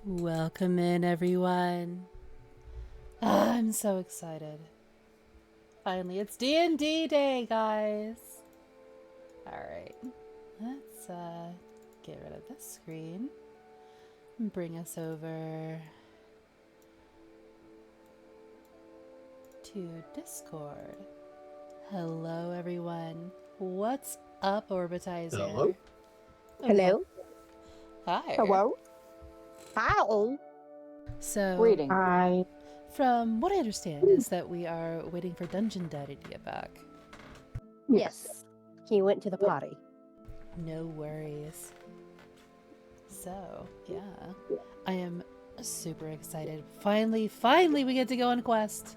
Welcome in, everyone. I'm so excited. Finally, it's D&D day, guys. Alright, let's get rid of this screen and bring us over to Discord. Hello, everyone. What's up, Orbitizer? Hello. Hello. Hi. Hello. Hi. So, Greeting. Hi. from what I understand is that we are waiting for Dungeon Daddy to get back. Yes. He went to the potty. No worries. So, yeah. I am super excited. Finally we get to go on quest.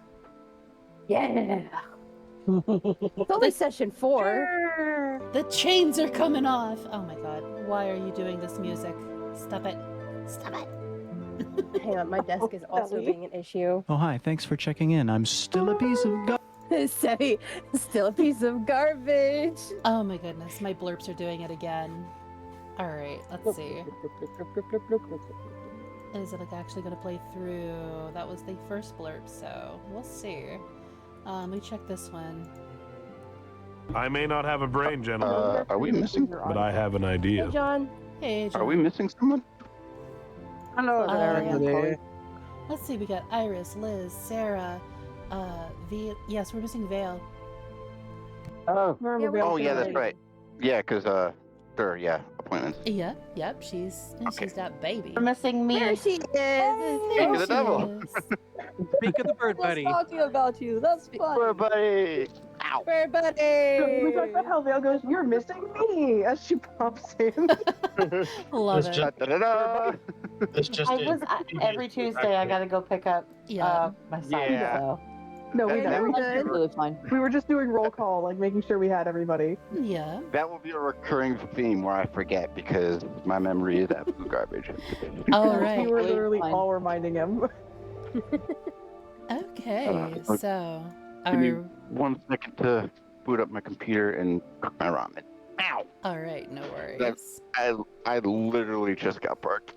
Yeah. It's only session 4. The chains are coming off. Oh my god. Why are you doing this music? Stop it. Stop it. Hang on, my desk is also being an issue. Oh, hi. Thanks for checking in. I'm still a piece of Sebby, still a piece of garbage. Oh my goodness. My blurps are doing it again. Alright, let's see. Is it like actually going to play through? That was the first blurb, so we'll see. Let me check this one. I may not have a brain, gentlemen, Are we missing? but I have an idea. Hey, John. Hey, John. Are we missing someone? Hello there. Let's see, we got Iris, Liz, Sarah, yes, we're missing Vale. Oh, yeah, that's right. Yeah, because, sure, yeah, appointments. Yep, she's got baby. We're missing me. There she is. Speak of the devil. Speak of the bird buddy. Talking about you. That's fun. Bird buddy. Ow. Bird buddy. We talked about how Vale goes, "You're missing me," as she pops in. Love It's it. just- Da-da-da-da. It's just Every Tuesday I gotta go pick up Yeah. my son. Yeah. So. No, we That were was good. Really fine. We were just doing roll call, like making sure we had everybody. Yeah. That will be a recurring theme where I forget because my memory is absolute garbage. All We right. were literally Fine. all reminding him. Okay, so Give me 1 second to boot up my computer and cook my ramen. Ow! all right, no worries. I literally just got parked.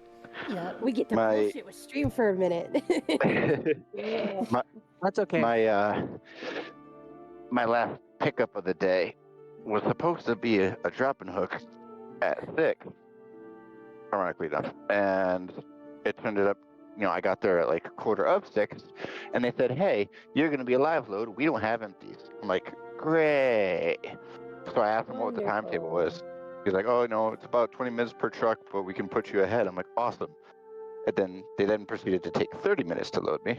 Yeah. We get to My- bullshit with stream for a minute. That's okay. My last pickup of the day was supposed to be a drop and hook at 6, ironically enough, and it ended up, I got there at like 6:15, and they said, "Hey, you're gonna be a live load. We don't have empties." I'm like, "Great!" So I asked him what the timetable was. He's like, "Oh no, it's about 20 minutes per truck, but we can put you ahead." I'm like, "Awesome!" And then they proceeded to take 30 minutes to load me,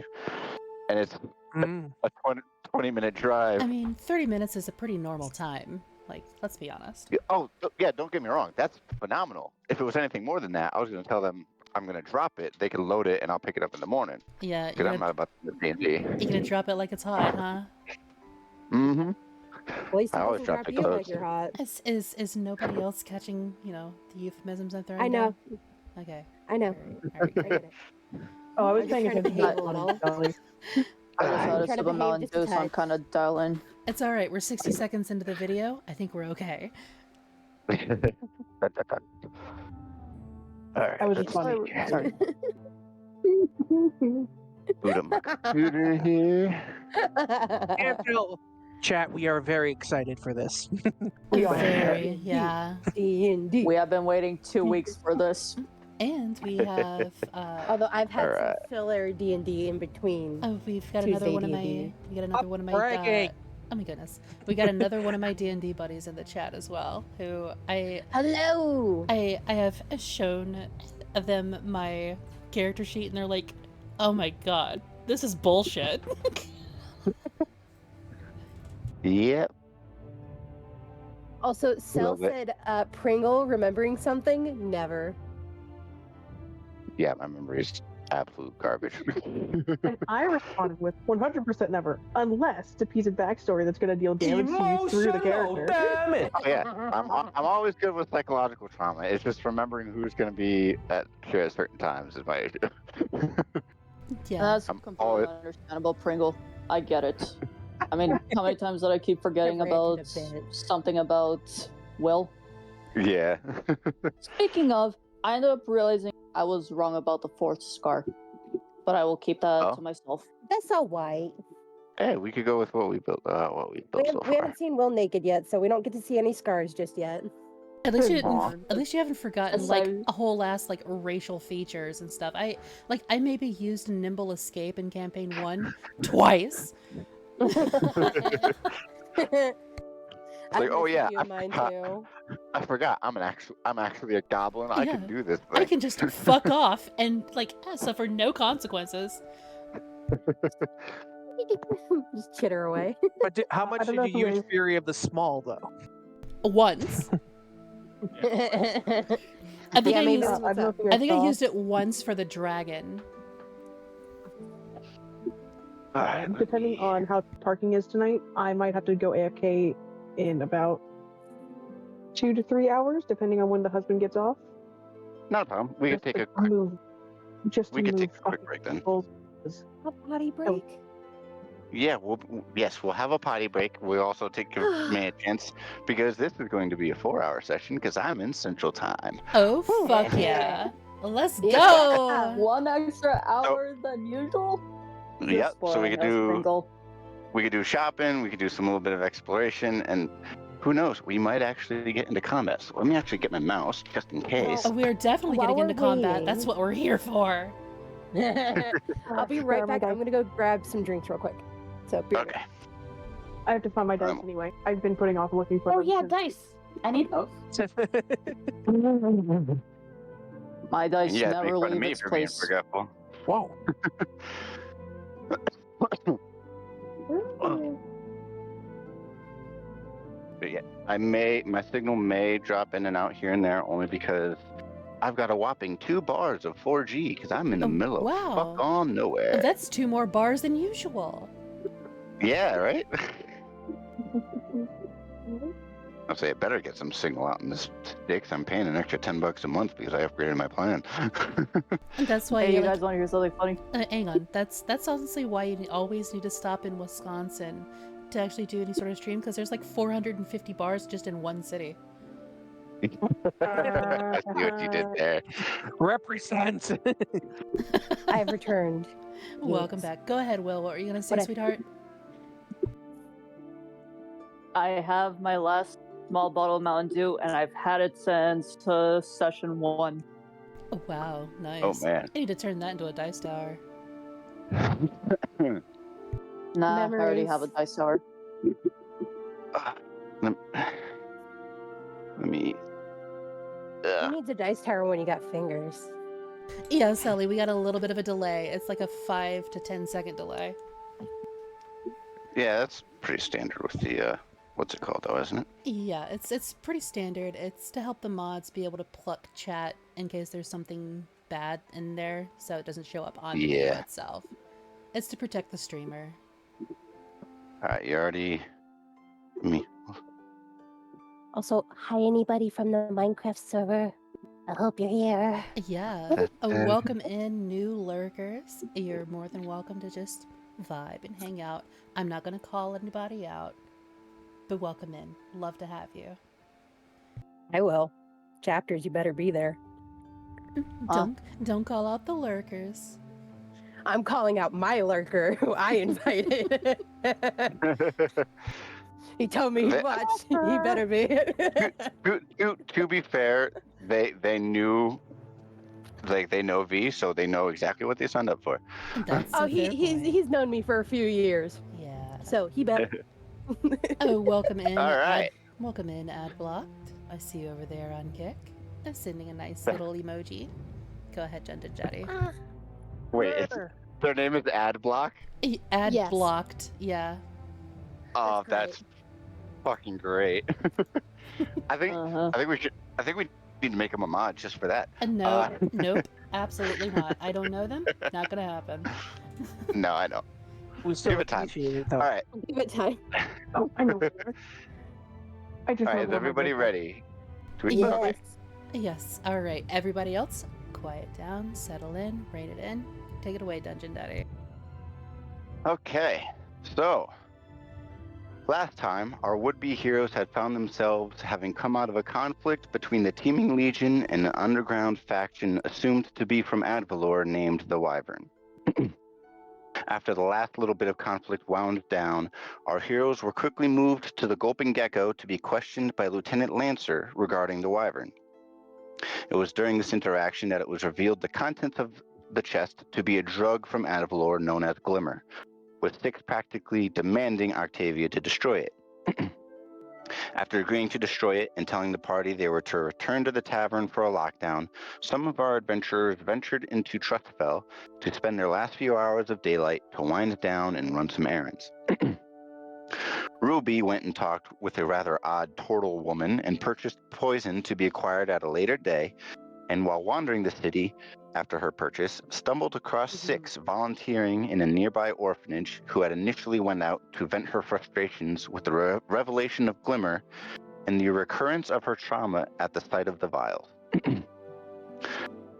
and it's a 20-minute drive. I mean, 30 minutes is a pretty normal time. Like, let's be honest. Yeah, don't get me wrong. That's phenomenal. If it was anything more than that, I was going to tell them I'm going to drop it. They can load it, and I'll pick it up in the morning. Yeah, Because I'm not about to do D&D. you're gonna drop it like it's hot, huh? Mm-hmm. At least I it always doesn't drop wrap the you like clothes. you're hot. Is nobody else catching, the euphemisms I'm throwing I know. down? Okay. I know. All right. I get it. Oh, I was I'm paying just trying to attention behave a little. Kelly. I just had a trying to sip of Mountain behave just a Dew, so I'm touch. kind of dialing. It's all right. We're 60 seconds into the video. I think we're okay. All right. I was just funny. Sorry. Boot up my computer here. And Phil, chat, we are very excited for this. We are. Very, yeah. D&D. We have been waiting 2 weeks for this. And we have, Although I've had Alright. some filler D&D in between. we've got another Tuesday one of D&D. my, we got another one of my, bragging. oh my goodness. We got another one of my D&D buddies in the chat as well, who Hello. I have shown them my character sheet, and they're like, "Oh my god, this is bullshit." Yep. Also, Cell Love it. said, Pringle remembering something? Never. Yeah, my memory is absolute garbage. And I responded with 100% never, unless it's a piece of backstory that's going to deal damage to you through the character. Damn it! Oh yeah, I'm always good with psychological trauma. It's just remembering who's going to be at certain times is my issue. Yeah. That's I'm completely always- understandable, Pringle. I get it. I mean, how many times did I keep forgetting I've ranted about a bit. something about Will? Yeah. Speaking of, I ended up realizing I was wrong about the fourth scar, but I will keep that Oh. to myself. That's all white. Hey, we could go with what we built. So We far. haven't seen Will naked yet, so we don't get to see any scars just yet. At least you Aw. didn't, at least you haven't forgotten Yes, like I- a whole ass like racial features and stuff. I maybe used nimble escape in campaign 1 twice. Like, oh yeah, you in mine too. I forgot. I'm actually a goblin. I Yeah. can do this I thing. can just fuck off and like suffer no consequences. Just chitter away. But how much don't did know you if use Fury of the Small, though? Once. I think Yeah, I maybe used that's what's up. I think I used it once for the dragon. Alright, Depending on how parking is tonight, I might have to go AFK in about 2 to 3 hours, depending on when the husband gets off. not a problem. We could Just take to a quick. move. Just to We could move take a quick fucking break then. people's- A potty break? Yeah, we'll have a potty break. We'll also take a minute because this is going to be a 4-hour session because I'm in Central Time. Oh fuck Yeah. yeah. Let's Yeah. go. One extra hour than usual. Just Yep. So we spoiling could us, do Pringle. shopping. We could do some little bit of exploration, and who knows? We might actually get into combat. So let me actually get my mouse just in case. Oh, we are definitely While getting we're into combat. That's waiting- what we're here for. I'll be right back. I'm gonna go grab some drinks real quick. So be right Okay. I have to find my dice Um, anyway. I've been putting off looking for Oh them yeah, since- dice. I need those. My dice You guys make never fun of leave me its for being place. forgetful. Whoa. But yeah, my signal may drop in and out here and there only because I've got a whopping 2 bars of 4G because I'm in the Oh, middle of wow. fuck on nowhere. That's 2 more bars than usual. Yeah, right? I'll say it better get some signal out in this sticks. I'm paying an extra $10 a month because I upgraded my plan. And that's why Hey, you like, guys want to hear something funny? hang on. That's honestly why you always need to stop in Wisconsin to actually do any sort of stream because there's like 450 bars just in one city. I see what you did there. Represent. I have returned. Welcome back. Go ahead, Will. What are you gonna say, What I- sweetheart? I have my last small bottle of Mountain Dew, and I've had it since session 1. Oh wow, nice. Oh man. I need to turn that into a dice tower. Nah, I already have a Memories. dice tower. Let me. Who needs a dice tower when you got fingers? Yeah, Sally, we got a little bit of a delay. It's like a 5 to 10 second delay. Yeah, that's pretty standard with the what's it called though, isn't it? Yeah, it's pretty standard. It's to help the mods be able to pluck chat in case there's something bad in there, so it doesn't show up on the video Yeah. itself. It's to protect the streamer. All right, you already. Me. Also, hi anybody from the Minecraft server. I hope you're here. Yeah. Welcome in new lurkers. You're more than welcome to just vibe and hang out. I'm not gonna call anybody out, but welcome in. Love to have you. I will. Chapters, you better be there. Don't call out the lurkers. I'm calling out my lurker who I invited. He told me he They- watched. He better be. to be fair, they knew, like they know V, so they know exactly what they signed up for. That's Oh, a fair point. he's known me for a few years, Yeah. so he better. Oh, welcome in. All right. Welcome in, Ad Blocked. I see you over there on Kick. I'm sending a nice little emoji. Go ahead, Junda Jetty. Wait, their name is Adblock. Ad Yes. Blocked. Yeah. Oh, That's great. that's fucking great. I think Uh-huh. I think we need to make him a mod just for that. No. Nope. Absolutely not. I don't know them. Not gonna happen. No, I know. We still Give it time. appreciate it, though. All right, Give it time. Oh, I know. I just all right. don't Is know everybody how to- ready? Okay. Yes. Yes. All right. Everybody else, quiet down, settle in, rein it in. Take it away, Dungeon Daddy. Okay. So Last time, our would-be heroes had found themselves having come out of a conflict between the teeming legion and an underground faction assumed to be from Advalor named the Wyvern. After the last little bit of conflict wound down, our heroes were quickly moved to the Gulping Gecko to be questioned by Lieutenant Lancer regarding the Wyvern. It was during this interaction that it was revealed the contents of the chest to be a drug from Advalor known as Glimmer, with Six practically demanding Octavia to destroy it. After agreeing to destroy it and telling the party they were to return to the tavern for a lockdown, some of our adventurers ventured into Trustfell to spend their last few hours of daylight to wind down and run some errands. Ruby went and talked with a rather odd turtle woman and purchased poison to be acquired at a later day, and while wandering the city after her purchase, stumbled across Six volunteering in a nearby orphanage who had initially went out to vent her frustrations with the revelation of Glimmer and the recurrence of her trauma at the sight of the vials.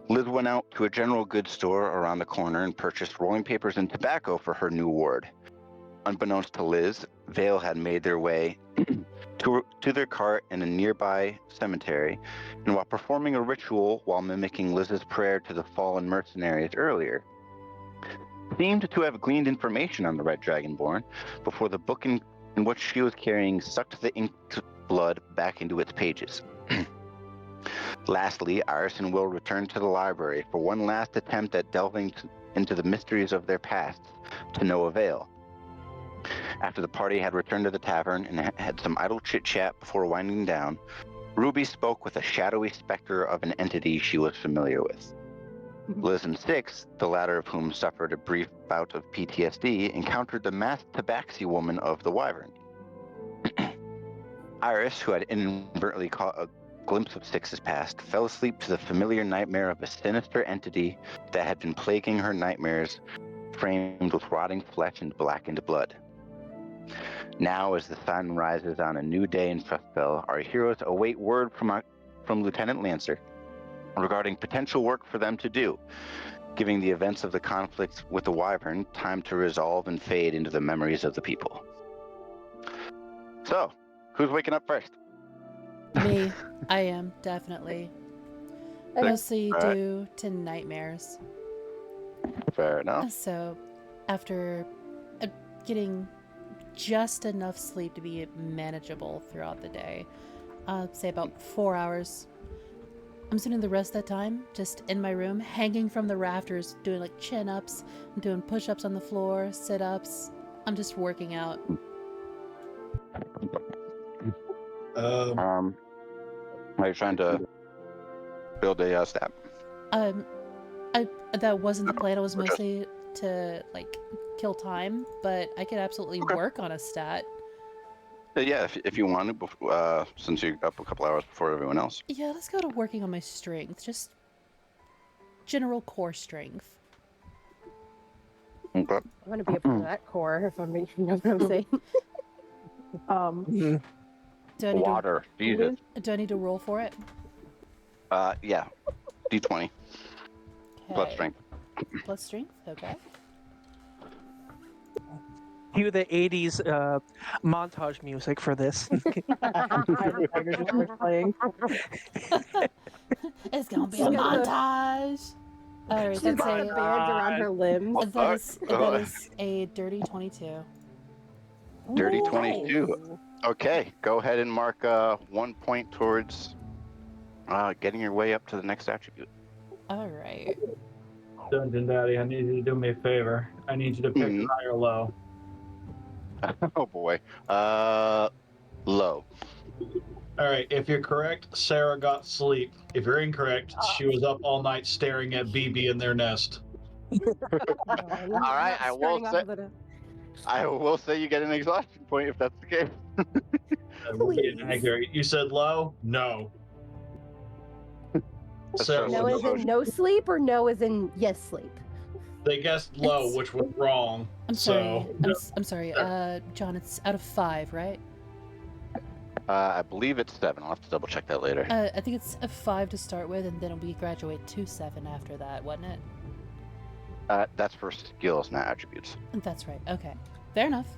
Liz went out to a general goods store around the corner and purchased rolling papers and tobacco for her new ward. Unbeknownst to Liz, Vale had made their way to their cart in a nearby cemetery, and while performing a ritual while mimicking Liz's prayer to the fallen mercenaries earlier, seemed to have gleaned information on the Red Dragonborn before the book in which she was carrying sucked the inked blood back into its pages. Lastly, Iris and Will returned to the library for one last attempt at delving into the mysteries of their pasts, to no avail. After the party had returned to the tavern and had some idle chit-chat before winding down, Ruby spoke with a shadowy specter of an entity she was familiar with. Liz and Six, the latter of whom suffered a brief bout of PTSD, encountered the masked tabaxi woman of the Wyvern. Iris, who had inadvertently caught a glimpse of Six's past, fell asleep to the familiar nightmare of a sinister entity that had been plaguing her nightmares, framed with rotting flesh and blackened blood. Now, as the sun rises on a new day in Trustfell, our heroes await word from Lieutenant Lancer regarding potential work for them to do, giving the events of the conflict with the Wyvern time to resolve and fade into the memories of the people. So, who's waking up first? Me. I am, definitely. Mostly due to nightmares. Fair enough. So, after getting just enough sleep to be manageable throughout the day, say about 4 hours, I'm spending the rest of that time just in my room, hanging from the rafters, doing like chin-ups, doing push-ups on the floor, sit-ups. I'm just working out. Are you trying to build a stat? That wasn't the plan. It was mostly to like kill time, but I could absolutely work on a stat. Yeah, if you want to, since you're up a couple hours before everyone else. Yeah, let's go to working on my strength. Just general core strength. Okay. I want to be a part of that core, if I'm you know what I'm saying. Do I need Water. Jesus. Do I need to roll for it? Yeah. D20. Plus Okay. strength. Plus strength? Okay. Cue the 80s montage music for this. Tigers just starts playing. It's gonna be a montage. All right, She's that's got the bands around her limbs. that is a dirty 22. Dirty Ooh, 22. nice. Okay, go ahead and mark 1 point towards getting your way up to the next attribute. All right. Dungeon Daddy, I need you to do me a favor. I need you to pick high or low. Oh boy. Low. All right, if you're correct, Sarah got sleep. If you're incorrect, she was up all night staring at BB in their nest. All right, I will say you get an exhaustion point if that's the case. We're being accurate. You said low? No. So No as in no sleep or no as in yes sleep? they guessed low, which was wrong. I'm sorry. So, I'm sorry. John, it's out of 5, right? I believe it's 7. I'll have to double check that later. I think it's a 5 to start with, and then we graduate to 7 after that, wasn't it? That's for skills, not attributes. That's right. Okay. Fair enough.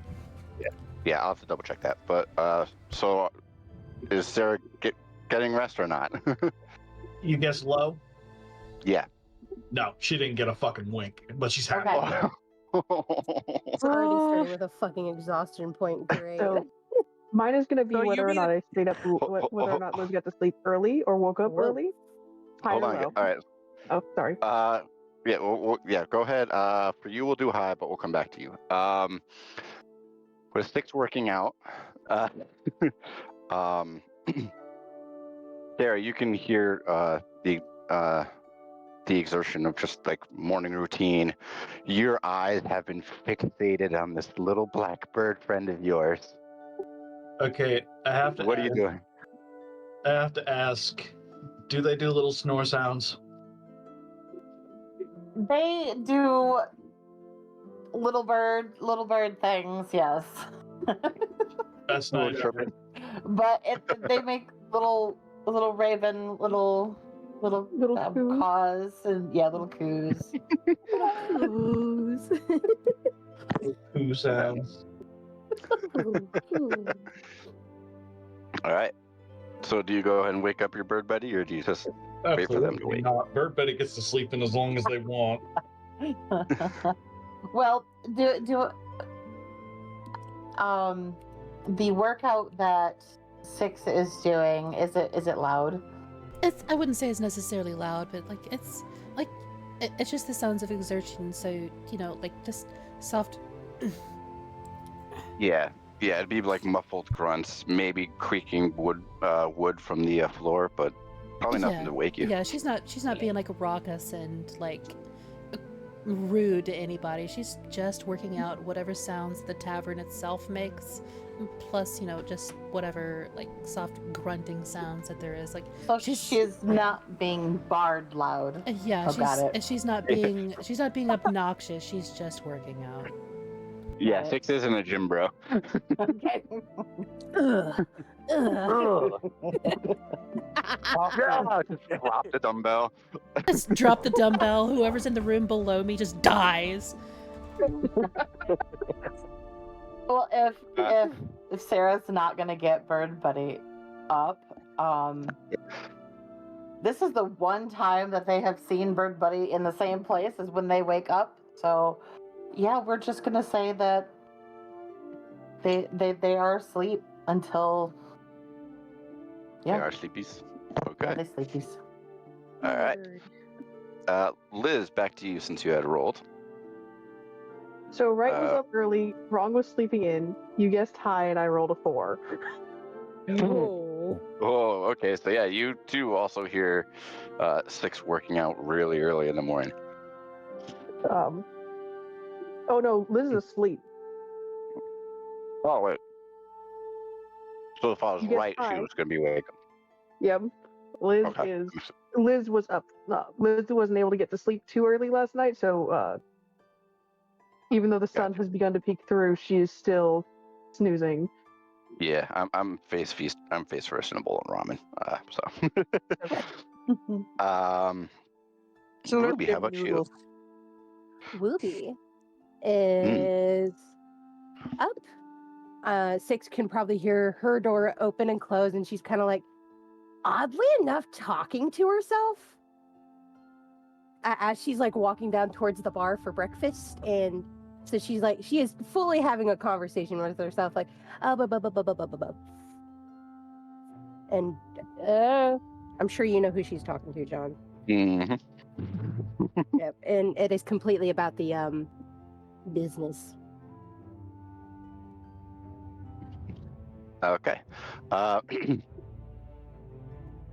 Yeah, I'll have to double check that. But so is Sarah getting rest or not? You guess low? Yeah. No, she didn't get a fucking wink, but she's happy. Okay. It's already starting with a fucking exhaustion point. Great. So mine is going to be So you whether or mean- not I stayed up, whether or not Liz got to sleep early or woke up Whoa. early. High Hold or on. low? All right. Oh, sorry. Yeah. Yeah. Go ahead. For you, we'll do high, but we'll come back to you. With Six working out, Sarah, you can hear the exertion of just like morning routine. Your eyes have been fixated on this little black bird friend of yours. Okay, I have to. What are you doing? I have to ask. Do they do little snore sounds? They do little bird things, yes. That's Little not chirping. But they make little raven little Coos. caws and little coos. Ooze. Who sounds? All right. So do you go ahead and wake up your bird buddy, or do you just wait for them to wake? Not. Bird Betty gets to sleep in as long as they want. Well, the workout that Six is doing, is it loud? I wouldn't say it's necessarily loud, but like it's just the sounds of exertion. So like just soft. Yeah. Yeah, it'd be like muffled grunts, maybe creaking wood from the floor, but probably nothing to wake you. Yeah, she's not being like raucous and like rude to anybody. She's just working out whatever sounds the tavern itself makes, plus just whatever like soft grunting sounds that there is. Like So she's not being barred loud. yeah, got it. she's not being obnoxious. She's just working out. Yeah, Six isn't a gym bro. Okay. Ugh. Ugh. Just drop the dumbbell. Just drop the dumbbell. Whoever's in the room below me just dies. Well, if Sarah's not gonna get Bird Buddy up, this is the one time that they have seen Bird Buddy in the same place as when they wake up. So, yeah, we're just gonna say that they are asleep until They are sleepies. Okay. they sleepies. All right. Liz, back to you since you had rolled. So right was up early, wrong was sleeping in. You guessed high, and I rolled a 4. Oh. Oh, okay. So yeah, you too also hear Six working out really early in the morning. Oh no, Liz is asleep. Oh wait. So if I was You guessed right, she high. was going to be awake. Yep. Liz Okay. Liz was up. Liz wasn't able to get to sleep too early last night, so even though the sun has begun to peek through, she is still snoozing. Yeah, I'm face first in a bowl of ramen. So they're Ruby, how about noodles. Wooby is up. Six can probably hear her door open and close, and she's kind of like, oddly enough, talking to herself as she's like walking down towards the bar for breakfast. And so she is fully having a conversation with herself, like, and I'm sure you know who she's talking to, John. Mm-hmm. Yep, and it is completely about the business. Okay.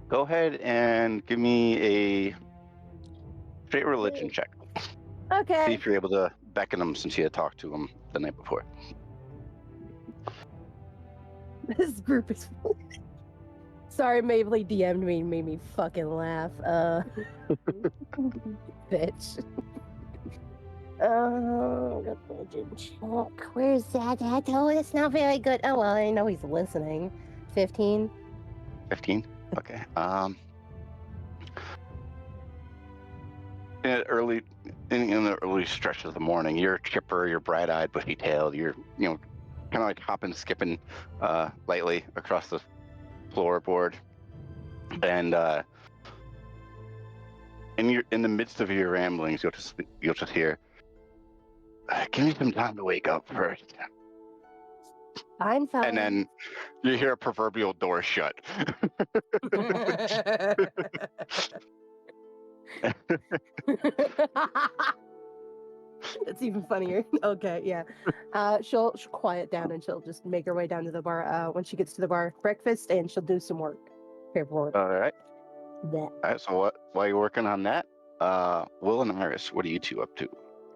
Go ahead and give me a straight religion check. See Okay. if you're able to beckon him since you had talked to him the night before. This group is. Sorry, Mabley DM'd me and made me fucking laugh. Bitch. Religion check. Where's that at? Oh, it's not very good. Oh well, I know he's listening. 15. 15? Okay. In the early stretch of the morning, you're chipper, you're bright-eyed, bushy-tailed, you're kind of like hopping, skipping lightly across the floorboard, and in the midst of your ramblings, you'll just hear, "Give me some time to wake up first." I'm fine. And then you hear a proverbial door shut. That's even funnier. Okay, yeah. She'll quiet down and she'll just make her way down to the bar. When she gets to the bar, breakfast, and she'll do some work. Paperwork. All right. That. All right. So while you're working on that, Will and Iris, what are you two up to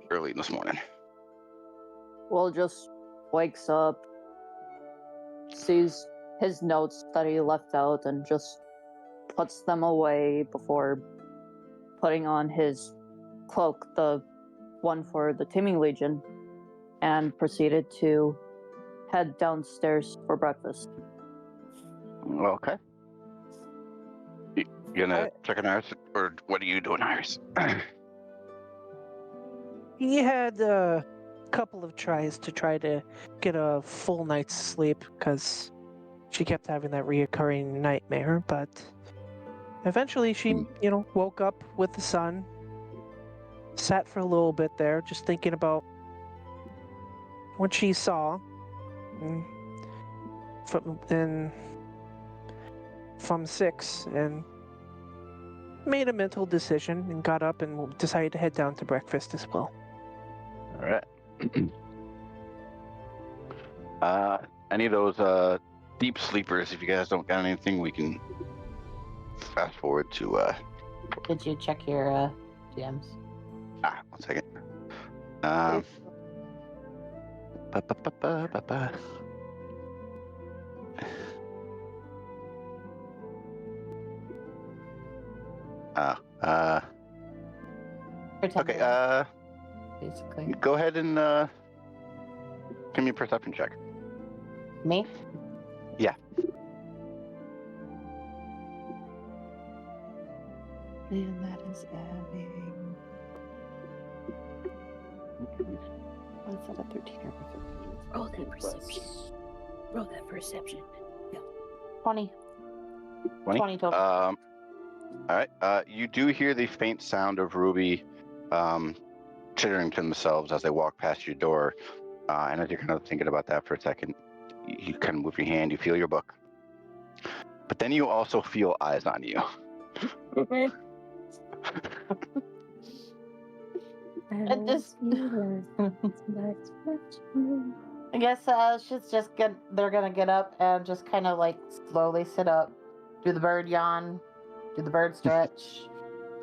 early this morning? Will just wakes up, sees his notes that he left out, and just puts them away before putting on his cloak, the one for the Teeming Legion, and proceeded to head downstairs for breakfast. Okay. You gonna check on Iris, or what are you doing, Iris? He had a couple of tries to try to get a full night's sleep because she kept having that reoccurring nightmare, but eventually she, woke up with the sun, sat for a little bit there, just thinking about what she saw, from 6, and made a mental decision and got up and decided to head down to breakfast as well. All right. Any of those deep sleepers, if you guys don't got anything, we can fast forward to Did you check your DMs? 1 second. Pretend Okay, basically. go ahead and give me a perception check. Me? Yeah. And that is adding. What's that, a 13 or a 15? Roll that perception. Roll that perception. 20. 20? 20 total. All right. You do hear the faint sound of Ruby chittering to themselves as they walk past your door. And as you're kind of thinking about that for a second, you kind of move your hand, you feel your book. But then you also feel eyes on you. And this, I guess they're gonna get up and just kind of like slowly sit up, do the bird yawn, do the bird stretch,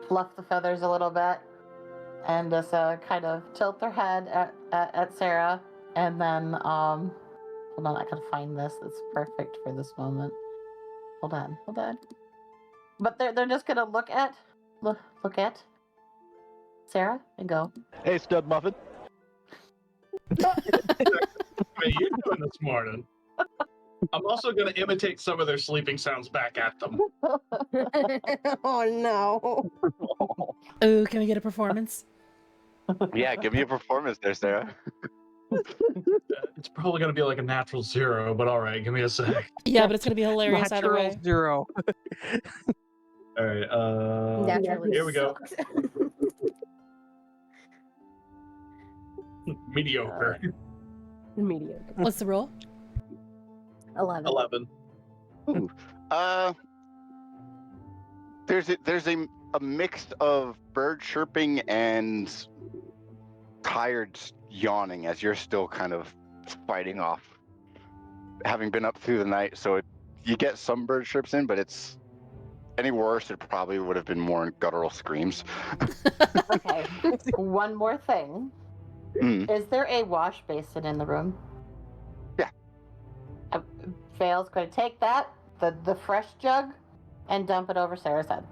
fluff the feathers a little bit, and just kind of tilt their head at Sarah, and then hold on, I gotta find this. It's perfect for this moment. Hold on. But they're just gonna look at Sarah and go, Hey, Stud Muffin. What are you doing this morning? I'm also going to imitate some of their sleeping sounds back at them. Oh no. Oh, can we get a performance? Yeah, give me a performance there, Sarah. It's probably going to be like a natural 0, but all right, give me a sec. Yeah, but it's gonna be hilarious either Natural way. 0. All right, Naturally here we go. sucks. Mediocre. Mediocre. What's the roll? 11. 11. Ooh. There's a mix of bird chirping and tired yawning as you're still kind of fighting off, having been up through the night. So you get some bird chirps in, but it's any worse, it probably would have been more guttural screams. okay, one more thing. Is there a wash basin in the room? Yeah. Vale's going to take that, the fresh jug, and dump it over Sarah's head.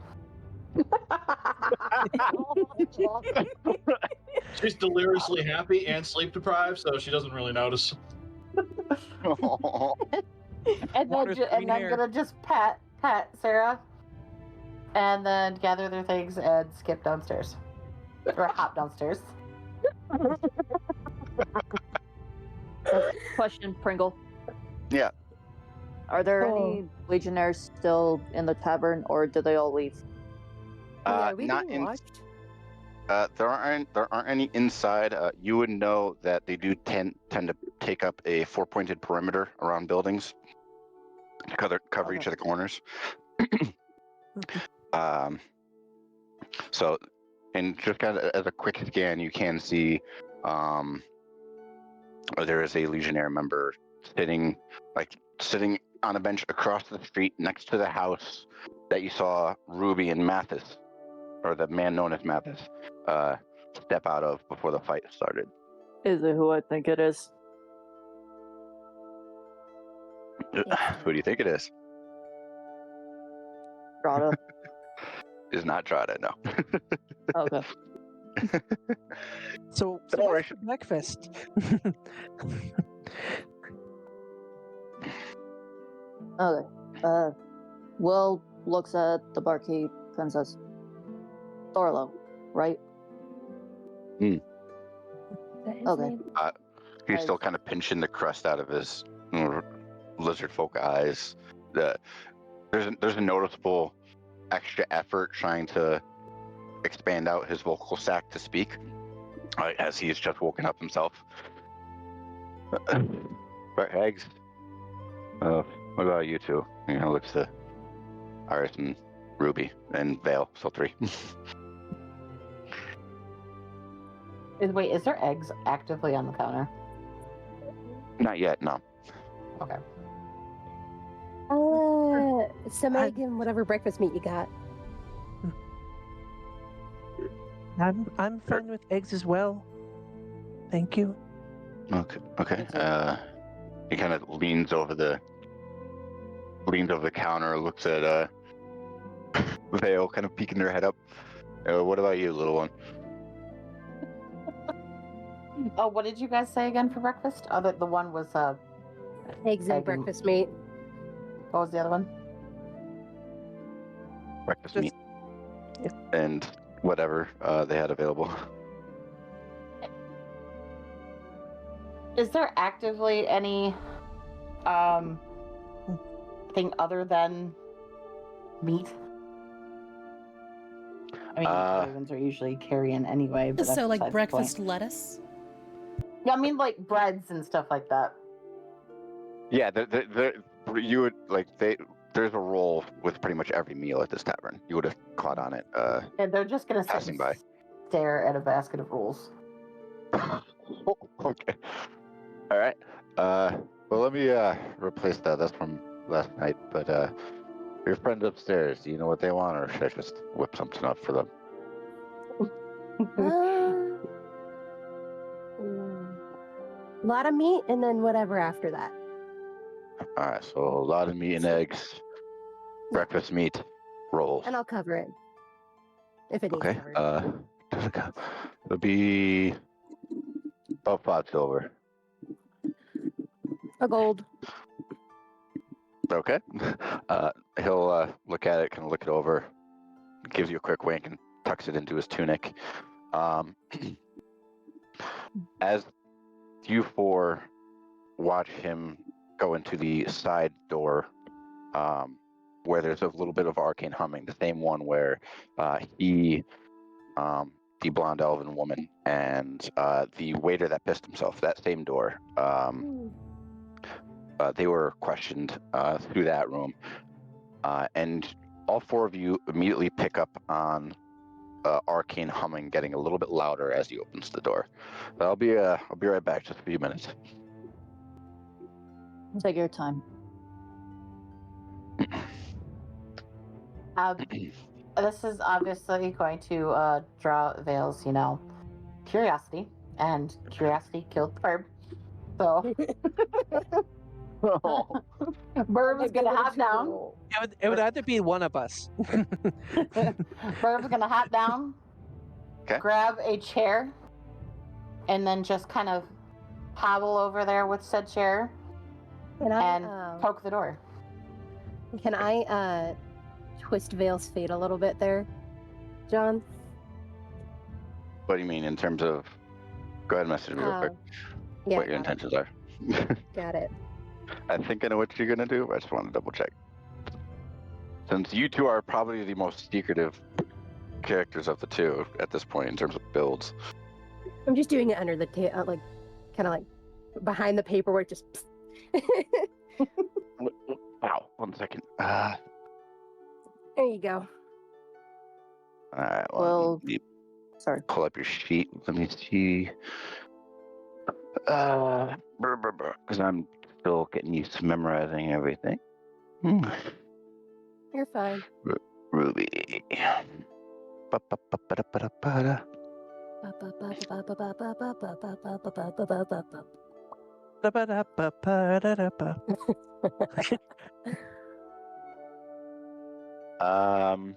She's deliriously happy and sleep deprived, so she doesn't really notice. And then I'm gonna just pat Sarah, and then gather their things and skip downstairs, or hop downstairs. Question, Pringle. Yeah. Are there Oh. any legionnaires still in the tavern, or did they all leave? Are we not being in. watched? There aren't any inside. You would know that they do tend to take up a 4-pointed perimeter around buildings to cover each of the corners. So, and just kind of as a quick scan, you can see there is a Legionnaire member sitting on a bench across the street next to the house that you saw Ruby and Mathis, or the man known as Mathis, step out of before the fight started. Is it who I think it is? Who do you think it is? Rada. Is not Drada, no. Okay. So Don't worry. what's for breakfast? Okay. Will looks at the barkeep and says, Thorlo, right? Is that his Okay. name? He's still kind of pinching the crust out of his lizard folk eyes. There's a noticeable extra effort trying to expand out his vocal sac to speak, as he's just woken up himself. But Eggs, what about you two? He kind of looks to Iris and Ruby and Vale, so 3. Wait, is there eggs actively on the counter? Not yet, no. Okay. Some egg and whatever breakfast meat you got. I'm fine with eggs as well. Thank you. Okay. He kind of leans over the counter, looks at Vale, kind of peeking their head up. What about you, little one? Oh, what did you guys say again for breakfast? Oh, the one was Eggs and Egg and- breakfast meat. what was the other one? Breakfast Just- meat and whatever they had available. Is there actively any thing other than meat? I mean, ravens are usually carrion anyway. But So, that's like besides the breakfast point. lettuce? Yeah, I mean like breads and stuff like that. Yeah, you would there's a roll with pretty much every meal at this tavern. You would have caught on it. And they're just gonna sit Passing and by. stare at a basket of rolls. Okay. All right. Well, let me replace that. That's from last night. But your friends upstairs, do you know what they want, or should I just whip something up for them? A lot of meat and then whatever after that. All right. So a lot of meat and eggs, breakfast meat, rolls. And I'll cover it. If it needs Okay. covered. It'll be about 5 silver. A gold. Okay. He'll look at it, kind of look it over, gives you a quick wink, and tucks it into his tunic. As you 4 watch him go into the side door, where there's a little bit of arcane humming, the same one where the blonde elven woman and the waiter that pissed himself, that same door, they were questioned through that room, and all 4 of you immediately pick up on arcane humming getting a little bit louder as he opens the door. But I'll be right back, just a few minutes. Take your time. This is obviously going to draw Vale's, curiosity, and curiosity killed the bird. So Bird was gonna hop down. It would either be one of us. Bird was gonna hop down, Okay. grab a chair, and then just kind of hobble over there with said chair Can and I poke the door. twist Vale's fate a little bit there, John? What do you mean in terms of? Go ahead and message me real quick. Yeah. What your intentions are. Got it. I think I know what you're gonna do, but I just want to double check. Since you two are probably the most secretive characters of the two at this point in terms of builds. I'm just doing it under the like, kind of like behind the paperwork. Just. Wow, 1 second. There you go. All right. Well, let me sorry. pull up your sheet. Let me see. Because I'm still getting used to memorizing everything. You're fine. Ruby. Ba-ba-ba-ba-da-ba-da-ba-da. Da-ba-da-ba-ba-da-da-ba. Um.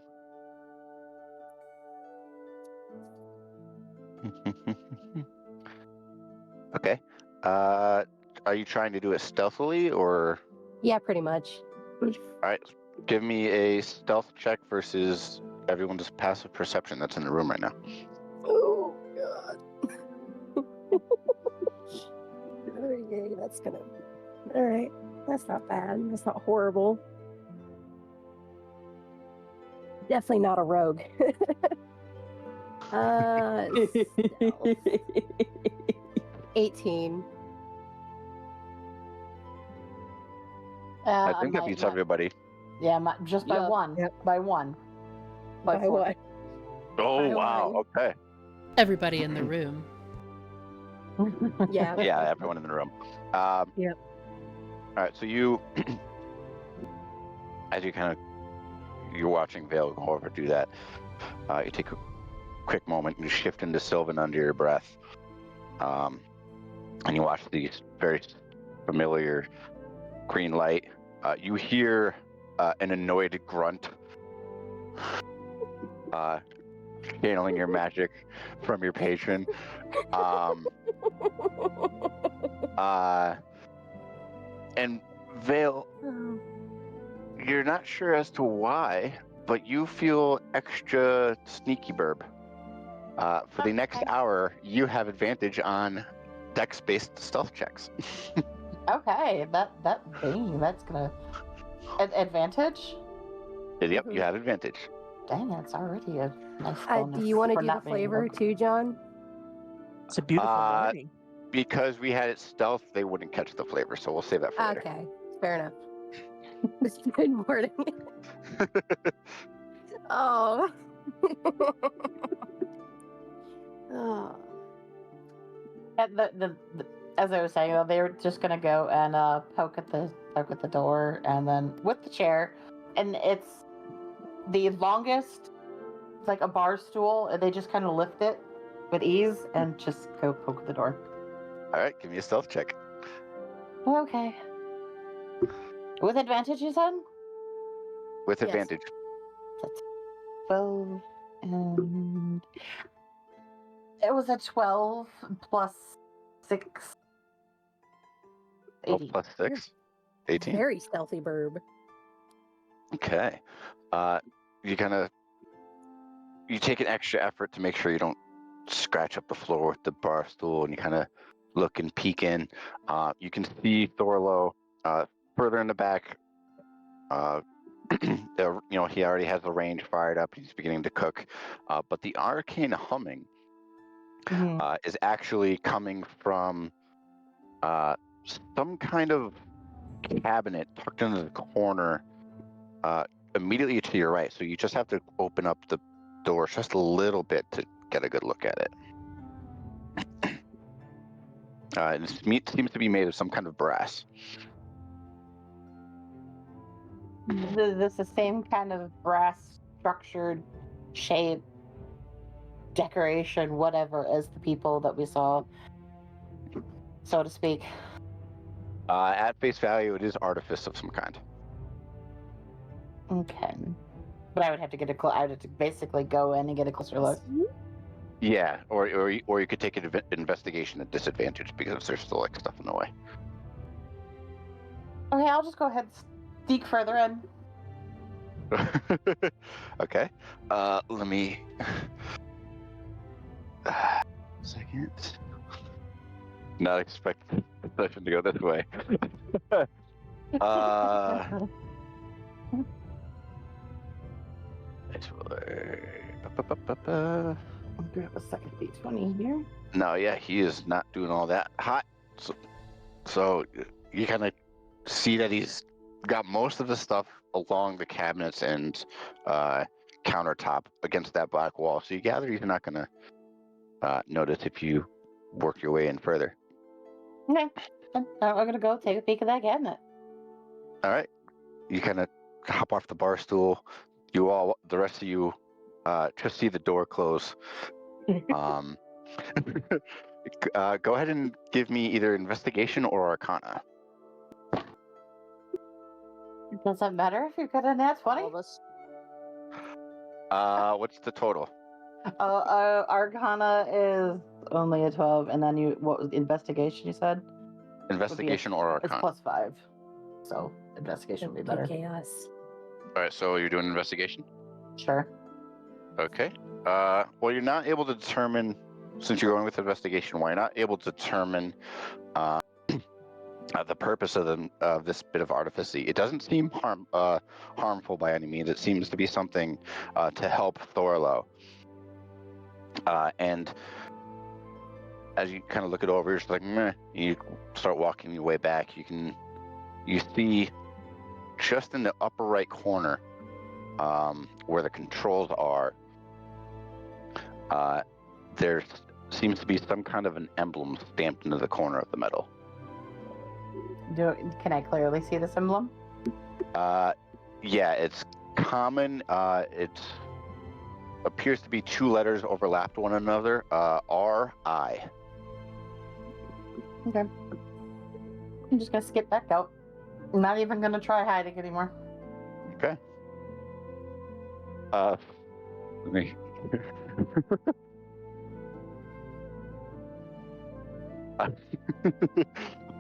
Okay. Are you trying to do it stealthily or? Yeah, pretty much. All right. Give me a stealth check versus everyone's passive perception that's in the room right now. Oh God. Okay, that's gonna. All right, that's not bad. That's not horrible. Definitely not a rogue. Stealth. 18. I think that beats everybody. Yeah, just by Yup. one. Yep. By one. By four. what? Oh, By wow. one. Okay. Everybody in the room. Yeah. Yeah, everyone in the room. Yep. All right, so you, as you're watching Vale go over do that, you take a quick moment, you shift into Sylvan under your breath, and you watch these very familiar green light. You hear an annoyed grunt, channeling your magic from your patron. And Vale, you're not sure as to why, but you feel extra sneaky burb. For the next hour, you have advantage on dex-based stealth checks. Okay, that's gonna advantage. Yep, you have advantage. Dang, it's already a nice bonus. Do you want to for do the not being flavor rogue. too, John? It's a beautiful morning. Because we had it stealth, they wouldn't catch the flavor, so we'll save that for later. Okay, fair enough. It's good morning. Oh. Oh. As I was saying, though, they were just gonna go and poke at the door, and then with the chair, and it's the longest. It's like a bar stool, and they just kind of lift it with ease and just go poke at the door. All right, give me a stealth check. Okay. With advantage, you said? With Yes. advantage. That's 12, and it was a 12 plus 6. 12 18. plus 6? 18? Very stealthy burb. Okay. You take an extra effort to make sure you don't scratch up the floor with the bar stool, and you kind of look and peek in. You can see Thorlo further in the back. He already has the range fired up. He's beginning to cook. But the arcane humming is actually coming from some kind of cabinet tucked into the corner immediately to your right. So you just have to open up the door just a little bit to get a good look at it. It seems to be made of some kind of brass. This the same kind of brass structured shape, decoration, whatever, as the people that we saw, so to speak. At face value, it is artifice of some kind. Okay. But I would have to get I would have to basically go in and get a closer look. Yeah, or you could take an investigation at disadvantage because there's still like stuff in the way. Okay, I'll just go ahead and sneak further in. Okay. Let me. Second. Not expecting session to go this way. This way. I'll grab a second D20 here. No, yeah, he is not doing all that hot. So you kind of see that he's got most of the stuff along the cabinets and countertop against that black wall. So you gather he's not going to notice if you work your way in further. Okay. I'm gonna go take a peek at that cabinet. All right. You kind of hop off the bar stool. The rest of you, just see the door close. Go ahead and give me either investigation or arcana. Does that matter if you got a nat 20? All of us. What's the total? Arcana is only a 12, and then what was the investigation you said? Investigation or It's arcana? +5. So investigation would be better. Chaos. All right, so you're doing investigation? Sure. Okay. Well, you're not able to determine, since you're going with investigation, why you're not able to determine the purpose of this bit of artifice. It doesn't seem harmful by any means. It seems to be something to help Thorlo. And as you kind of look it over, you're just like, meh. You start walking your way back. You see just in the upper right corner where the controls are, there seems to be some kind of an emblem stamped into the corner of the metal. Can I clearly see this emblem? Yeah, it's common. It appears to be two letters overlapped one another. R-I. Okay. I'm just gonna skip back out. I'm not even gonna try hiding anymore. Okay. Let me.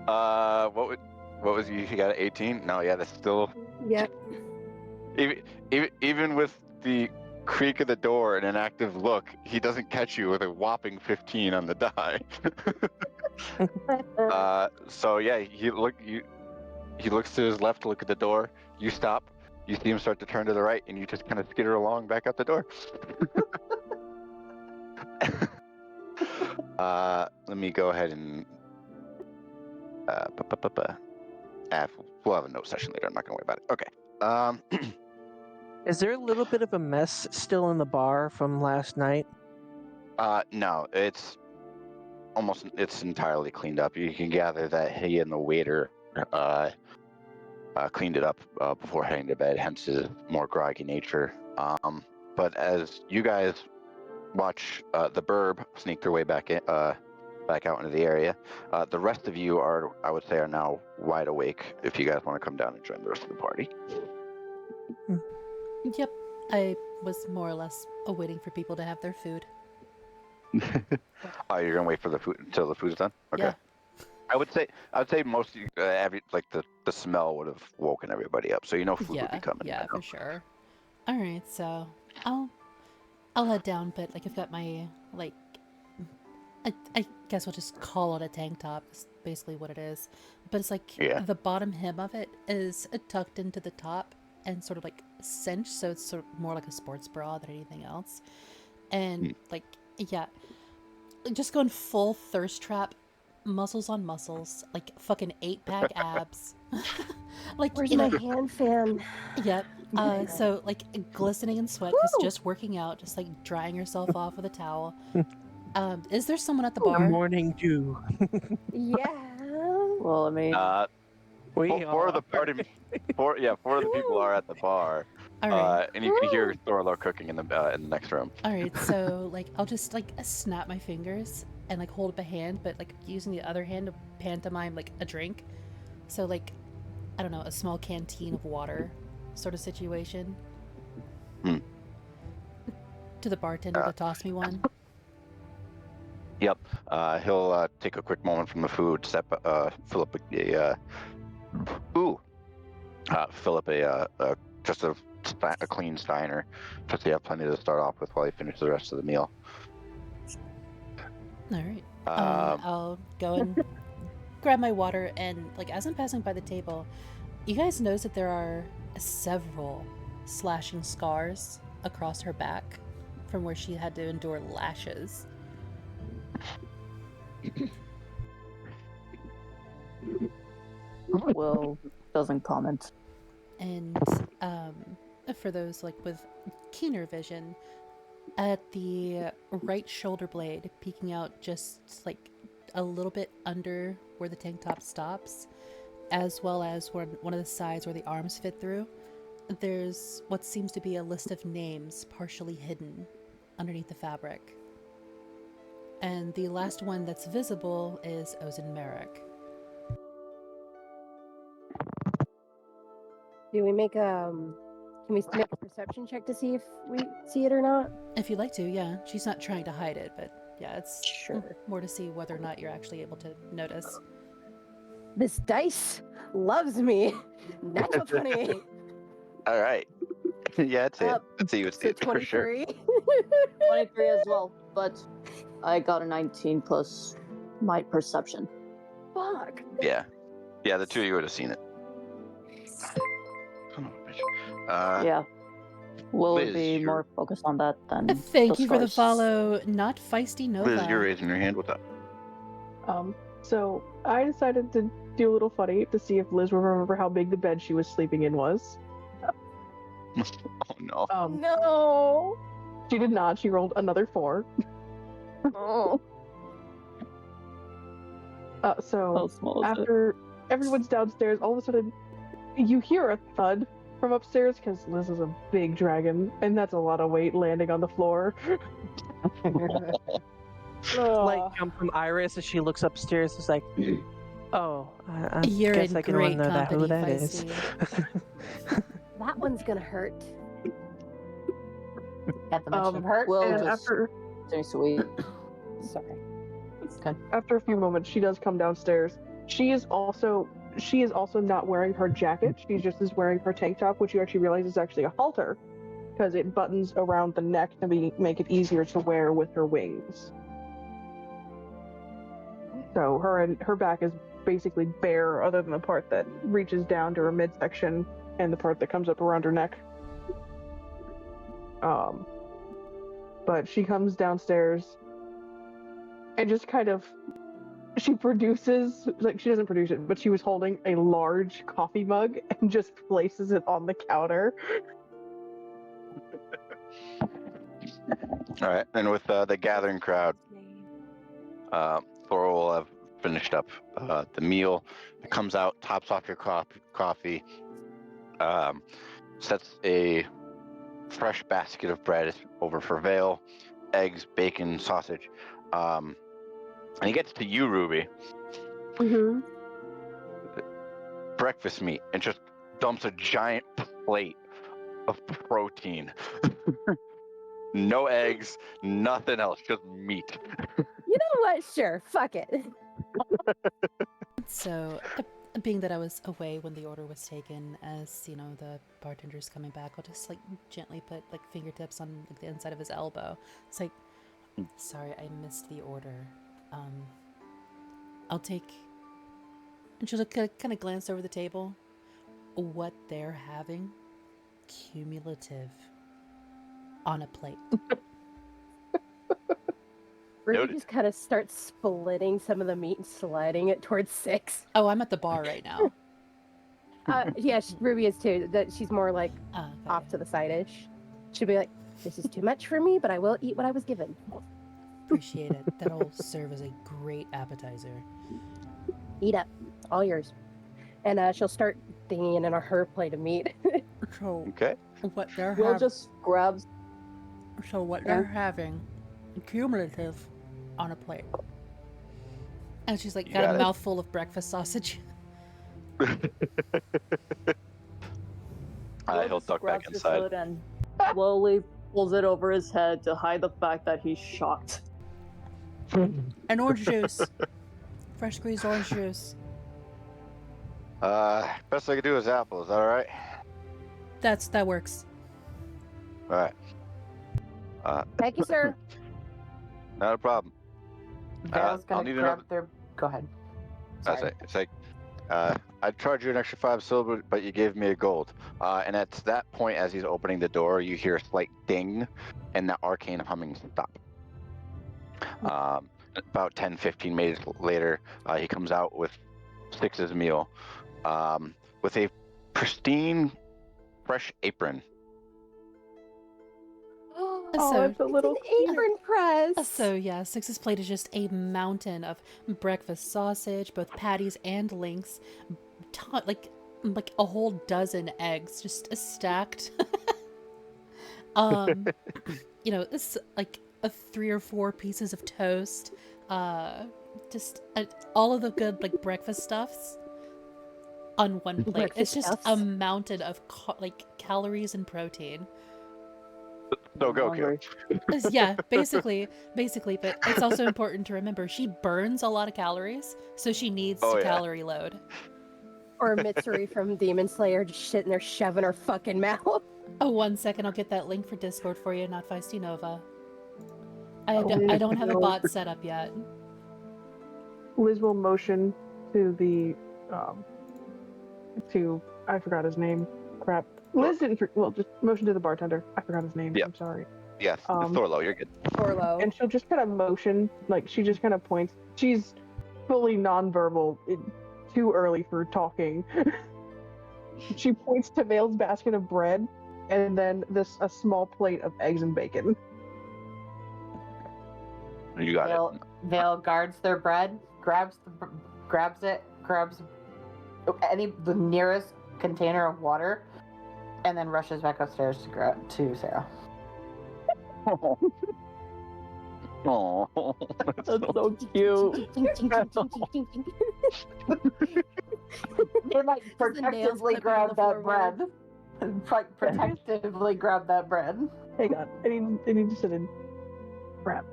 What was you got at 18? No, yeah, that's still. Yep. Even with the creak of the door and an active look, he doesn't catch you with a whopping 15 on the die. So yeah, he looks to his left to look at the door. You stop. You see him start to turn to the right, and you just kind of skitter along back out the door. Let me go ahead and we'll have a note session later. I'm not gonna worry about it. Okay. Is there a little bit of a mess still in the bar from last night? No, it's entirely cleaned up. You can gather that he and the waiter cleaned it up before heading to bed, hence his more groggy nature. But as you guys watch the burb sneak their way back out into the area, the rest of you I would say, are now wide awake. If you guys want to come down and join the rest of the party. Yep. I was more or less waiting for people to have their food. Oh, you're gonna wait for the food until the food's done? Okay. Yeah. I would say most of you, the smell would have woken everybody up, so food would be coming. Yeah, for sure. All right, so I'll head down, but I've got my I guess we'll just call it a tank top. Is basically what it is, but it's the bottom hem of it is tucked into the top and sort of cinched, so it's sort of more like a sports bra than anything else, and just going full thirst trap. Muscles on muscles, fucking 8-pack abs. Where's my hand fan? Yep. So glistening in sweat because just working out, just drying yourself off with a towel. Is there someone at the bar? The morning dew. Yeah. Well, I mean, four of the people are at the bar. All right. And you can hear Thorlo cooking in the next room. All right. So I'll just snap my fingers and hold up a hand, but using the other hand to pantomime a drink. So I don't know, a small canteen of water sort of situation. To the bartender to toss me one. Yep. He'll take a quick moment from the food, fill up just a clean steiner, just so you have plenty to start off with while you finish the rest of the meal. All right. I'll go and grab my water, and like as I'm passing by the table, you guys notice that there are several slashing scars across her back from where she had to endure lashes. Will doesn't comment. And for those like with keener vision, at the right shoulder blade, peeking out just like a little bit under where the tank top stops, as well as where one of the sides where the arms fit through, there's what seems to be a list of names partially hidden underneath the fabric. And the last one that's visible is Ozen Merrick. Do we make can we make a perception check to see if we see it or not? If you'd like to, yeah. She's not trying to hide it, but yeah, it's Sure. more to see whether or not you're actually able to notice. This dice loves me. Natural 20. All right. Yeah, that's it. Uh, Let's see what's So it for sure. 23. 23 as well, but I got a 19 plus my perception. Fuck. Yeah. Yeah, the two of you would have seen it. Son of a bitch. Yeah. Will Liz, be you're- more focused on that than Thank you for the scars. follow, not Feisty Nova. Liz, you're raising your hand. What's up? So I decided to do a little funny to see if Liz would remember how big the bed she was sleeping in was. Oh no. No. She did not. She rolled another 4. Oh. How So small is it? after everyone's downstairs, all of a sudden you hear a thud from upstairs because Liz is a big dragon, and that's a lot of weight landing on the floor. Light jump from Iris as she looks upstairs. It's like, oh, I You're guess in I can great know that who company, that is. Feisty. That one's gonna hurt. At the mention of hurt. Will And just after continues to eat. Sorry. It's good. after a few moments, she does come downstairs. She is also not wearing her jacket. She just is wearing her tank top, which you actually realize is actually a halter because it buttons around the neck to make it easier to wear with her wings. So her back is basically bare, other than the part that reaches down to her midsection and the part that comes up around her neck. But she comes downstairs and just kind of she doesn't produce it, but she was holding a large coffee mug and just places it on the counter. All right. And with the gathering crowd, Thor will have finished up the meal. It comes out, tops off your coffee, sets a fresh basket of bread over for Vale, eggs, bacon, sausage. And he gets to you, Ruby, Mm-hmm. breakfast meat, and just dumps a giant plate of protein. No eggs, nothing else, just meat. You know what? Sure. Fuck it. So, being that I was away when the order was taken, as you know, the bartender's coming back, I'll just like gently put like fingertips on like, the inside of his elbow. It's like, sorry, I missed the order. I'll take. And she'll kind of glance over the table. What they're having, cumulative, on a plate. Ruby Noted. just kind of starts splitting some of the meat and sliding it towards 6. Oh, I'm at the bar right now. Yeah, Ruby is too. That she's more like Okay. off to the side-ish. She'll be like, "This is too much for me, but I will eat what I was given." Appreciate it. That'll serve as a great appetizer. Eat up, all yours. And she'll start thinking in her plate of meat. So Okay. what they're Will having. just grabs. So what they're having, cumulative, on a plate. And she's like You got got a it. mouthful of breakfast sausage. Will He'll just duck back grabs the inside. food and slowly pulls it over his head to hide the fact that he's shocked. And orange juice. Fresh squeezed orange juice. Best I could do is apple. Is that all right? That works. All right. Thank you, sir. Not a problem. Vale's I'll gonna need grab another. their. Go ahead. That's Sorry. it. It's like, I'd charge you an extra 5 silver, but you gave me a gold. And at that point, as he's opening the door, you hear a slight ding, and the arcane humming stop. About 10, 15 minutes later, he comes out with Six's meal, with a pristine, fresh apron. Oh, So- it's a little It's an apron press. So yeah, Six's plate is just a mountain of breakfast sausage, both patties and links, like a whole dozen eggs, just stacked. It's like 3 or 4 pieces of toast, just all of the good like breakfast stuffs on one plate. Breakfast It's just a stuffs. mountain of calories and protein. So I'm Goku. hungry. Yeah, basically, but it's also important to remember she burns a lot of calories, so she needs Oh, to yeah. calorie load. Or Mitsuri from Demon Slayer just sitting there shoving her fucking mouth. Oh, 1 second, I'll get that link for Discord for you, not Feisty Nova. I Liz don't have a will- bot set up yet. Liz will motion to the I forgot his name. Crap. Liz didn't. Just motion to the bartender. I forgot his name. Yeah. I'm sorry. Yes, Thorlo, you're good. Orlo. And she'll just kind of motion, like she just kind of points. She's fully nonverbal. Too early for talking. She points to Vale's basket of bread, and then a small plate of eggs and bacon. You got it. Vale guards their bread, grabs the nearest container of water, and then rushes back upstairs to Sarah. Oh, That's so cute. They like nails protectively clipping on grab the that floorboard. bread. Like protectively grab that bread. Hang on, I need to sit in. Crap.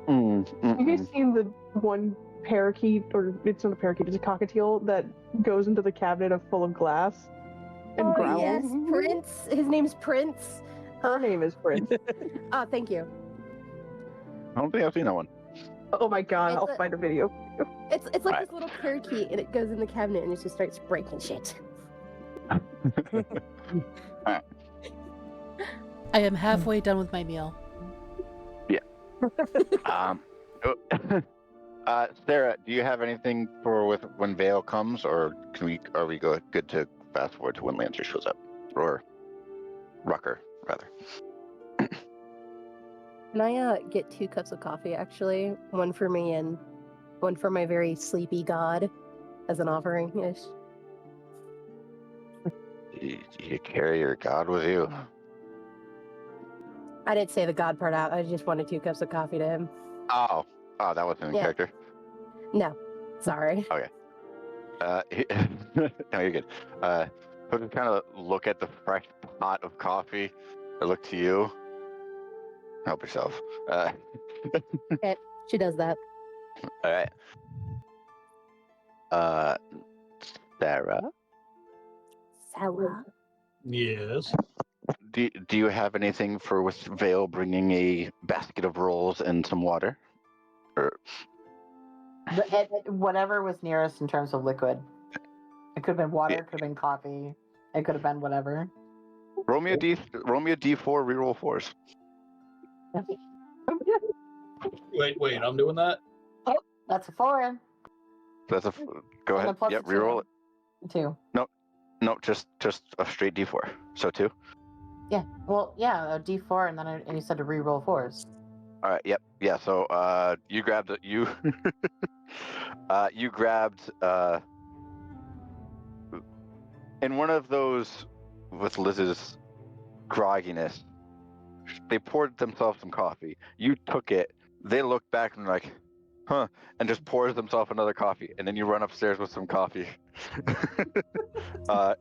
Mm, Have you guys seen the one parakeet, or it's not a parakeet, it's a cockatiel that goes into the cabinet full of glass and Oh growls? yes, Prince. His name's Prince. Her name is Prince. Oh, thank you. I don't think I've seen that one. Oh my god, It's I'll find a video. It's like Alright. this little parakeet, and it goes in the cabinet and it just starts breaking shit. I am halfway done with my meal. Sarah, do you have anything for with when Vale comes, or are we good to fast forward to when Lancer shows up, or Rucker rather? Can I get 2 cups of coffee, actually? One for me and one for my very sleepy god as an offering. Yes. You carry your god with you. I didn't say the god part out. I just wanted 2 cups of coffee to him. Oh, that wasn't in Yeah. character. No, sorry. No, you're good. So just kind of look at the fresh pot of coffee. I look to you. Help yourself. She does that. All right. Sarah, Sarah. Yes. do you have anything for with Vale bringing a basket of rolls and some water? Or Whatever was nearest in terms of liquid. It could have been water, Yeah. it could have been coffee, it could have been whatever. roll me a D4, reroll 4s. Wait, I'm doing that? That's a 4. That's go And ahead. a plus Yep, a reroll it. 2. No, just a straight D4. So 2. Yeah. Well, yeah, a D4, and then and you said to re-roll 4s. All right. Yep. Yeah. So you grabbed you you grabbed in one of those with Liz's grogginess. They poured themselves some coffee. You took it. They looked back and were like, "Huh," and just pours themselves another coffee. And then you run upstairs with some coffee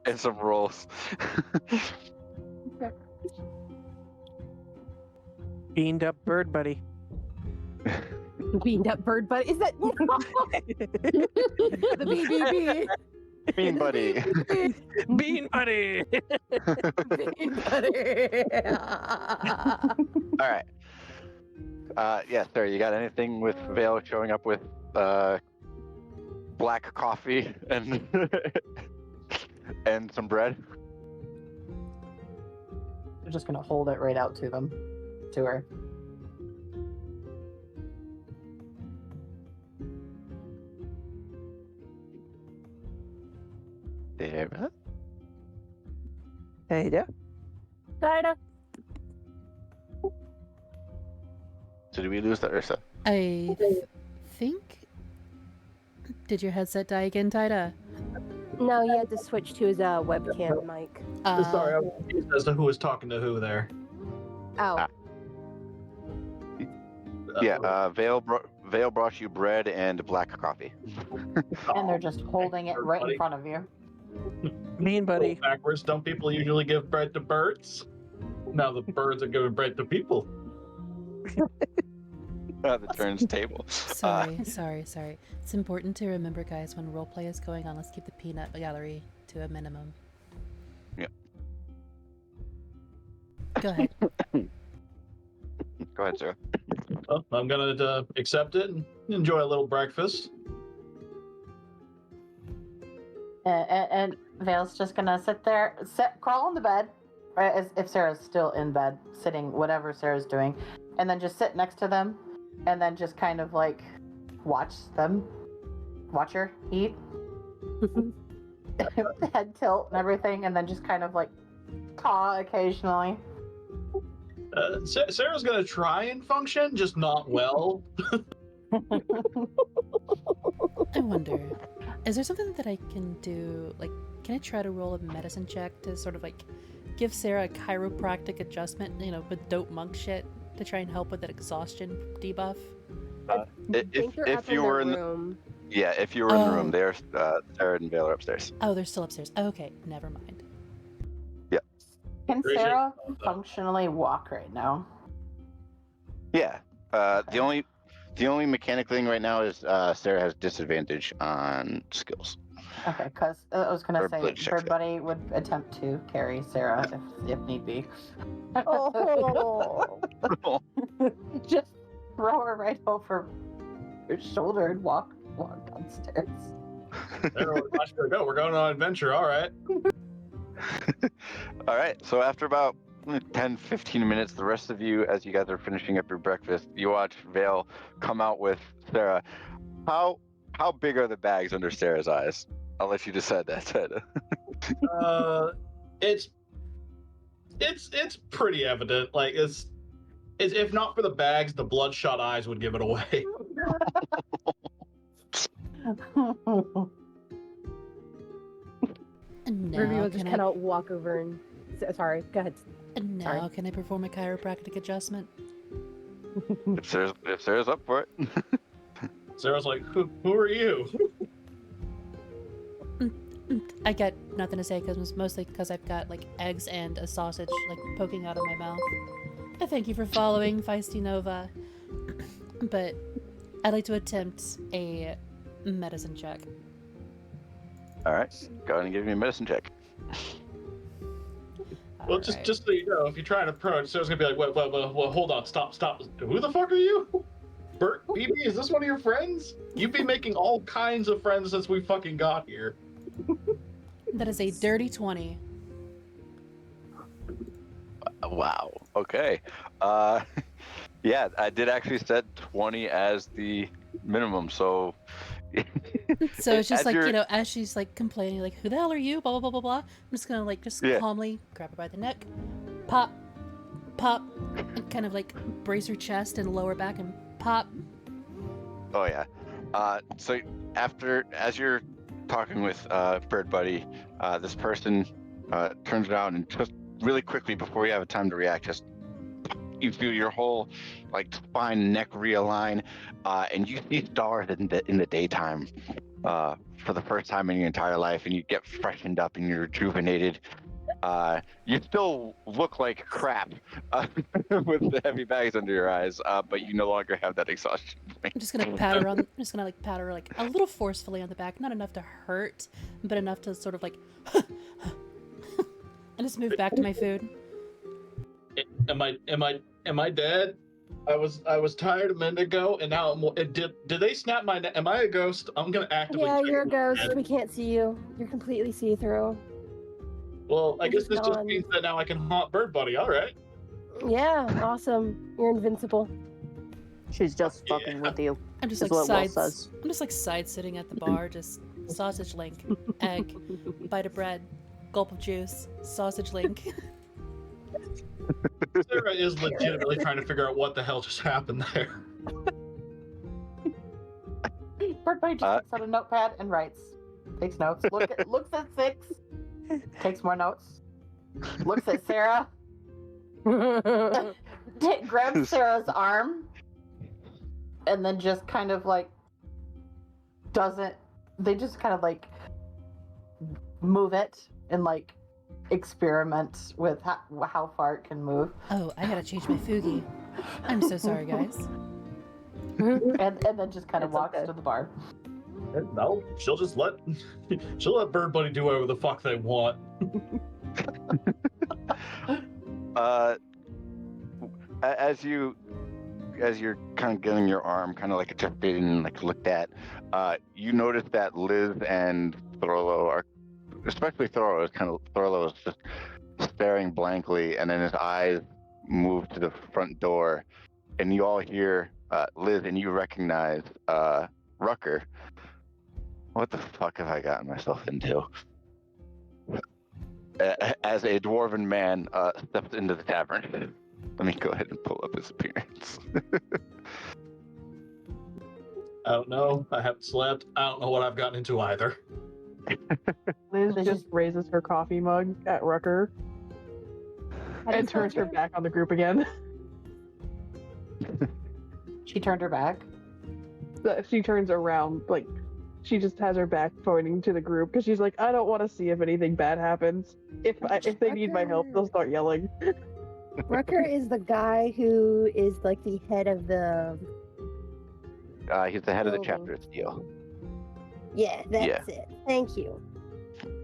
and some rolls. Beaned up bird buddy. Beaned up bird buddy. Is that the BBB? Bean buddy. Bean buddy. Bean buddy. All right. Yeah, sir. You got anything with Vale showing up with black coffee and and some bread. They're just gonna hold it right out to her. There. Hey there. Dinah. So did we lose that, Ursa? I think. Did your headset die again, Tida? No, he had to switch to his webcam mic. Sorry, I'm confused as to who was talking to who there. Oh. Yeah, Vale brought you bread and black coffee. And they're just holding it right in front of you. Mean buddy. Backwards, don't people usually give bread to birds? Now the birds are giving bread to people. The turns table. Sorry. It's important to remember, guys, when roleplay is going on, let's keep the peanut gallery to a minimum. Yep. Go ahead. Go ahead, Sarah. Well, I'm gonna accept it and enjoy a little breakfast. And Vale's just gonna sit there, crawl in the bed, right, as if Sarah's still in bed, sitting whatever Sarah's doing, and then just sit next to them, and then just kind of like watch her eat, head tilt and everything, and then just kind of like caw occasionally. Sarah's gonna try and function, just not well. I wonder, is there something that I can do? Like, can I try to roll a medicine check to sort of like give Sarah a chiropractic adjustment, with dope monk shit to try and help with that exhaustion debuff? If you were in the room, if you were in the room, there, Sarah and Vale are upstairs. Oh, they're still upstairs. Okay, never mind. Yep. Can Sarah functionally walk right now? Yeah. The only mechanic thing right now is Sarah has disadvantage on skills. Okay, because I was gonna say ability checks, Bird Buddy would attempt to carry Sarah if need be. Oh. Just throw her right over her shoulder and walk downstairs. Sarah, watch her go. We're going on an adventure. All right. All right. So after about 10-15 minutes, the rest of you, as you guys are finishing up your breakfast, you watch Vale come out with Sarah. How big are the bags under Sarah's eyes? I'll let you decide that, Ted. It's pretty evident. Like it's if not for the bags, the bloodshot eyes would give it away. Ruby will just kind of walk over and... Sorry, go ahead. Now, can I perform a chiropractic adjustment? if Sarah's up for it. Sarah's like, who are you? I got nothing to say mostly because I've got like eggs and a sausage like poking out of my mouth. I thank you for following, Feisty Nova. But I'd like to attempt a medicine check. All right, go ahead and give me a medicine check. Well, just so you know, if you try and approach, Sarah's gonna be like, well, hold on, stop. Who the fuck are you? Bert, BB, is this one of your friends? You've been making all kinds of friends since we fucking got here. That is a dirty 20. Wow. Okay. Yeah, I did actually set 20 as the minimum, so... So it's just like, as she's like complaining, like, who the hell are you? Blah, blah, blah, blah, blah. I'm just gonna like, calmly grab her by the neck, pop, and kind of like brace her chest and lower back and pop. Oh, yeah. So as you're talking with Bird Buddy, this person turns around and just really quickly, before you have time to react, just you feel your whole like spine, neck realign, and you see stars in the daytime for the first time in your entire life, and you get freshened up and you're rejuvenated. You still look like crap with the heavy bags under your eyes, but you no longer have that exhaustion point. I'm just gonna pat her on. I'm just gonna pat her like a little forcefully on the back, not enough to hurt, but enough to sort of like, and just move back to my food. Am I dead? I was tired a minute ago, and now did they snap my neck? Am I a ghost? I'm gonna actively. Yeah, check you're a it. ghost. We can't see you. You're completely see-through. Well, I You're guess just this just gone. means that now I can haunt Bird Buddy. All right. Yeah, awesome. You're invincible. She's just Yeah. fucking with you. I'm just Is like what Will side. says. I'm just like side sitting at the bar, just sausage link, egg, bite of bread, gulp of juice, sausage link. Sarah is legitimately trying to figure out what the hell just happened there. Bird Buddy just picks out a notepad and writes. Takes notes. Looks at Six. Takes more notes. Looks at Sarah. Grabs Sarah's arm. And then just kind of like doesn't. They just kind of like move it and like experiment with how far it can move. Oh, I gotta change my fugi. I'm so sorry, guys. And then just kind of It's walks okay. to the bar. No, she'll let Bird Buddy do whatever the fuck they want. As you're kind of getting your arm kind of like adjusted and like looked at, you notice that Liz and Thorlo are, especially Thorlo is just staring blankly, and then his eyes move to the front door, and you all hear Liz, and you recognize Rucker. What the fuck have I gotten myself into? As a dwarven man steps into the tavern. Let me go ahead and pull up his appearance. I don't know. I haven't slept. I don't know what I've gotten into either. Liz just raises her coffee mug at Rucker and turns her back on the group again. She turned her back. She turns around, like, she just has her back pointing to the group because she's like, I don't want to see if anything bad happens. If they need my help, they'll start yelling. Rucker is the guy who is like the head of the. He's the head of the Building. chapter of Steel. Yeah, that's it. Thank you.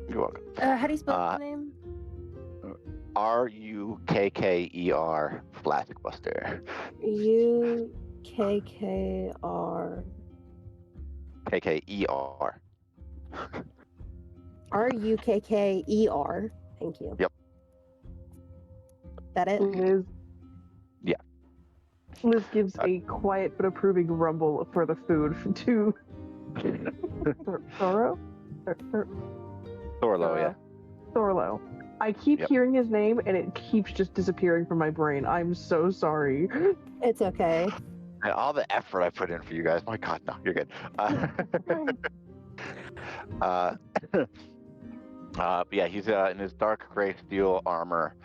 You're welcome. How do you spell his name? Rukker Flaskbuster. UKKR. KKER. RUKKER. Thank you. Yep. That it? Liz. Yeah. Liz gives a quiet but approving rumble for the food to Thorlo? Thorlo, yeah. Thorlo. I keep Yep. hearing his name and it keeps just disappearing from my brain. I'm so sorry. It's okay. And all the effort I put in for you guys. My God, no, you're good. But yeah, he's in his dark gray steel armor,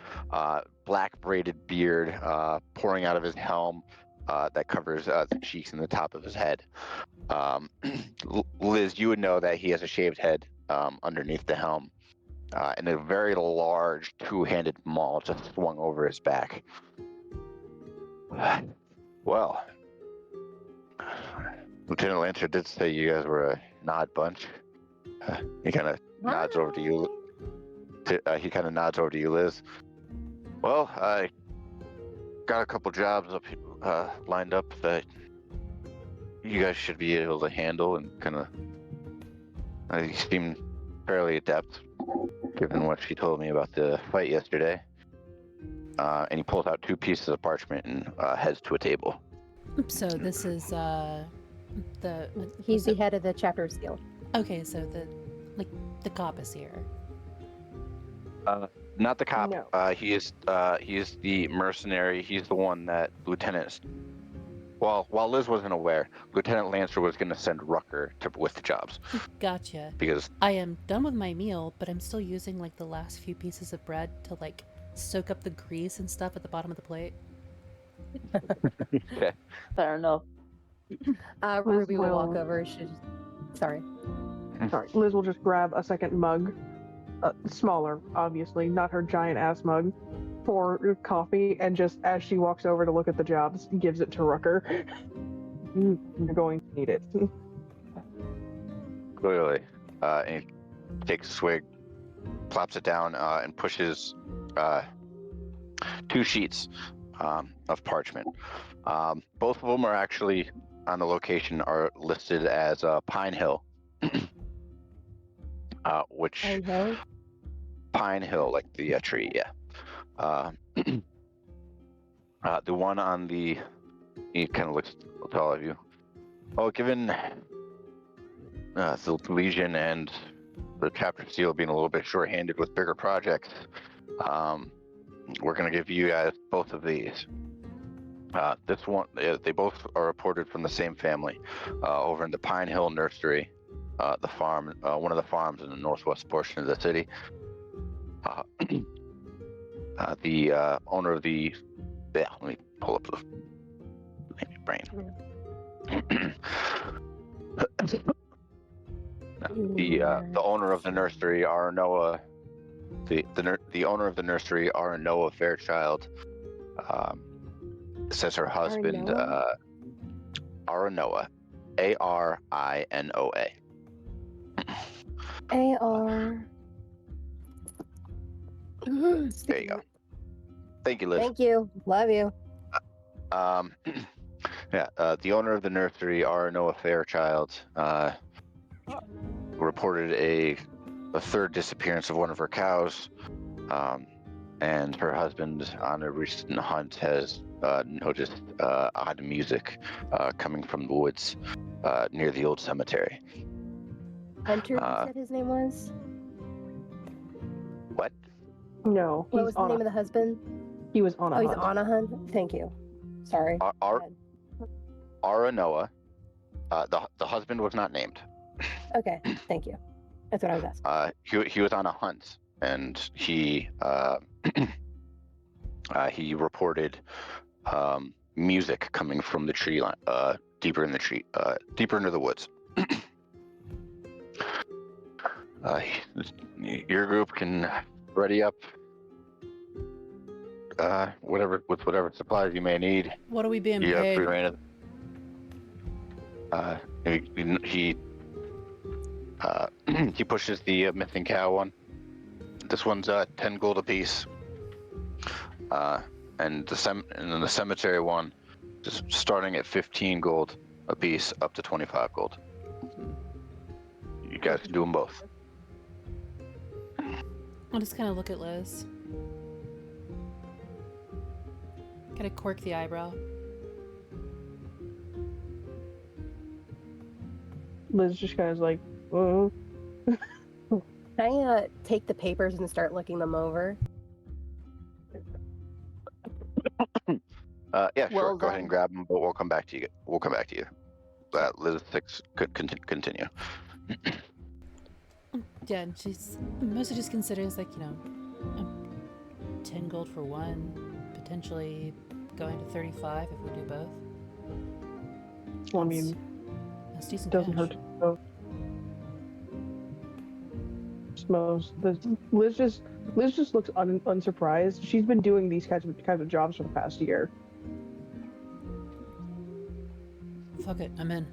black braided beard pouring out of his helm that covers the cheeks and the top of his head. Liz, you would know that he has a shaved head underneath the helm, and a very large two-handed maul just swung over his back. Well, Lieutenant Lancer did say you guys were a odd bunch. He kind of nods over to you. He kind of nods over to you, Liz. Well, I got a couple jobs up lined up that you guys should be able to handle, and kind of. You seem fairly adept, given what she told me about the fight yesterday. And he pulls out 2 pieces of parchment and heads to a table. So this is the. He's the head of the chapter of skill. Okay, so the cop is here. Not the cop. No. He is the mercenary. He's the one that Lieutenant. Well, while Liz wasn't aware, Lieutenant Lancer was going to send Rucker with the jobs. Gotcha. Because I am done with my meal, but I'm still using like the last few pieces of bread to like soak up the grease and stuff at the bottom of the plate. okay. Fair enough. Ruby will walk will- over. Sorry. Sorry. Liz will just grab a second mug, smaller, obviously, not her giant ass mug, for coffee, and just as she walks over to look at the jobs, gives it to Rucker. You're going to need it. Clearly. And he takes a swig, plops it down, and pushes 2 sheets of parchment. Both of them are actually on the location are listed as Pine Hill, which I know. Pine Hill, like the tree, yeah. The one on the, he kind of looks to all of you. Well, given the Legion and the Chapter Seal being a little bit short-handed with bigger projects, we're going to give you guys both of these. This one, they both are reported from the same family, over in the Pine Hill Nursery, the farm, one of the farms in the northwest portion of the city. The owner of the, yeah, let me pull up the brain. The owner of the nursery, Aranoa, the owner of the nursery, Aranoa Fairchild, says her husband, Aranoa, Arinoa. AR. There you go. Thank you, Liz. Thank you. Love you. The owner of the nursery, Aranoa Fairchild, reported a third disappearance of one of her cows, and her husband, on a recent hunt, has noticed odd music coming from the woods near the old cemetery. Hunter, you said his name was? What? No. What was the name of the husband? He was on a hunt. hunt. He's on a hunt? Thank you. Sorry. Aranoa. The husband was not named. Okay, thank you. That's what I was asking. He was on a hunt, and he he reported music coming from the tree line, deeper in the tree, deeper into the woods. Your group can ready up whatever supplies you may need. What are we being You have paid? free reign of. He pushes the missing cow one. This one's 10 gold apiece. And the cemetery one, just starting at 15 gold apiece, up to 25 gold. You guys can do them both. I'll just kind of look at Liz. Kind of quirk the eyebrow. Liz just kind of like, oh. Can I take the papers and start looking them over? Yeah, sure. Well Go ahead done. and grab them, but we'll come back to you. Liz 6 could continue. Yeah, and she's mostly just considering it's like, 10 gold for one, potentially going to 35 if we do both. Well, I mean, That's decent doesn't cash. hurt. So. Liz just looks unsurprised. She's been doing these kinds of jobs for the past year. Fuck it, I'm in.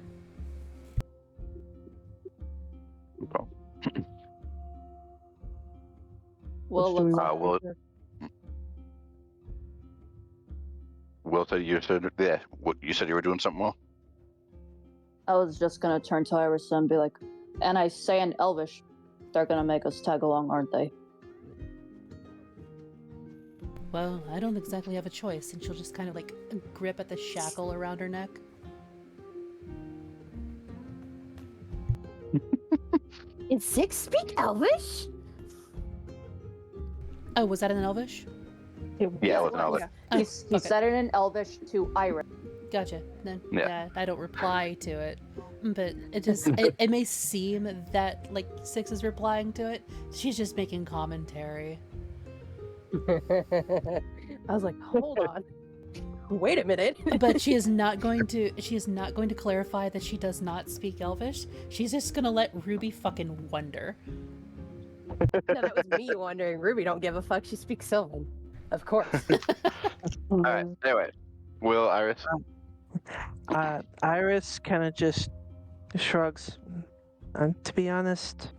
Well, Which do we looks want Will, to do? Will said you said you said you were doing something. Will? I was just gonna turn to Iris and be like, and I say in Elvish, they're gonna make us tag along, aren't they? Well, I don't exactly have a choice, and she'll just kind of like grip at the shackle around her neck. Did Six speak Elvish? Oh, was that in Elvish? Yeah, it was an Elvish. Oh, He okay. said it in Elvish to Iris. Gotcha. Then Yeah. I don't reply to it, but it just it may seem that like Six is replying to it. She's just making commentary. I was like, hold on. Wait a minute. But she is not going to clarify that she does not speak Elvish. She's just gonna let Ruby fucking wonder. No, that was me wondering. Ruby don't give a fuck. She speaks Sylvan. Of course. All right. Anyway, Will, Iris. Iris kind of just shrugs. To be honest,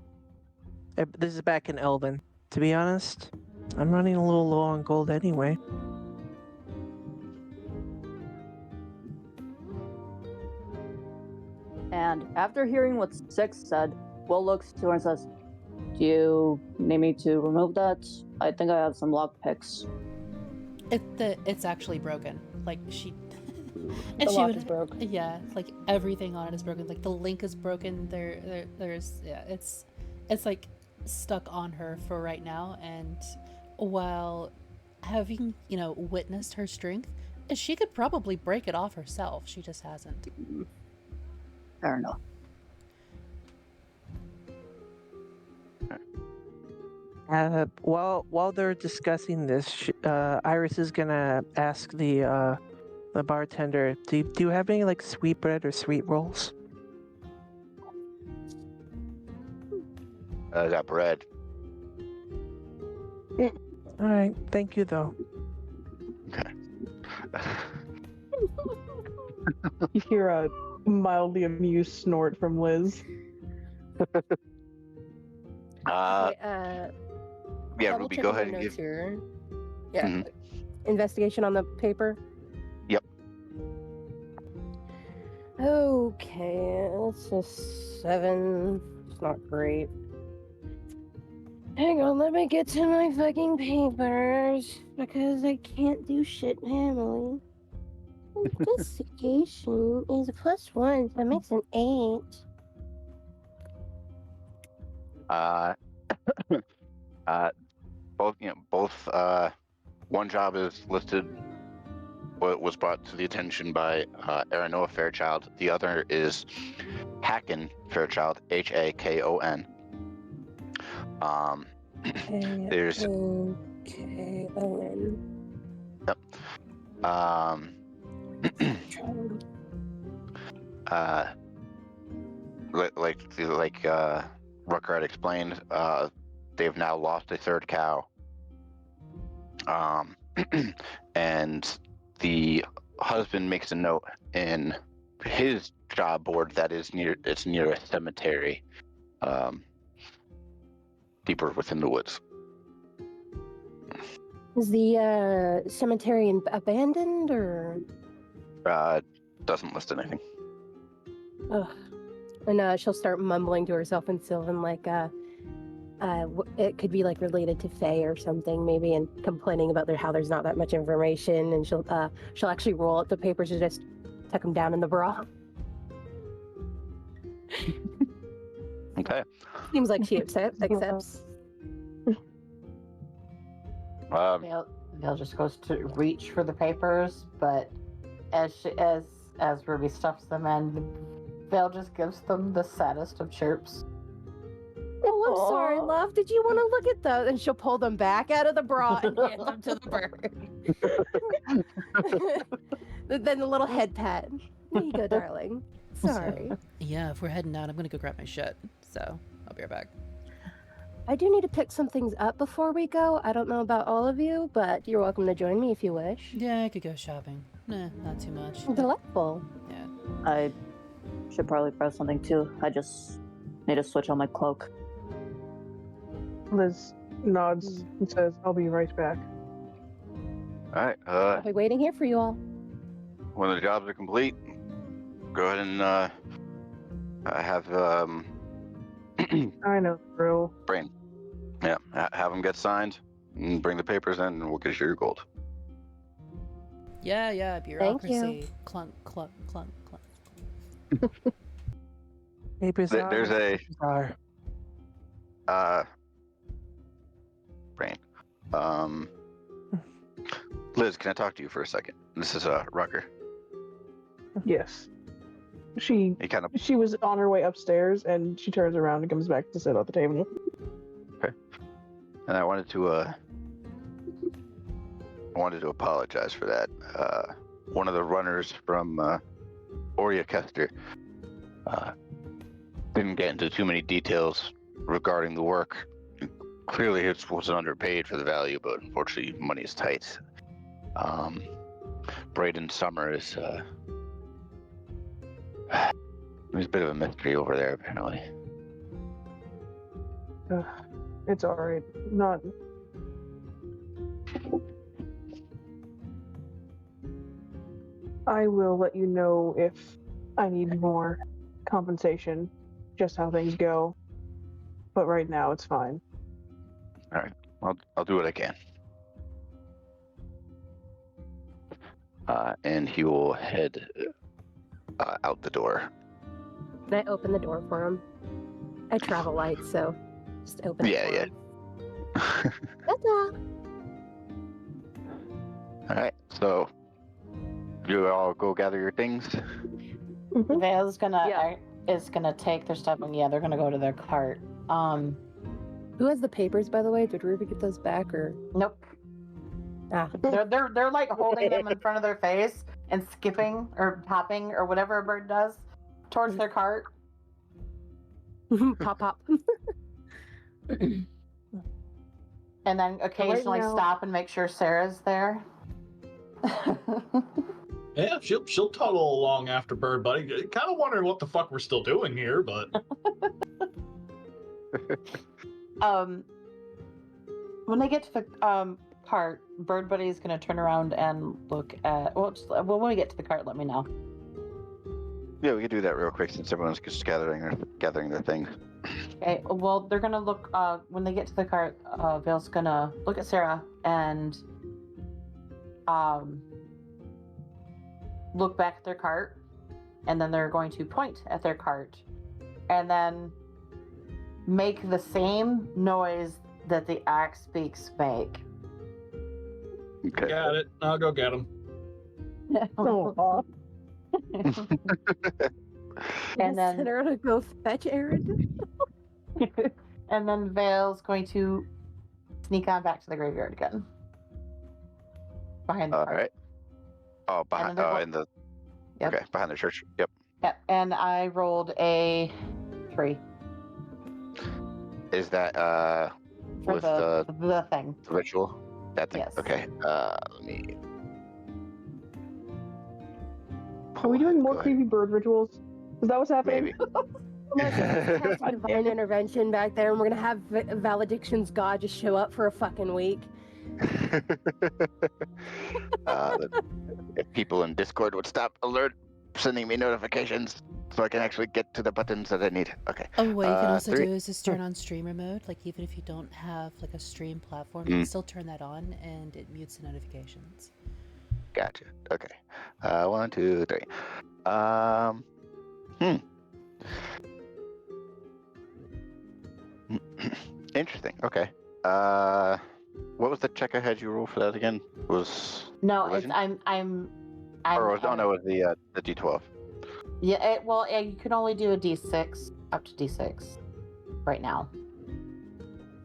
this is back in Elven. To be honest, I'm running a little low on gold anyway. And after hearing what Six said, Will looks to her and says, "Do you need me to remove that? I think I have some lockpicks." It's actually broken. Like she, The and she lock would, is broke. yeah, like everything on it is broken. Like the link is broken. There's yeah, it's like stuck on her for right now. And while having witnessed her strength, she could probably break it off herself. She just hasn't. Fair enough. While they're discussing this, Iris is gonna ask the bartender, do you have any like sweetbread or sweet rolls? I got bread. All right, thank you though. Okay. You hear a mildly amused snort from Liz. Okay, Yeah, double Ruby, checking go my ahead and notes give. here. Yeah. Mhm. Investigation on the paper. Yep. Okay, that's a 7. It's not great. Hang on, let me get to my fucking papers because I can't do shit manually. Investigation is a +1, so that makes an 8. Uh, both. One job is listed. Was brought to the attention by Aranoa Fairchild. The other is Hacken Fairchild, Hakon. There's K-O-K-O-N. um, like Rucker had explained, they've now lost a third cow. And the husband makes a note in his job board that it's near a cemetery, deeper within the woods. Is the cemetery abandoned or? Doesn't list anything. Ugh. And she'll start mumbling to herself in Sylvan, like, it could be like related to Faye or something, maybe, and complaining about how there's not that much information. And she'll actually roll up the papers and just tuck them down in the bra. Okay. Seems like she accepts. Vale just goes to reach for the papers, but as Ruby stuffs them in, Vale just gives them the saddest of chirps. Oh, I'm sorry, love. Did you want to look at those? And she'll pull them back out of the bra and hand them to the bird. Then the little head pat. There you go, darling. Sorry. Yeah, if we're heading out, I'm gonna go grab my shit. So I'll be right back. I do need to pick some things up before we go. I don't know about all of you, but you're welcome to join me if you wish. Yeah, I could go shopping. Nah, not too much. Delightful. Yeah. I should probably grab something too. I just need to switch on my cloak. Liz nods and says, "I'll be right back." All right. I'll be waiting here for you all. When the jobs are complete, go ahead and have I know, bro. Brain. Yeah, have them get signed and bring the papers in, and we'll get you your gold. Yeah, bureaucracy. Clunk, clunk, clunk, clunk. Papers are. There's a are. Brain. Liz, can I talk to you for a second? This is Rucker. Yes. She was on her way upstairs, and she turns around and comes back to sit at the table. Okay. And I wanted to apologize for that. One of the runners from Oriakester didn't get into too many details regarding the work. Clearly, it was underpaid for the value, but unfortunately, money is tight. Braden Summer is there's a bit of a mystery over there, apparently. It's alright. Not. I will let you know if I need more compensation, just how things go. But right now, it's fine. All right, I'll do what I can. And he will head out the door. And I open the door for him. I travel light, so just open it for him. Ta-ta! All right, so you all go gather your things. Mhm. Vale's is gonna take their stuff and they're gonna go to their cart. Who has the papers, by the way? Did Ruby get those back, or? Nope. Ah. They're like holding them in front of their face and skipping or hopping or whatever a bird does towards their cart. Pop, pop. And then occasionally now- stop and make sure Sarah's there. Yeah, she'll toddle along after Bird Buddy. Kind of wondering what the fuck we're still doing here, but When they get to the cart, Bird Buddy is going to turn around and look at. Well, when we get to the cart, let me know. Yeah, we could do that real quick since everyone's just gathering their things. Okay. Well, they're going to look. When they get to the cart, Vale's going to look at Sarah and look back at their cart, and then they're going to point at their cart, and then make the same noise that the axe beaks make. Okay. got it. I'll go get him. Aw. And then- send her to go fetch Aaron. And then Vale's going to sneak on back to the graveyard again. Behind the All cart. right. Oh, behind. then they're Oh, in the. Yep. Okay, behind the church. Yep. Yep. And I rolled a 3 Is that for with the thing. the ritual? That thing. Yes. Okay. Let me. Are we doing more Go ahead. creepy bird rituals? Is that what's happening? Maybe. Casting divine intervention back there, and we're gonna have Valediction's God just show up for a fucking week. If people in Discord would stop sending me notifications so I can actually get to the buttons that I need. Okay. Oh, what you can also 3. do is just turn on streamer mode. Like, even if you don't have like a stream platform, you can still turn that on, and it mutes the notifications. Gotcha. Okay. 1, 2, 3. Interesting. Okay. What was the check I had you roll for that again? Was No, religion? it's I'm or was, oh no, it was the D12. Yeah, you can only do a D6 up to D6 right now.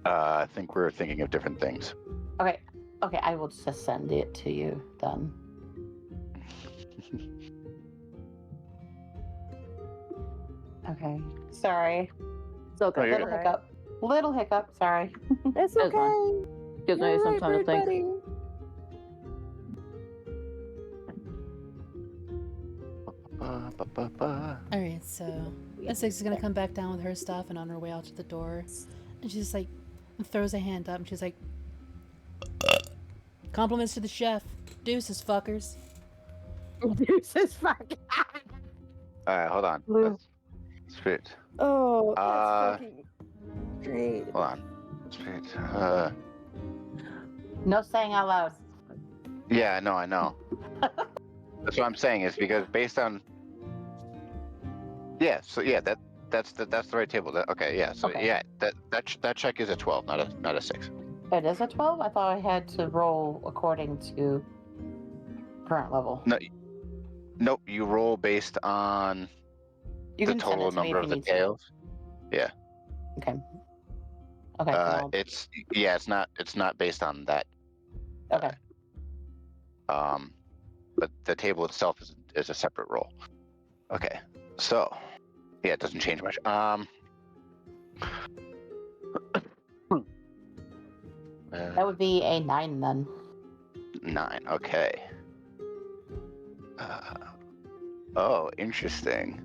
I think we're thinking of different things. Okay, I will just send it to you then. Okay, sorry. It's okay. you're Little good. hiccup. Little hiccup. Sorry. It's It's okay. fine. Gives me You're some right, time to bird think. buddy. All right, so Essex is gonna come back down with her stuff, and on her way out to the door, and she's like, throws a hand up, and she's like, "Compliments to the chef, deuces, fuckers." Deuces, fuck. All right, hold on. Lou. Let's spirit. Oh, that's Uh, fucking great. Hold on. Spirit. No saying out loud. Yeah, I know. That's what I'm saying is because based on. Yeah. So yeah, that's the right table. Okay. Yeah. So Okay. yeah, that check is a 12, not a 6. It is a 12? I thought I had to roll according to current level. No. Nope. You roll based on You the can send total it to me number if of you the need to. tails. Okay. Okay. well, It's not based on that. okay. But the table itself is a separate roll. Okay. So, yeah, it doesn't change much. That would be a 9 then. 9. Okay. Oh, interesting.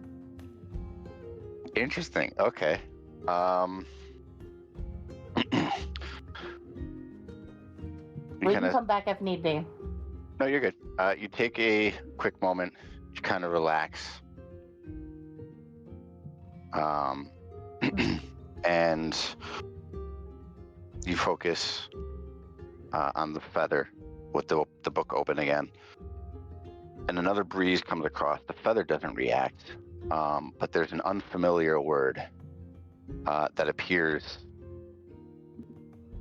Interesting. Okay. We can come back if need be. No, you're good. You take a quick moment to kind of relax. and you focus on the feather with the book open again. And another breeze comes across. The feather doesn't react, but there's an unfamiliar word that appears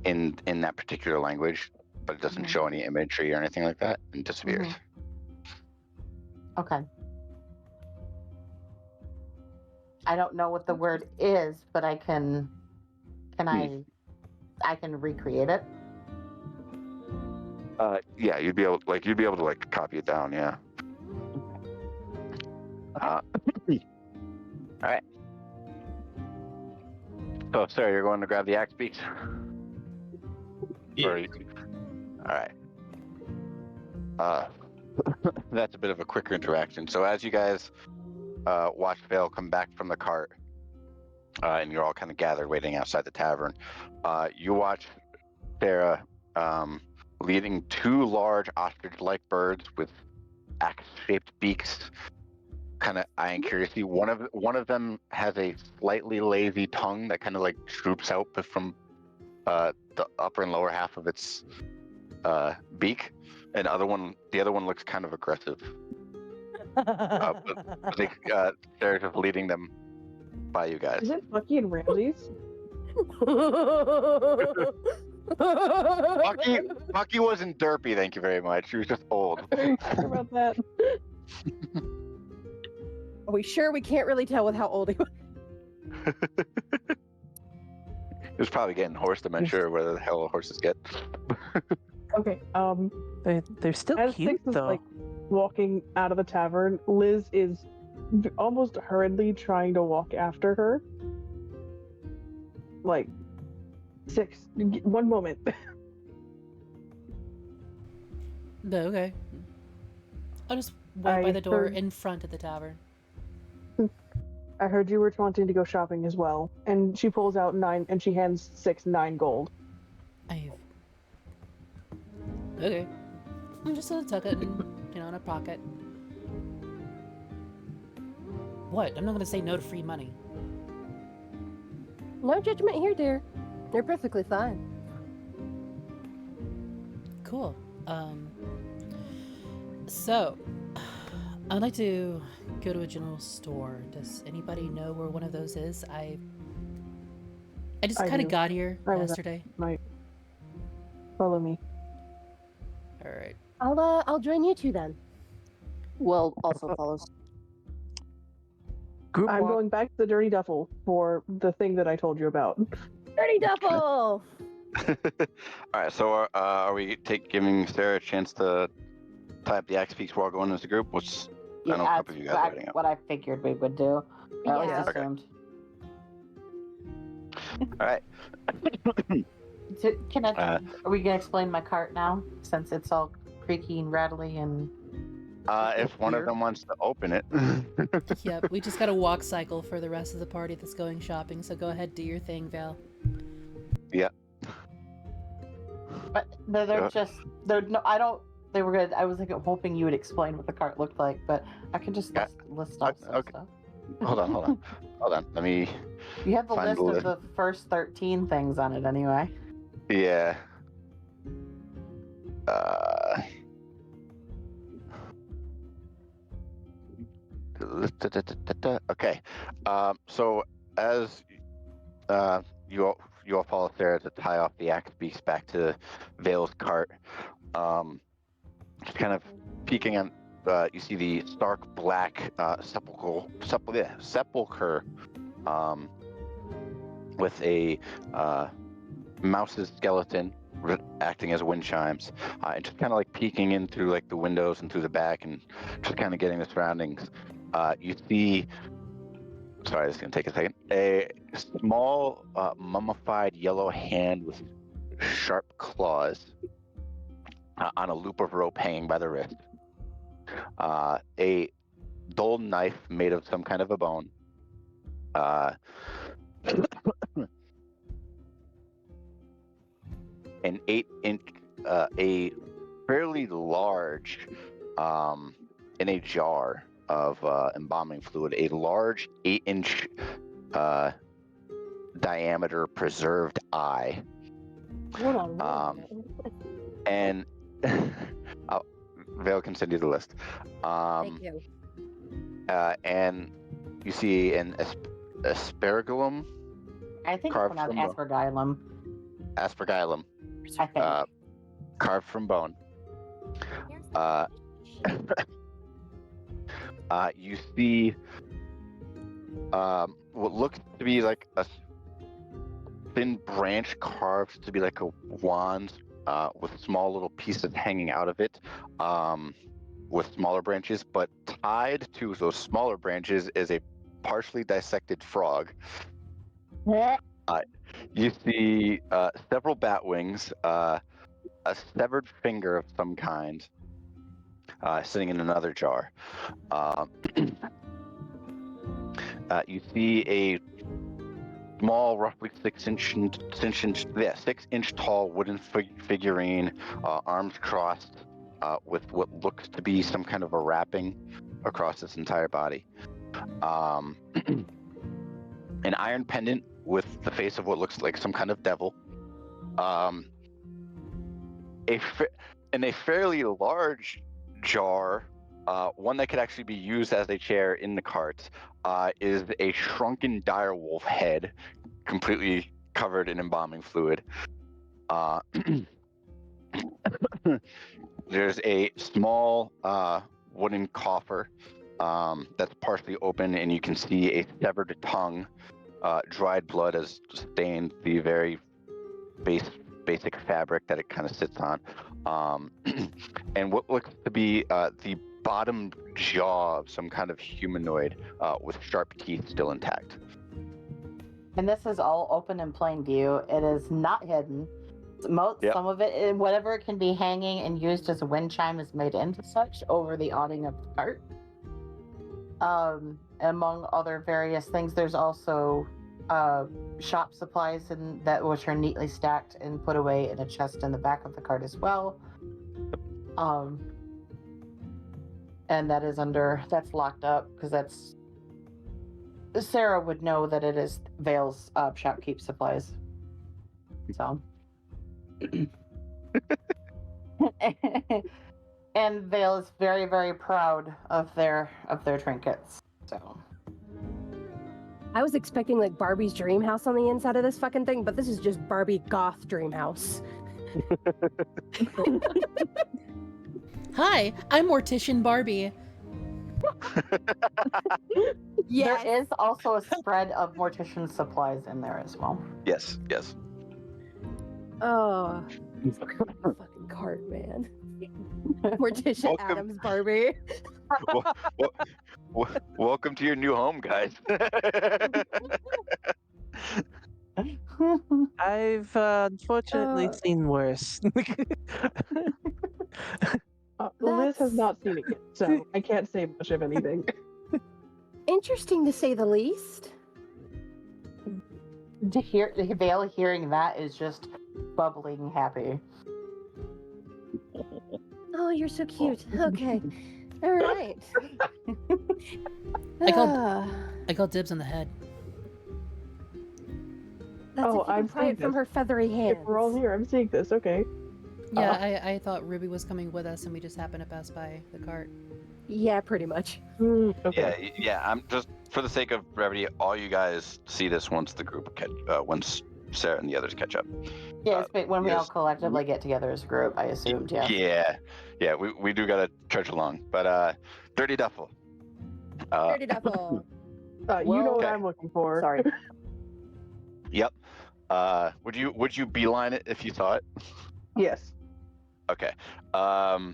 in that particular language, but it doesn't show any imagery or anything like that, and disappears. Okay. I don't know what the word is, but I can I can recreate it. Yeah, you'd be able to like copy it down. Yeah. All right. So, Sarah, you're going to grab the axe beaks? Yeah. All right. That's a bit of a quicker interaction. So as you guys watch Vale come back from the cart, and you're all kind of gathered waiting outside the tavern, you watch Sarah leading two large ostrich-like birds with axe-shaped beaks, kind of eyeing curiously. One of them has a slightly lazy tongue that kind of like droops out from the upper and lower half of its beak, and the other one looks kind of aggressive. But they're just leading them by you guys. Is it Bucky and Ramses? Bucky wasn't derpy, thank you very much. She was just old. Sorry about that. Are we sure we can't really tell with how old he was? He was probably getting horse dementia or whatever the hell horses get. Okay, They're still as cute Six is though. like walking out of the tavern, Liz is almost hurriedly trying to walk after her. Like, Six, one moment. No, okay. I'll just walk by I the door heard- in front of the tavern. I heard you were wanting to go shopping as well, and she pulls out 9, and she hands 6 9 gold. Okay. I'm just gonna tuck it in a pocket. What? I'm not gonna say no to free money. No judgment here, dear. They're perfectly fine. Cool. So, I'd like to go to a general store. Does anybody know where one of those is? I just I kind do. of got here I was yesterday. Follow me. All right. I'll join you two then. Will also follows. Group I'm walk. going back to the Dirty Duffel for the thing that I told you about. Dirty Duffel! All right, so are we giving Sarah a chance to type the axe beaks while going as a group? I know a couple of you guys are waiting up. What I figured we would do. Or at Yeah. least Okay. assumed. All right. Can I? Are we gonna explain my cart now, since it's all creaky and rattly and? If one of them wants to open it. Yep, we just got a walk cycle for the rest of the party that's going shopping, so go ahead, do your thing, Val. But they're no. I don't. They were good. I was like hoping you would explain what the cart looked like, but I can just list off some okay. stuff. Hold on. Let me. You have the Find list the of the first 13 things on it anyway. Yeah. Okay. So as you all follow Sarah to tie off the axe beaks back to Vale's cart, just kind of peeking on, you see the stark black sepulcher with a mouse's skeleton acting as wind chimes, and just kind of like peeking in through like the windows and through the back and just kind of getting the surroundings. You see, sorry, this is going to take a second, a small mummified yellow hand with sharp claws on a loop of rope hanging by the wrist. A dull knife made of some kind of a bone. An 8-inch, a fairly large, in a jar of embalming fluid, a large 8-inch diameter preserved eye. Hold on. Wait a Um, minute. and Vale can send you the list. Thank you. And you see an aspergillum, I think it's carved pronounced from aspergillum. aspergillum, I think. carved from bone. You see what looks to be like a thin branch carved to be like a wand, with small little pieces hanging out of it, with smaller branches, but tied to those smaller branches is a partially dissected frog. You see several bat wings, a severed finger of some kind, sitting in another jar. You see a small, roughly 6-inch tall wooden figurine, arms crossed, with what looks to be some kind of a wrapping across its entire body. An iron pendant with the face of what looks like some kind of devil. In a fairly large jar, one that could actually be used as a chair in the cart, is a shrunken direwolf head, completely covered in embalming fluid. There's a small wooden coffer that's partially open, and you can see a severed tongue. Dried blood has stained the very basic fabric that it kind of sits on. And what looks to be the bottom jaw of some kind of humanoid, with sharp teeth still intact. And this is all open in plain view. It is not hidden. Yep. Some of it, whatever it can be hanging and used as a wind chime, is made into such over the awning of the cart. Among other various things, there's also shop supplies which are neatly stacked and put away in a chest in the back of the cart as well. And that's locked up because Sarah would know that it is Vale's shopkeep supplies. So. And Vale is very, very proud of their trinkets. So. I was expecting like Barbie's dream house on the inside of this fucking thing, but this is just Barbie goth dream house. Hi, I'm Mortician Barbie. Yes. There is also a spread of mortician supplies in there as well. Yes. Oh, fucking cart, man. Morticia Welcome. Adams Barbie. Welcome to your new home, guys. I've unfortunately seen worse. Liz has not seen it yet, so I can't say much of anything. Interesting to say the least. Vale hearing that is just bubbling happy. Oh, you're so cute. Okay. All right. I called dibs on the head. That's if you can I'm pry seeing it from this. her feathery hands. If we're all here, I'm seeing this. Okay. Yeah, I thought Ruby was coming with us, and we just happened to pass by the cart. Yeah, pretty much. Okay. Yeah. I'm just, for the sake of brevity, all you guys see this once the group once Sarah and the others catch up. Yes, but when we all yes. collectively get together as a group, I assumed, yeah. Yeah. We do gotta trudge along, but Dirty Duffel. Dirty Duffel. You know what Okay. I'm looking for. Sorry. Yep. Would you beeline it if you saw it? Yes. Okay. Yeah,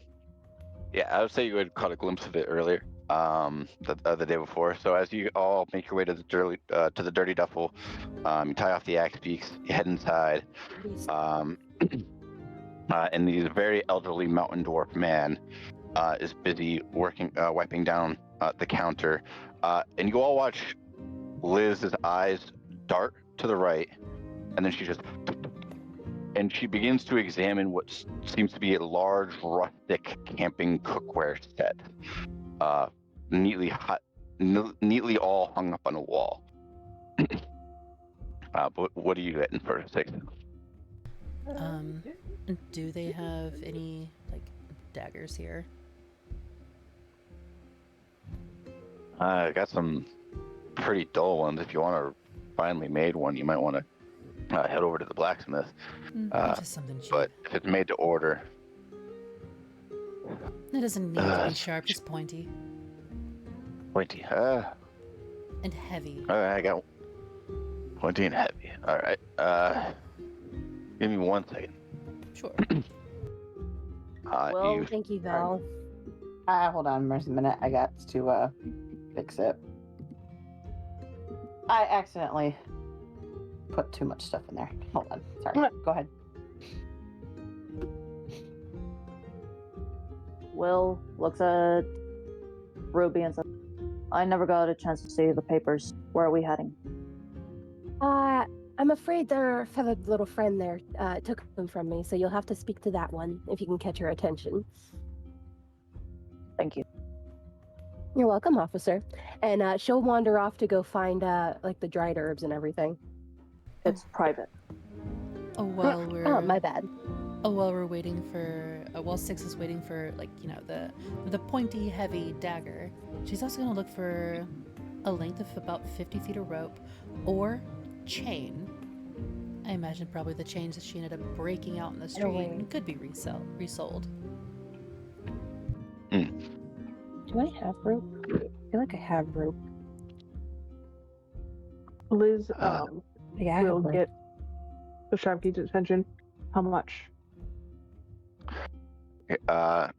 I would say you had caught a glimpse of it earlier, the day before. So as you all make your way to the Dirty Duffel, you tie off the axe beaks, you head inside, and the very elderly mountain dwarf man is busy wiping down the counter, and you all watch Liz's eyes dart to the right, and then she begins to examine what seems to be a large, rustic camping cookware set, neatly all hung up on a wall. But what are you getting for 6? Do they have any like daggers here? I got some pretty dull ones. If you want a finely made one, you might want to head over to the blacksmith. Just something cheap. But if it's made to order, It doesn't need to be sharp, just pointy pointy. and heavy. I got pointy and heavy. All right. Give me 1 second. Sure. Well, Thank you, Val. Hold on just a minute. I got to fix it. I accidentally put too much stuff in there. Hold on. Sorry. Go ahead. Will looks at Ruby and says, I never got a chance to see the papers. Where are we heading? I'm afraid their feathered little friend there took them from me, so you'll have to speak to that one if you can catch her attention. Thank you. You're welcome, officer. And she'll wander off to go find like the dried herbs and everything. It's private. While we're Oh, my bad. while we're waiting for while Six is waiting for the pointy heavy dagger, she's also gonna look for a length of about 50 feet of rope or chain. I imagine probably the chains that she ended up breaking out in the street and could be resold. Do I have rope? I feel like I have rope. Liz Yeah, I will have rope. get the Sharpie's attention. How much?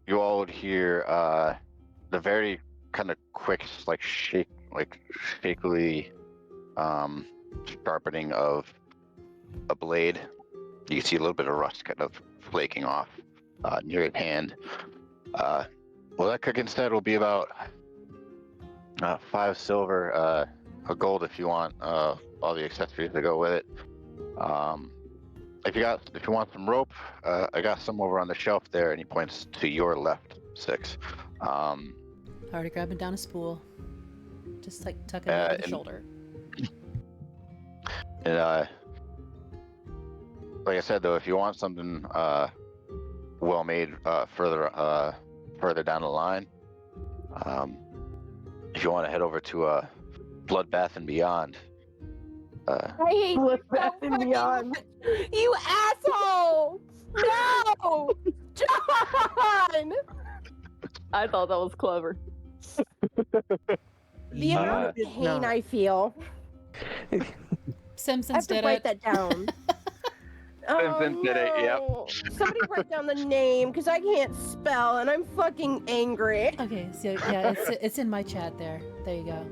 You all would hear the very kind of quick, shakily sharpening of a blade. You can see a little bit of rust kind of flaking off near at hand. Well, that cook instead will be about 5 silver, a gold if you want all the accessories that go with it. If you want some rope, I got some over on the shelf there, and he points to your left, 6. Already grabbing down a spool, just like tucking it over the shoulder. And like I said, though, if you want something well made further down the line, if you want to head over to Bloodbath and Beyond. I hate Bloodbath and Beyond. You asshole! No! John! I thought that was clever. The amount of pain I feel. Simpsons I have to did write it. that down. Simpsons did it, yep. Somebody write down the name, because I can't spell, and I'm fucking angry. Okay, so yeah, it's in my chat there. There you go.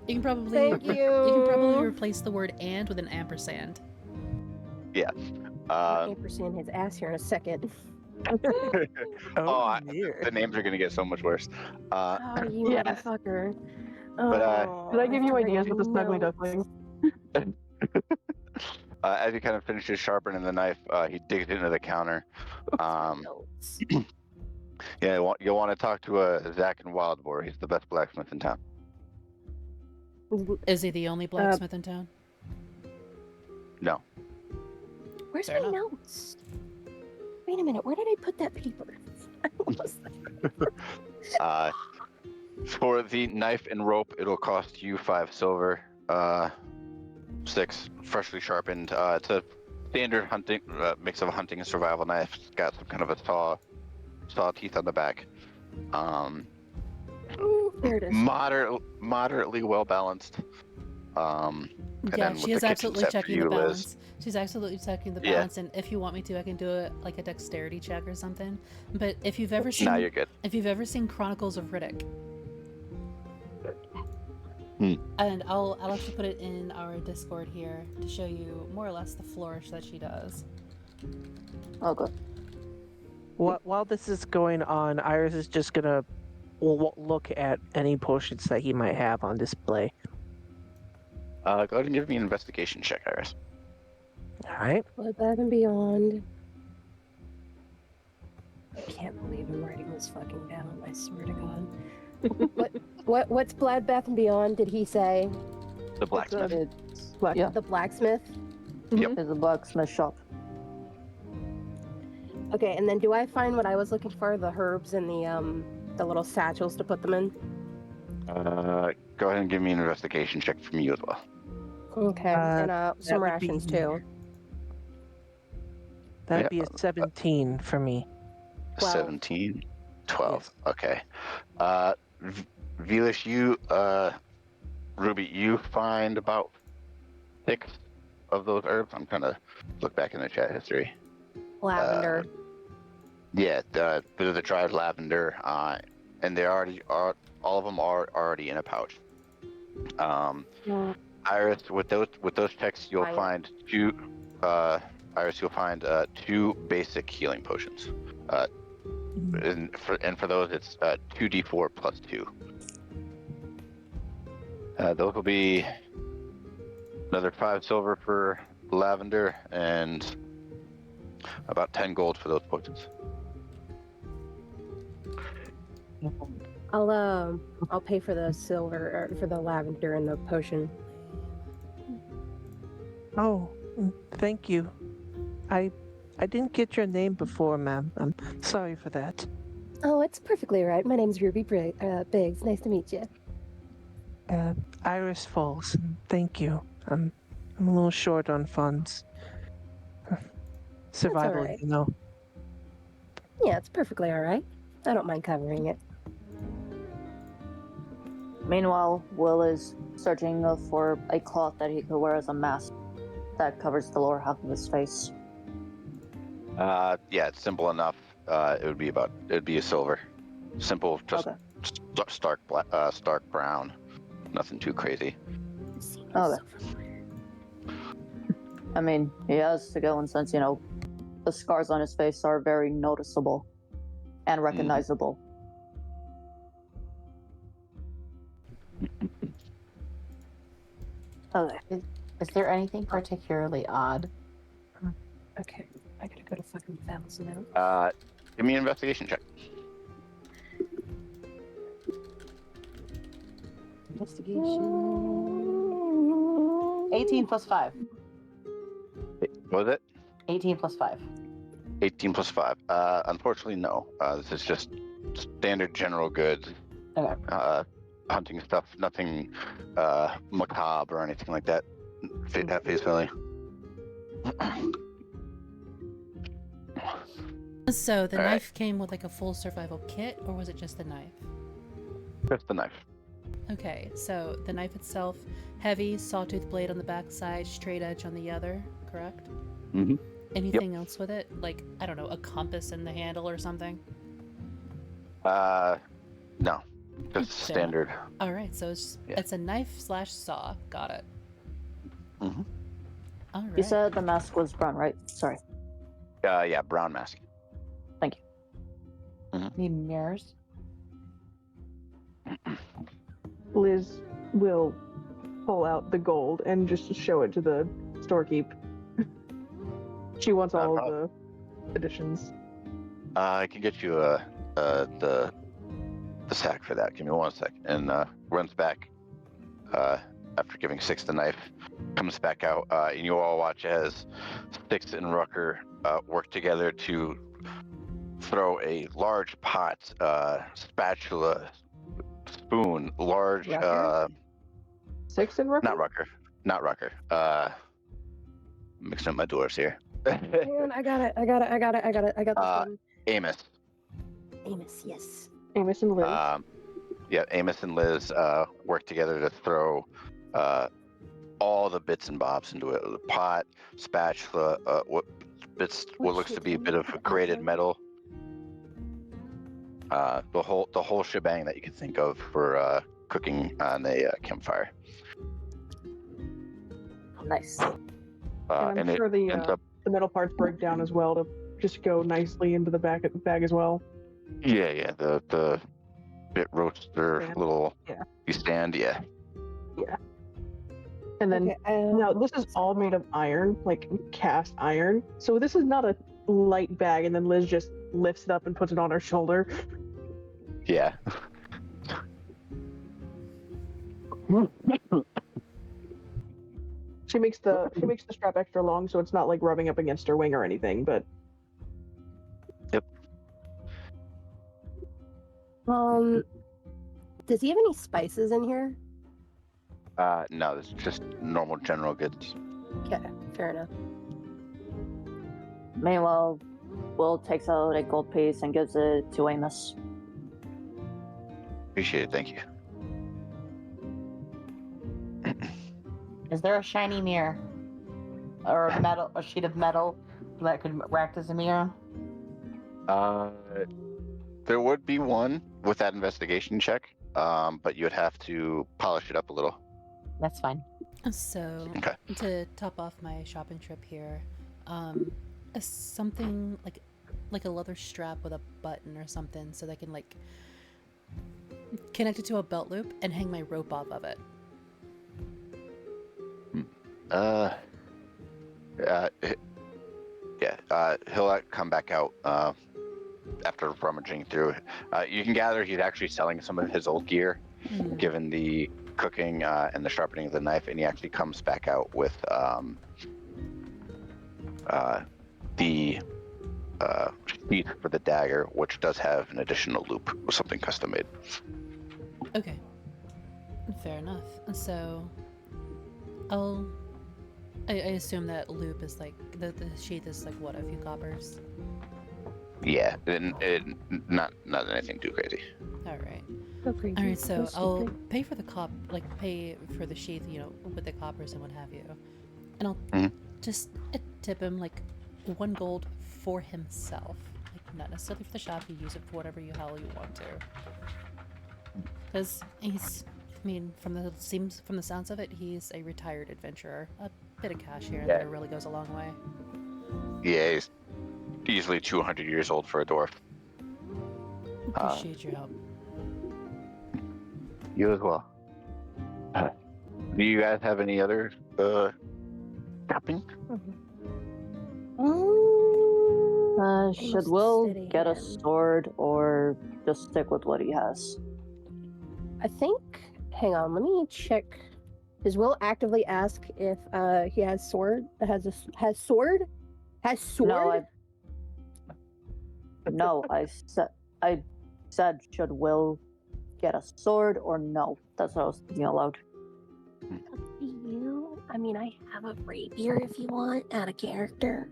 You can probably Thank you. You can probably replace the word "and" with an ampersand. Yeah. Ampersand his ass here in a second. The names are gonna get so much worse. Oh, you Yes. motherfucker. But, Oh, Did I give have you to ideas write with the snuggly notes. duckling? As he kind of finishes sharpening the knife, he digs into the counter. Notes. Yeah, you'll want to talk to Zach in Wildboar. He's the best blacksmith in town. Is he the only blacksmith in town? No. Where's Fair my enough. notes? Wait a minute, where did I put that paper? For the knife and rope, it'll cost you 5 silver. 6 freshly sharpened. It's a standard hunting mix of a hunting and survival knife. It's got some kind of a saw teeth on the back. There it is. Moderately well balanced. Yeah, she is absolutely checking the Liz. balance. She's absolutely checking the Yeah. balance, and if you want me to, I can do it like a dexterity check or something. But if you've ever seen, Nah, you're good. if you've ever seen Chronicles of Riddick, Hmm. and I'll actually put it in our Discord here to show you more or less the flourish that she does. Okay. While this is going on, Iris is just gonna look at any potions that he might have on display. Go ahead and give me an investigation check, Iris. All right. Bloodbath and Beyond. I can't believe I'm writing this fucking down. I swear to God. What's Bloodbath and Beyond? Did he say? The blacksmith. It's Black- yeah, The blacksmith. Yep. it's a blacksmith shop. Okay, and then do I find what I was looking for? The herbs and the little satchels to put them in. Go ahead and give me an investigation check from you as well. Okay, and some would rations be- too. That'd Yeah, be a 17 for me. 12. 17, 12. Yes. Okay. Velish, Ruby, you find about 6 of those herbs. I'm trying to look back in the chat history. Lavender. Yeah, the dried lavender, and they already are. All of them are already in a pouch. Iris, with those checks, you'll Fine. find 2. Iris, you'll find 2 basic healing potions. And for those, it's 2d4 plus 2. Those will be another 5 silver for lavender and about 10 gold for those potions. I'll pay for the silver or for the lavender and the potion. Oh, thank you. I didn't get your name before, ma'am. I'm sorry for that. Oh, it's perfectly all right. My name's Ruby Biggs. Nice to meet you. Iris Falls. Thank you. I'm a little short on funds. Survival, right. you know. Yeah, it's perfectly all right. I don't mind covering it. Meanwhile, Will is searching for a cloth that he could wear as a mask that covers the lower half of his face. Yeah, it's simple enough. It'd be a silver, simple, just Okay. stark black, stark brown, nothing too crazy. Okay. I mean, he has to go, and since, you know, the scars on his face are very noticeable and recognizable. Okay. Is there anything particularly odd? Okay, I gotta go to fucking Fells now. Give me an investigation check. Investigation. 18 plus 5. What was it? 18 plus 5. 18 plus 5. Unfortunately, no. This is just standard general goods. Okay. Hunting stuff, nothing macabre or anything like that at face value. So the All right. knife came with like a full survival kit, or was it just the knife? Just the knife. Okay, so the knife itself, heavy, sawtooth blade on the back side, straight edge on the other, correct? Mm-hmm. Anything else with it? Like, I don't know, a compass in the handle or something? No. Just So- standard. All right, so it's a knife / saw. Got it. Mm-hmm. All right. You said the mask was brown, right? Sorry. Yeah, brown mask. Thank you. Need mirrors? Liz will pull out the gold and just show it to the storekeep. She wants Not a all of problem. the additions. I can get you the sack for that. Give me 1 sec. And runs back after giving Six the knife, comes back out, and you all watch as Six and Rucker work together to throw a large pot, spatula, spoon, large. Rucker? Six in Rucker? Not Rucker. Mixing up my dwarves here. Man, I got this one. Amos. Amos, yes. Amos and Liz. Yeah, Amos and Liz work together to throw all the bits and bobs into it. The pot, spatula, what looks to be a bit of grated metal. The whole shebang that you could think of for cooking on a campfire. Nice. and I'm sure it ends up. the metal parts break down as well to just go nicely into the bag as well. Yeah. The bit roaster Stand. little Yeah. stand. Yeah. And then Okay, now this is all made of iron, like cast iron. So this is not a light bag. And then Liz just lifts it up and puts it on her shoulder. Yeah. She makes the strap extra long, so it's not like rubbing up against her wing or anything. But Does he have any spices in here? No, it's just normal general goods. Okay, fair enough. Meanwhile, Will takes out a gold piece and gives it to Amos. Appreciate it, thank you. Is there a shiny mirror? Or a sheet of metal that could act as a mirror? There would be one with that investigation check, but you'd have to polish it up a little. That's fine. So, Okay. to top off my shopping trip here, something like a leather strap with a button or something, so they can like connect it to a belt loop and hang my rope off of it. He'll come back out after rummaging through. You can gather he's actually selling some of his old gear, given the cooking and the sharpening of the knife, and he actually comes back out with the sheath for the dagger, which does have an additional loop or something custom made. Okay. Fair enough. So, I assume that loop is like, the sheath is like, what, a few coppers? Yeah, not anything too crazy. Alright. Okay. Alright, so I'll pay for the pay for the sheath, with the coppers and what have you. And I'll just tip him like 1 gold for himself. Like, not necessarily for the shop, you use it for whatever hell you want to. Because from the sounds of it, he's a retired adventurer. A bit of cash here and there really goes a long way. Yeah, he's easily 200 years old for a dwarf. Appreciate your help. You as well. Do you guys have any other shopping? Should Will get a sword or just stick with what he has? I think. Hang on, let me check. Does Will actively ask if he has sword? Has sword? No, I said should Will get a sword or no? That's what I was thinking aloud. Up to you. I mean, I have a rapier if you want, out of character.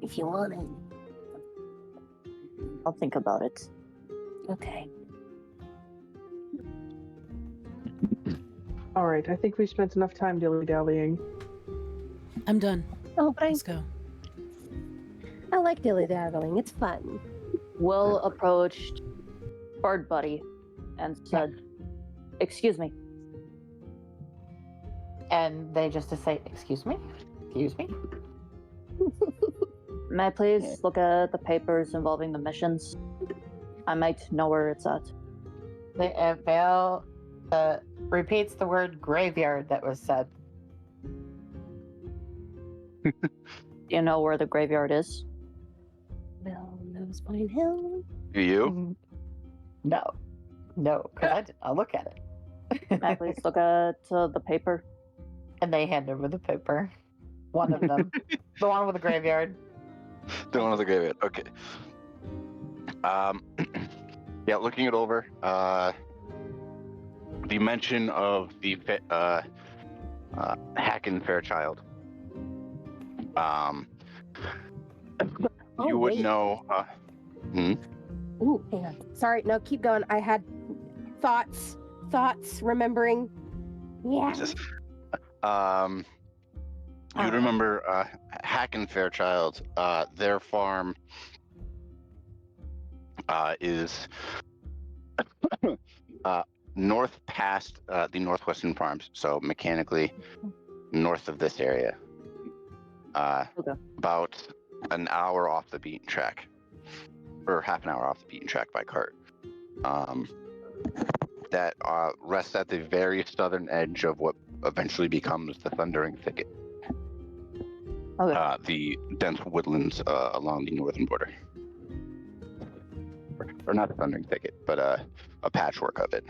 If you want it. I'll think about it. Okay. all right, I think we spent enough time dilly-dallying. I'm done. Oh, but Let's go. I like dilly-dallying. It's fun. Will approached Bird Buddy and said, "Excuse me." And they just to say, excuse me? Excuse me? May I please look at the papers involving the missions? I might know where it's at. Vale repeats the word graveyard that was said. Do you know where the graveyard is? Bill knows Pine Hill. Do you? No, because I'll look at it. May I please look at the paper? And they hand over the paper. One of them. The one with the graveyard. The one with the graveyard. Okay. Yeah, looking it over. The mention of the Hacken Fairchild. You would know. Ooh, hang on. Sorry, no, keep going. I had thoughts, remembering. Yeah. Jesus. You'd remember Hacken Fairchild. Their farm is north past the Northwestern Farms, so mechanically north of this area. About an hour off the beaten track, or half an hour off the beaten track by cart. That rests at the very southern edge of what eventually becomes the Thundering Thicket. The dense woodlands along the northern border. Or not the Thundering Thicket, but a patchwork of it.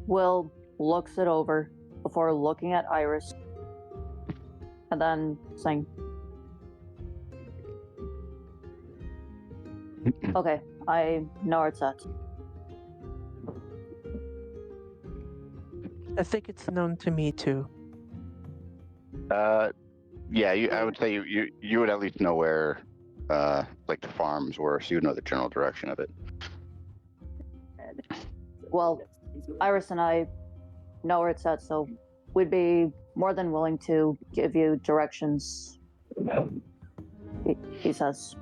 Will looks it over before looking at Iris and then saying, okay, I know where it's at. I think it's known to me too. Yeah, I would say you would at least know where, like the farms were, so you would know the general direction of it. Well, Iris and I know where it's at, so we'd be more than willing to give you directions. He says.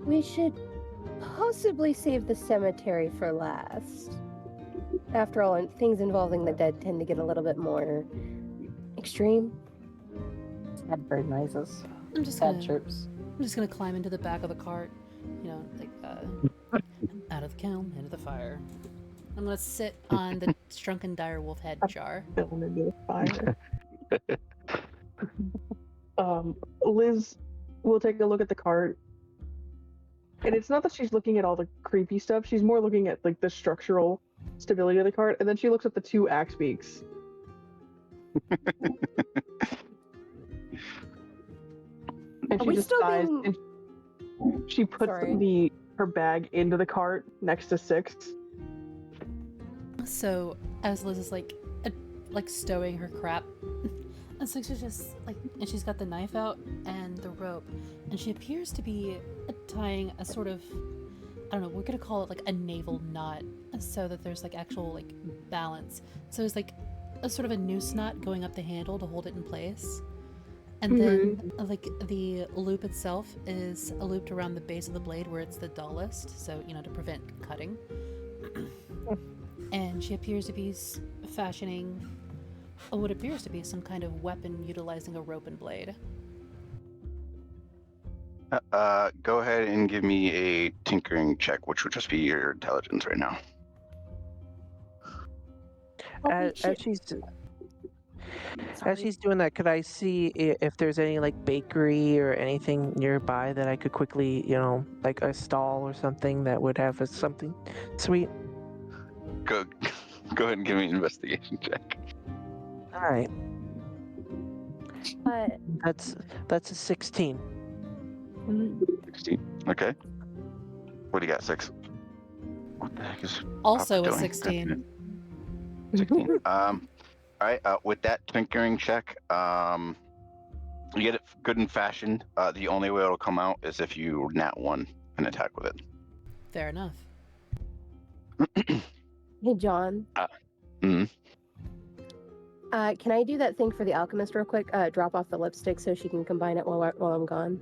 We should possibly save the cemetery for last. After all, things involving the dead tend to get a little bit more extreme. Had bird noises. I'm just Bad gonna chirps. I'm just gonna climb into the back of the cart, you know, like out of the kiln, into the fire. I'm gonna sit on the shrunken direwolf head jar. Filling into the fire. Liz will take a look at the cart. And it's not that she's looking at all the creepy stuff, she's more looking at like the structural stability of the cart, and then she looks at the 2 axe beaks. And she just sighs, and she puts her bag into the cart next to Six. So as Liz is like stowing her crap, and Six is just like, and she's got the knife out and the rope, and she appears to be tying a sort of, I don't know, we're gonna call it like a naval knot, so that there's like actual like balance. So there's like a sort of a noose knot going up the handle to hold it in place. And then, like, the loop itself is looped around the base of the blade where it's the dullest, so, you know, to prevent cutting. And she appears to be fashioning what appears to be some kind of weapon utilizing a rope and blade. Go ahead and give me a tinkering check, which would just be your intelligence right now. As she's doing that, could I see if there's any like bakery or anything nearby that I could quickly, you know, like a stall or something that would have something sweet? Go ahead and give me an investigation check. All right. That's a 16. 16. Okay. What do you got, 6? What the heck is Also Papa a doing? 16. 16. All right, with that tinkering check, you get it good and fashioned. The only way it'll come out is if you nat 1 and attack with it. Fair enough. Hey, John. Mm-hmm. Can I do that thing for the alchemist real quick? Drop off the lipstick so she can combine it while I'm gone.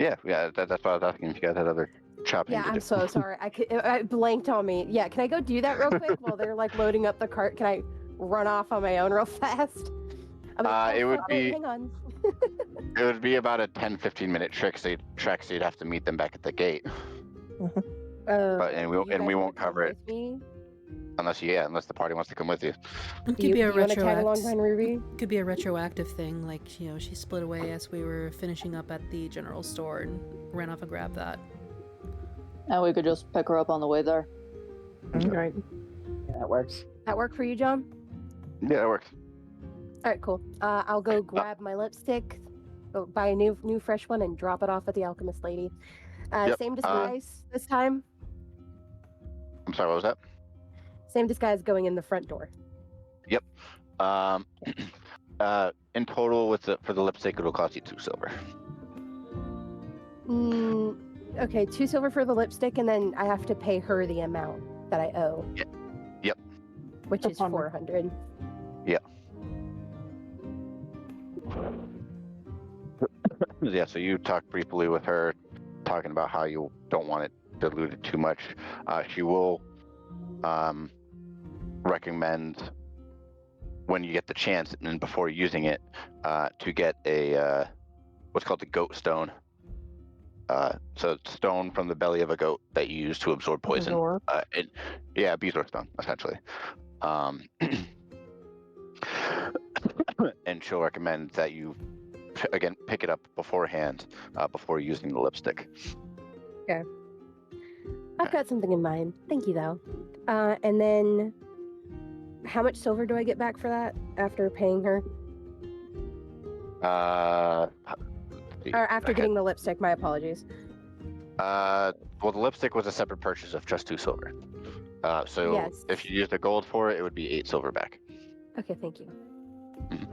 Yeah, that's what I was asking if you guys had other chopping. Yeah, I'm so sorry. I blanked on me. Yeah, can I go do that real quick while they're like loading up the cart? Can I run off on my own real fast? It would be. Hang on. It would be about a 10-15 minute trek, so you'd have to meet them back at the gate. And we won't cover it unless the party wants to come with you. It could be a Could be a retroactive thing, like, you know, she split away as we were finishing up at the general store and ran off and grabbed that. And we could just pick her up on the way there. Right. Yeah, that works. That work for you, John? Yeah, that works. All right, cool. I'll go grab my lipstick, buy a new fresh one, and drop it off at the alchemist lady. Same disguise this time. I'm sorry, what was that? Same disguise going in the front door. Yep. In total, for the lipstick, it'll cost you 2 silver. Okay, 2 silver for the lipstick, and then I have to pay her the amount that I owe. Yep. Which is 400. Yeah. Yeah, so you talk briefly with her, talking about how you don't want it diluted too much. She will recommend, when you get the chance and before using it, to get a what's called the goat stone. So it's stone from the belly of a goat that you use to absorb poison. Bezoar stone, essentially. And she'll recommend that you, again, pick it up beforehand, before using the lipstick. Okay. I've got something in mind. Thank you, though. And then, how much silver do I get back for that after paying her? See, Or after okay. getting the lipstick? My apologies. Well, the lipstick was a separate purchase of just 2 silver. So Yes. if you used the gold for it, it would be 8 silver back. Okay, thank you. Mhm.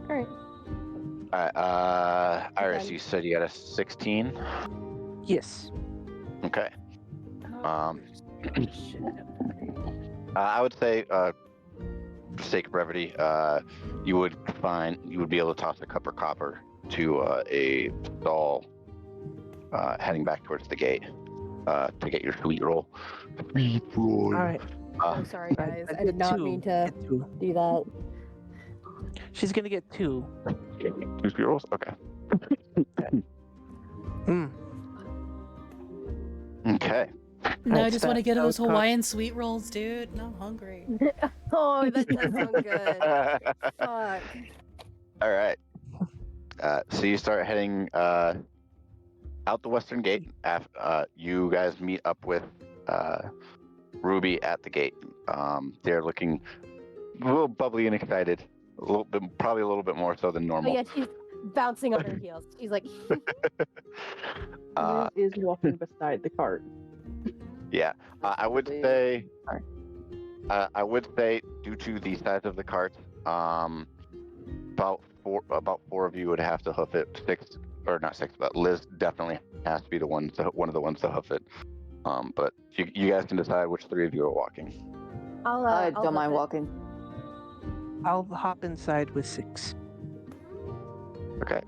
All right. All right. Iris, Done. you said you got a 16. Yes. Okay. Oh, I would say, for sake of brevity, you would be able to toss a cup or copper to a stall heading back towards the gate to get your sweet roll. Sweet roll. All right. Oh, sorry, guys. I did get not two. mean to Get two. do that. She's gonna get 2. 2 sweet rolls? Okay. Mm. Okay. No, I Right, just so want to get that those was cost- Hawaiian sweet rolls, dude. No, I'm hungry. Oh, that does sound good. Fuck. All right. So you start heading out the western gate. You guys meet up with Ruby at the gate. They're looking a little bubbly and excited, probably a little bit more so than Oh, normal. yeah, she's bouncing on her heels. She's like, Uh, Liz is walking beside the cart. yeah, I would say, due to the size of the cart, about four of you would have to hoof it. 6, or not 6, but Liz definitely has to be one of the ones to hoof it. But you guys can decide which 3 of you are walking. I I'll don't mind hoof it. walking. I'll hop inside with 6. Okay.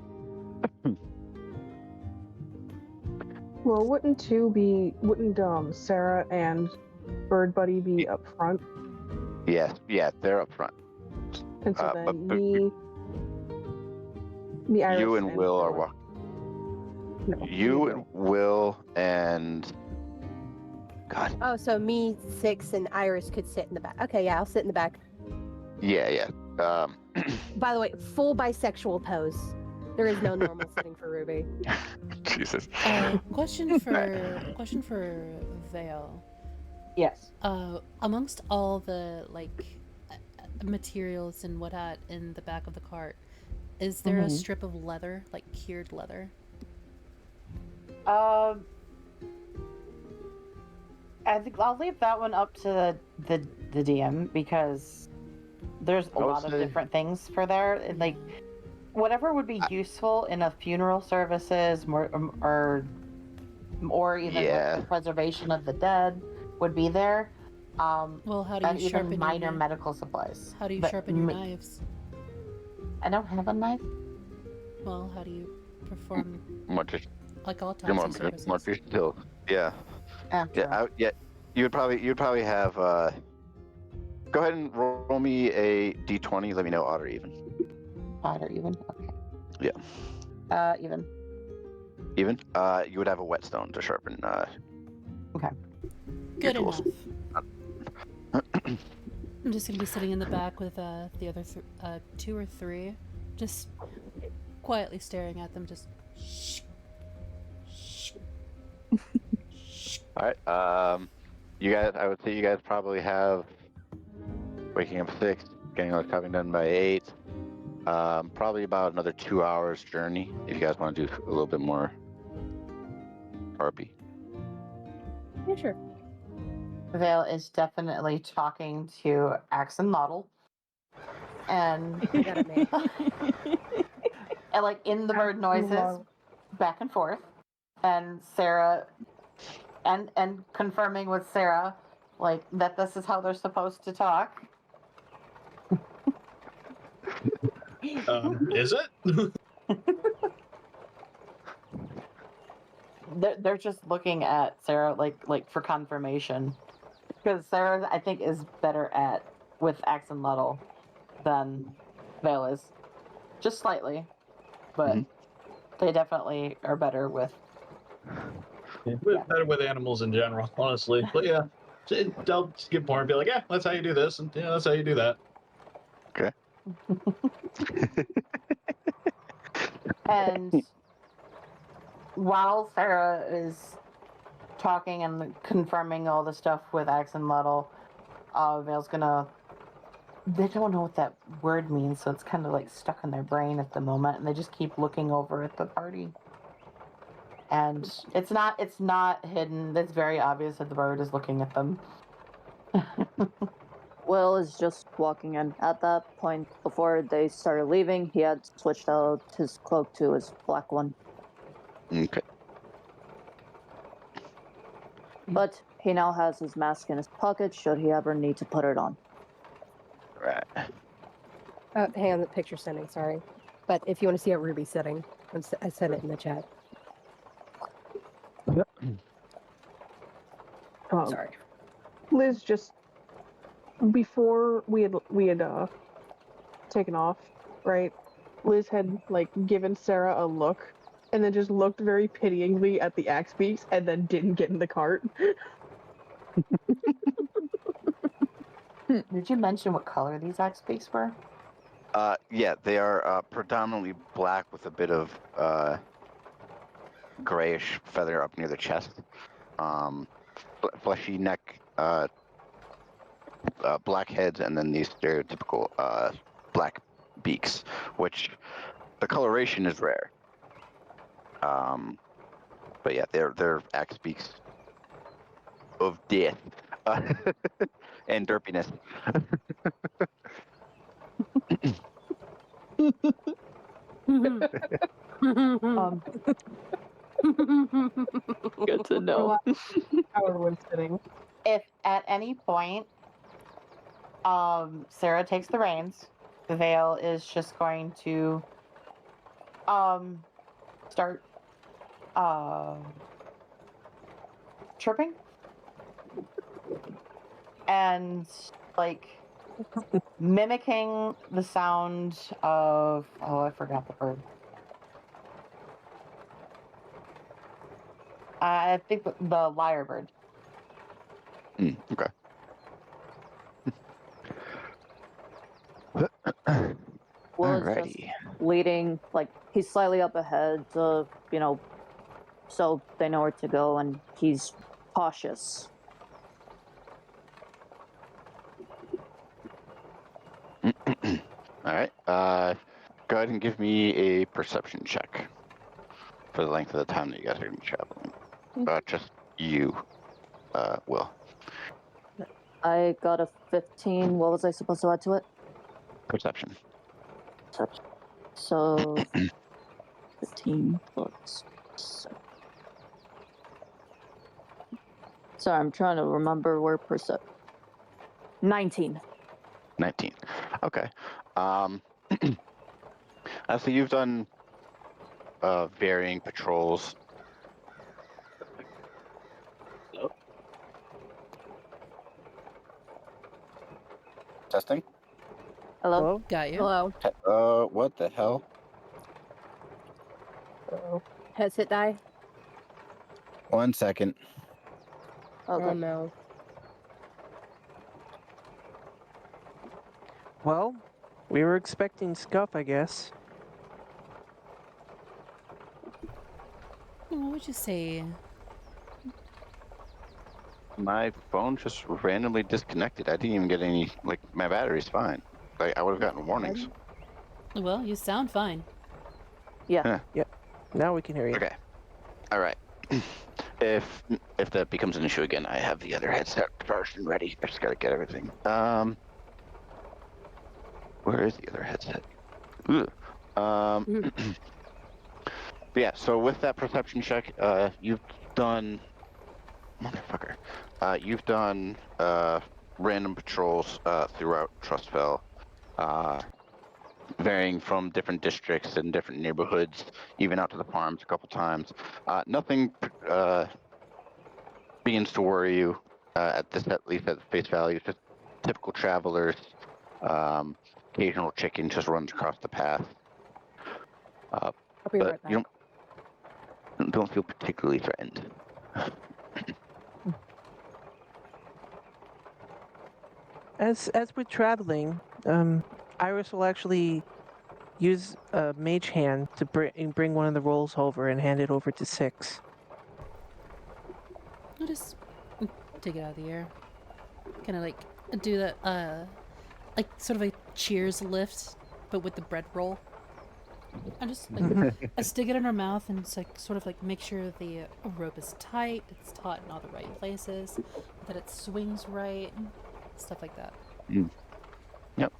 Well, wouldn't Sarah and Bird Buddy be up front? Yes, yeah, they're up front. And so but then me, Iris, you and Will are Bella. walking. No, You and Will and God. Oh, so me, 6, and Iris could sit in the back. Okay, yeah, I'll sit in the back. Yeah. By the way, full bisexual pose. There is no normal sitting for Ruby. Jesus. Question for Vale. Yes. Amongst all the materials and whatnot in the back of the cart, is there a strip of leather, like cured leather? I think I'll leave that one up to the DM because there's a lot of different things for there. And, like, whatever would be useful in a funeral services, or even like the preservation of the dead would be there. Well, how do and you even sharpen minor your medical supplies. How do you But sharpen your knives? I don't have a knife. Well, how do you perform like autopsy services? More still. Yeah. You would probably have. Go ahead and roll me a d20. Let me know odd or even. Odd or even? Okay. Yeah. Even. Even. You would have a whetstone to sharpen. Okay. Good tools. enough. I'm just gonna be sitting in the back with the other 2 or 3, just quietly staring at them. Just shh. Shh. Shh. All right. You guys. I would say you guys probably have waking up 6, getting all the copying done by 8. Probably about another 2 hours journey if you guys want to do a little bit more RP. Yeah, sure. Vale is definitely talking to Axon Model. And I got a man. and like in the bird noises back and forth. And Sarah and confirming with Sarah like that this is how they're supposed to talk. Is it? They're just looking at Sarah like for confirmation. Because Sarah, I think, is better at with Axon Luddle than Vale is. Just slightly. But they definitely are better with. Better with animals in general, honestly. But yeah, they'll just get bored and be like, yeah, that's how you do this, and yeah, that's how you do that. Okay. And while Sarah is talking and confirming all the stuff with Axe and Luddle, Vale's gonna. They don't know what that word means, so it's kind of like stuck in their brain at the moment, and they just keep looking over at the party. And it's not hidden. It's very obvious that the bird is looking at them. Will is just walking in. At that point, before they started leaving, he had switched out his cloak to his black one. Okay. But he now has his mask in his pocket should he ever need to put it on. Right. Hang on, the picture sending. Sorry, but if you want to see how Ruby's sitting, I sent it in the chat. Sorry. Liz just before we had taken off, right? Liz had like given Sarah a look and then just looked very pityingly at the axe beaks and then didn't get in the cart. Did you mention what color these axe beaks were? Yeah, they are predominantly black with a bit of grayish feather up near the chest. Fleshy neck, black heads, and then these stereotypical black beaks, which the coloration is rare. But yeah, they're axe beaks of death and derpiness. Good to know. Howard was sitting. If at any point, Sarah takes the reins, Vale is just going to, start, chirping, and like mimicking the sound of, I forgot the bird. I think the lyrebird. Okay. Will is just Alrighty. leading, like, he's slightly up ahead, so they know where to go, and he's cautious. Alright. Go ahead and give me a perception check for the length of the time that you guys are going to be traveling. Just you, Will. I got a 15. What was I supposed to add to it? Perception. So 15 plus 7. Sorry, I'm trying to remember where 19. 19. Okay. So you've done varying patrols. Testing. Hello? Got you. Hello. What the hell? Headset die. 1 second. Okay. Oh no. Well, we were expecting Scuff, I guess. What would you say? My phone just randomly disconnected. I didn't even get any, like, my battery's fine. Like, I would have gotten warnings. Well, you sound fine. Yeah. Now we can hear you. Okay. All right. If that becomes an issue again, I have the other headset charged and ready. I just gotta get everything. Where is the other headset? Yeah. So with that perception check, you've done, motherfucker. You've done random patrols throughout Trustfell, varying from different districts and different neighborhoods, even out to the farms a couple times. Nothing begins to worry you at least at face value. Just typical travelers. Occasional chicken just runs across the path. I'll be But right back. you don't feel particularly threatened. As we're traveling, Iris will actually use a mage hand to bring one of the rolls over and hand it over to Six. I'll just take it out of the air. Kind of like do that, like sort of a cheers lift, but with the bread roll. I just like I stick it in her mouth and it's like sort of like make sure the rope is tight, it's taut in all the right places, that it swings right, stuff like that. Yep.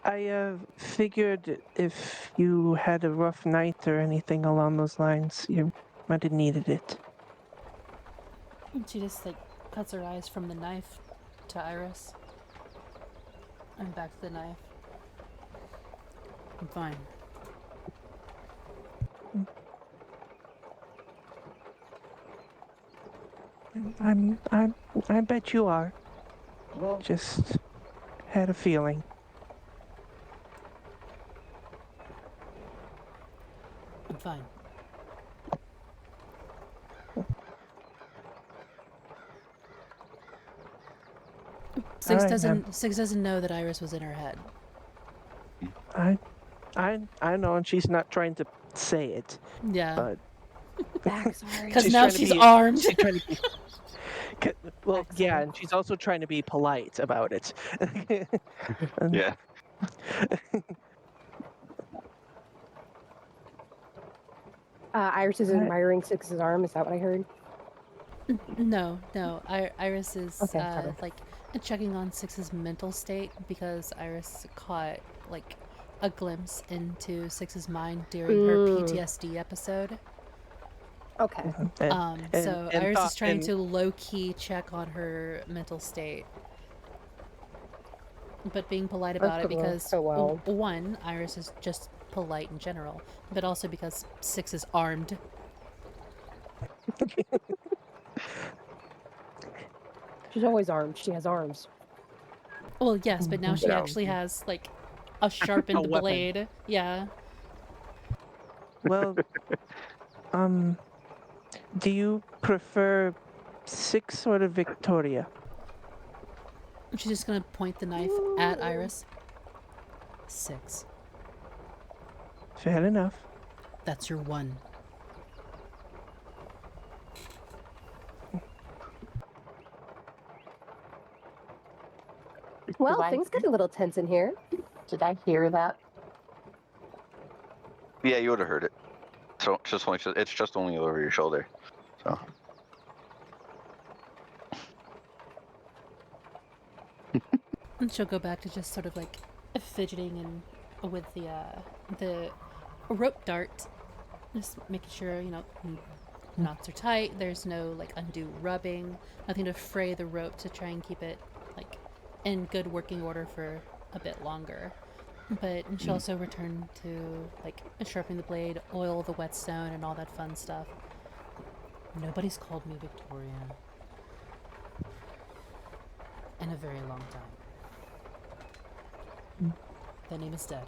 I figured if you had a rough night or anything along those lines, you might have needed it. And she just like cuts her eyes from the knife to Iris. And back to the knife. I'm fine. I bet you are. Just had a feeling. I'm fine. Six Alright, doesn't know that Iris was in her head. I know, and she's not trying to say it, Yeah. but Backstory. Because she's now trying to she's be- armed. she's trying to be. Well, yeah, Excellent. and she's also trying to be polite about it. And- Yeah. Iris is Right. admiring Six's arm. Is that what I heard? No. Iris is Okay, sorry. like checking on Six's mental state because Iris caught like a glimpse into Six's mind during her PTSD episode. Okay. So and Iris thought- is trying and- to low key check on her mental state, but being polite about it cool. because Oh, well. one, Iris is just polite in general, but also because Six is armed. She's always armed. She has arms. Well, yes, but now she Yeah. actually has like a sharpened weapon. blade. Yeah. Well, do you prefer Six or Victoria? She's just gonna point the knife at Iris. 6. Fair enough. That's your 1. Well, I- things get a little tense in here. Did I hear that? Yeah, you would have heard it. So it's just only over your shoulder. So And she'll go back to just sort of like fidgeting and with the rope dart, just making sure knots are tight. There's no like undue rubbing, nothing to fray the rope to try and keep it like in good working order for a bit longer. But she'll also return to like sharpening the blade, oil the whetstone, and all that fun stuff. Nobody's called me Victoria in a very long time. That name is dead.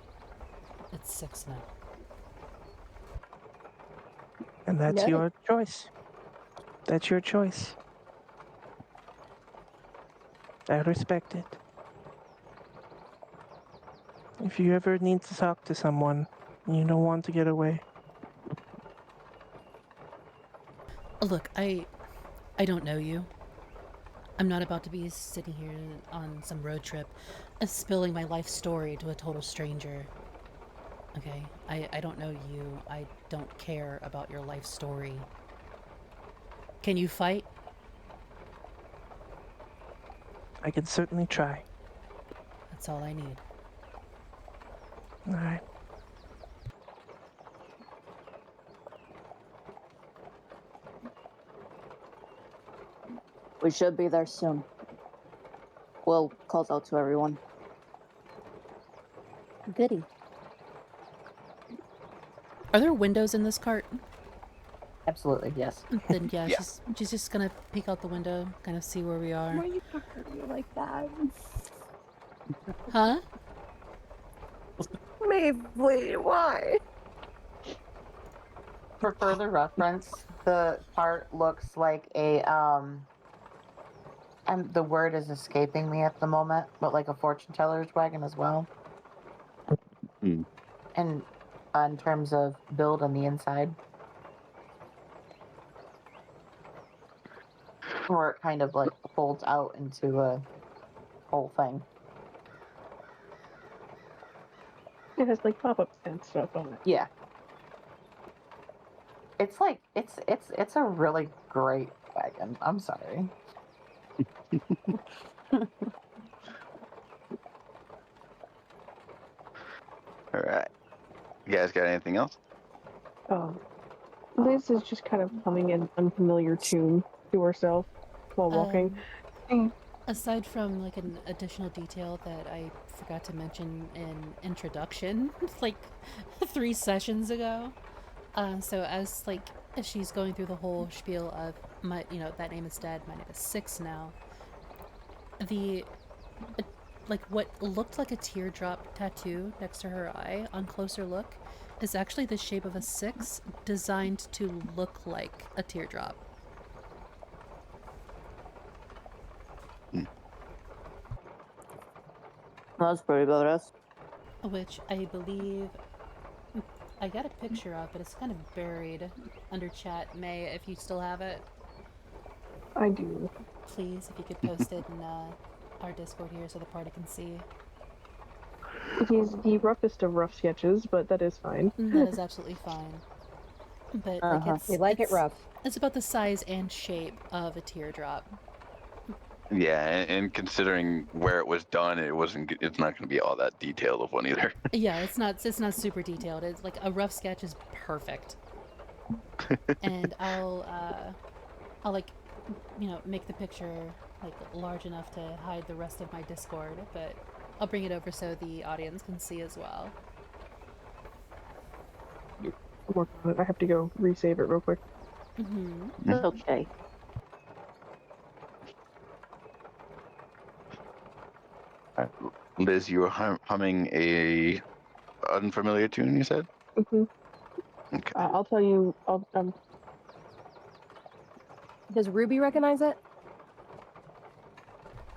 It's 6 now. And that's Noted. your choice. That's your choice. I respect it. If you ever need to talk to someone and you don't want to get away, Look, I don't know you. I'm not about to be sitting here on some road trip, spilling my life story to a total stranger. Okay? I don't know you. I don't care about your life story. Can you fight? I can certainly try. That's all I need. Alright. We should be there soon. Will calls out to everyone. Goody. Are there windows in this cart? Absolutely, yes. Then yeah, Yeah. she's just gonna peek out the window, kind of see where we are. Why you hurt me like that? Huh? Maeve, why? For further reference, the cart looks like a the word is escaping me at the moment, but like a fortune teller's wagon as well. Hmm. And in terms of build on the inside. where it kind of like folds out into a whole thing. It has like pop-ups and stuff on it. Yeah. It's like it's a really great wagon. I'm sorry. All right. You guys got anything else? Liz is just kind of humming an unfamiliar tune to herself while walking. Aside from like an additional detail that I forgot to mention in introduction, like 3 sessions ago. So as she's going through the whole spiel of that name is dead, my name is Six now. The what looked like a teardrop tattoo next to her eye on closer look is actually the shape of a 6 designed to look like a teardrop. That's pretty badass. Which I believe I got a picture of, but it's kind of buried under chat. May, if you still have it, I do. please, if you could post it in our Discord here so the party can see. It is the roughest of rough sketches, but that is fine. That is absolutely fine. But We like it rough. It's about the size and shape of a teardrop. Yeah, and considering where it was done, it's not going to be all that detailed of one either. Yeah, it's not super detailed. It's like a rough sketch is perfect. And I'll make the picture large enough to hide the rest of my Discord, but I'll bring it over so the audience can see as well. I'm working on it. I have to go resave it real quick. Mm-hmm. Okay. Liz, you were humming a unfamiliar tune, you said? Mm-hmm. Okay. I'll tell you. Does Ruby recognize it?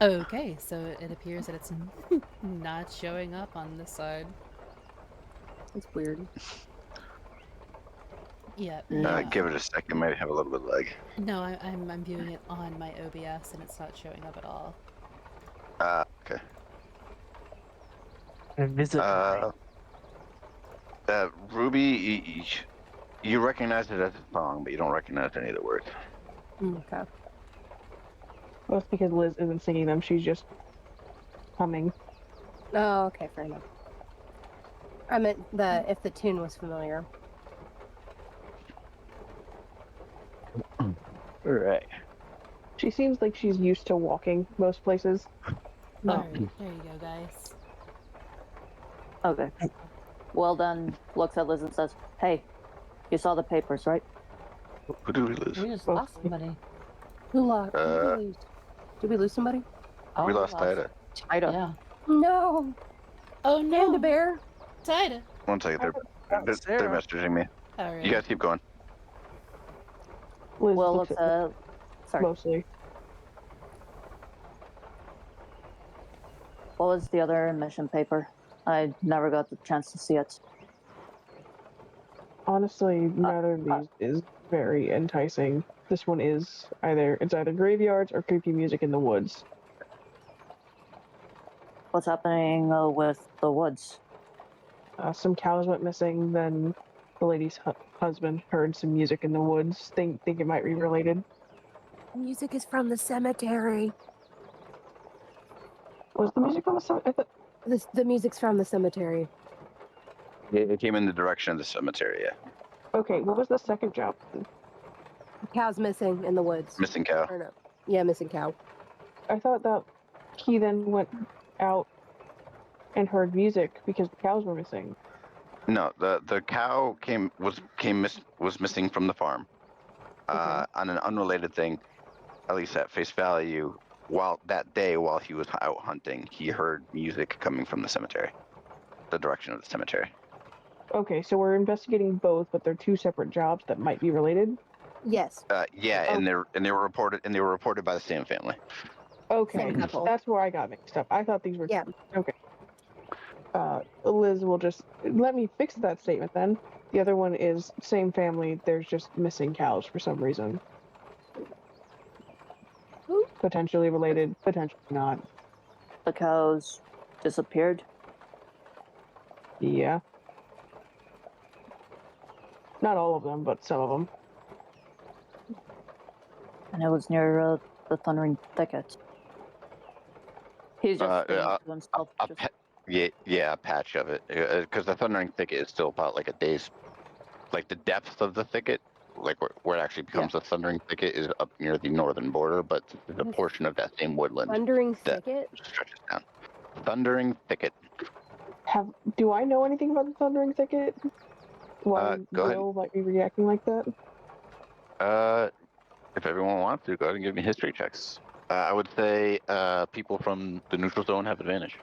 Okay, so it appears that it's not showing up on this side. It's weird. Yeah. Give it a second. Might have a little bit of lag. No, I'm viewing it on my OBS and it's not showing up at all. Okay. Ruby, you recognize it as a song, but you don't recognize any of the words. Okay. Well, it's because Liz isn't singing them. She's just humming. Oh, okay, fair enough. I meant if the tune was familiar. All right. She seems like she's used to walking most places. Alright, there you go, guys. Okay. Well then, looks at Liz and says, "Hey, you saw the papers, right?" Who did we lose? We just lost somebody. Who lost? Who did we lose? Did we lose somebody? Oh, We lost Tida. Ida. Yeah. No. Oh no! And the bear. Tida! One second, they're messaging me. Alright. You guys keep going. Liz Well, looks looks at at. Sorry. mostly. What was the other mission paper? I never got the chance to see it. Honestly, neither of these is very enticing. This one is either graveyards or creepy music in the woods. What's happening with the woods? Some cows went missing. Then the lady's husband heard some music in the woods. Think it might be related. Music is from the cemetery. Was the music on the side? The music's from the cemetery. It came in the direction of the cemetery. Yeah. Okay, what was the second job? Cow's missing in the woods. Missing cow. Or no. Yeah, missing cow. I thought that he then went out and heard music because the cows were missing. No, the cow was missing from the farm. Okay. On an unrelated thing, at least at face value, while he was out hunting, he heard music coming from the cemetery, the direction of the cemetery. Okay, so we're investigating both, but they're two separate jobs that might be related. Yes. Yeah, Oh. and they were reported by the same family. Okay, Same couple. that's where I got mixed up. I thought these were Yeah. Okay. Liz will just let me fix that statement then. The other one is same family. There's just missing cows for some reason. Potentially related, potentially not. The cows disappeared. Yeah. Not all of them, but some of them. And it was near the Thundering Thicket. He's just thinking to himself. Yeah, a patch of it, because the Thundering Thicket is still about like a day's, like the depth of the thicket, like where it actually becomes a Thundering Thicket is up near the northern border, but the portion of that same woodland Thundering that Thicket? stretches down. Thundering Thicket. Do I know anything about the Thundering Thicket? Why Go ahead. Will might be reacting like that? If everyone wants to, go ahead and give me history checks. I would say people from the neutral zone have advantage,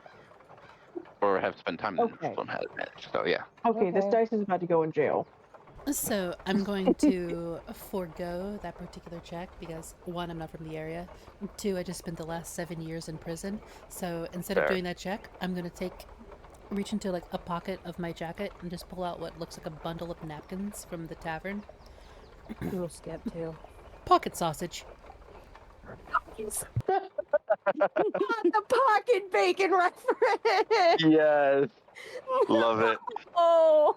or have spent time in the neutral zone have advantage. So yeah. Okay, this dice is about to go in jail. So I'm going to forego that particular check because 1, I'm not from the area. 2, I just spent the last 7 years in prison. So instead of doing that check, I'm going to reach into like a pocket of my jacket and just pull out what looks like a bundle of napkins from the tavern. We'll skip too. Pocket sausage. The pocket bacon reference. Yes. Love it. Oh.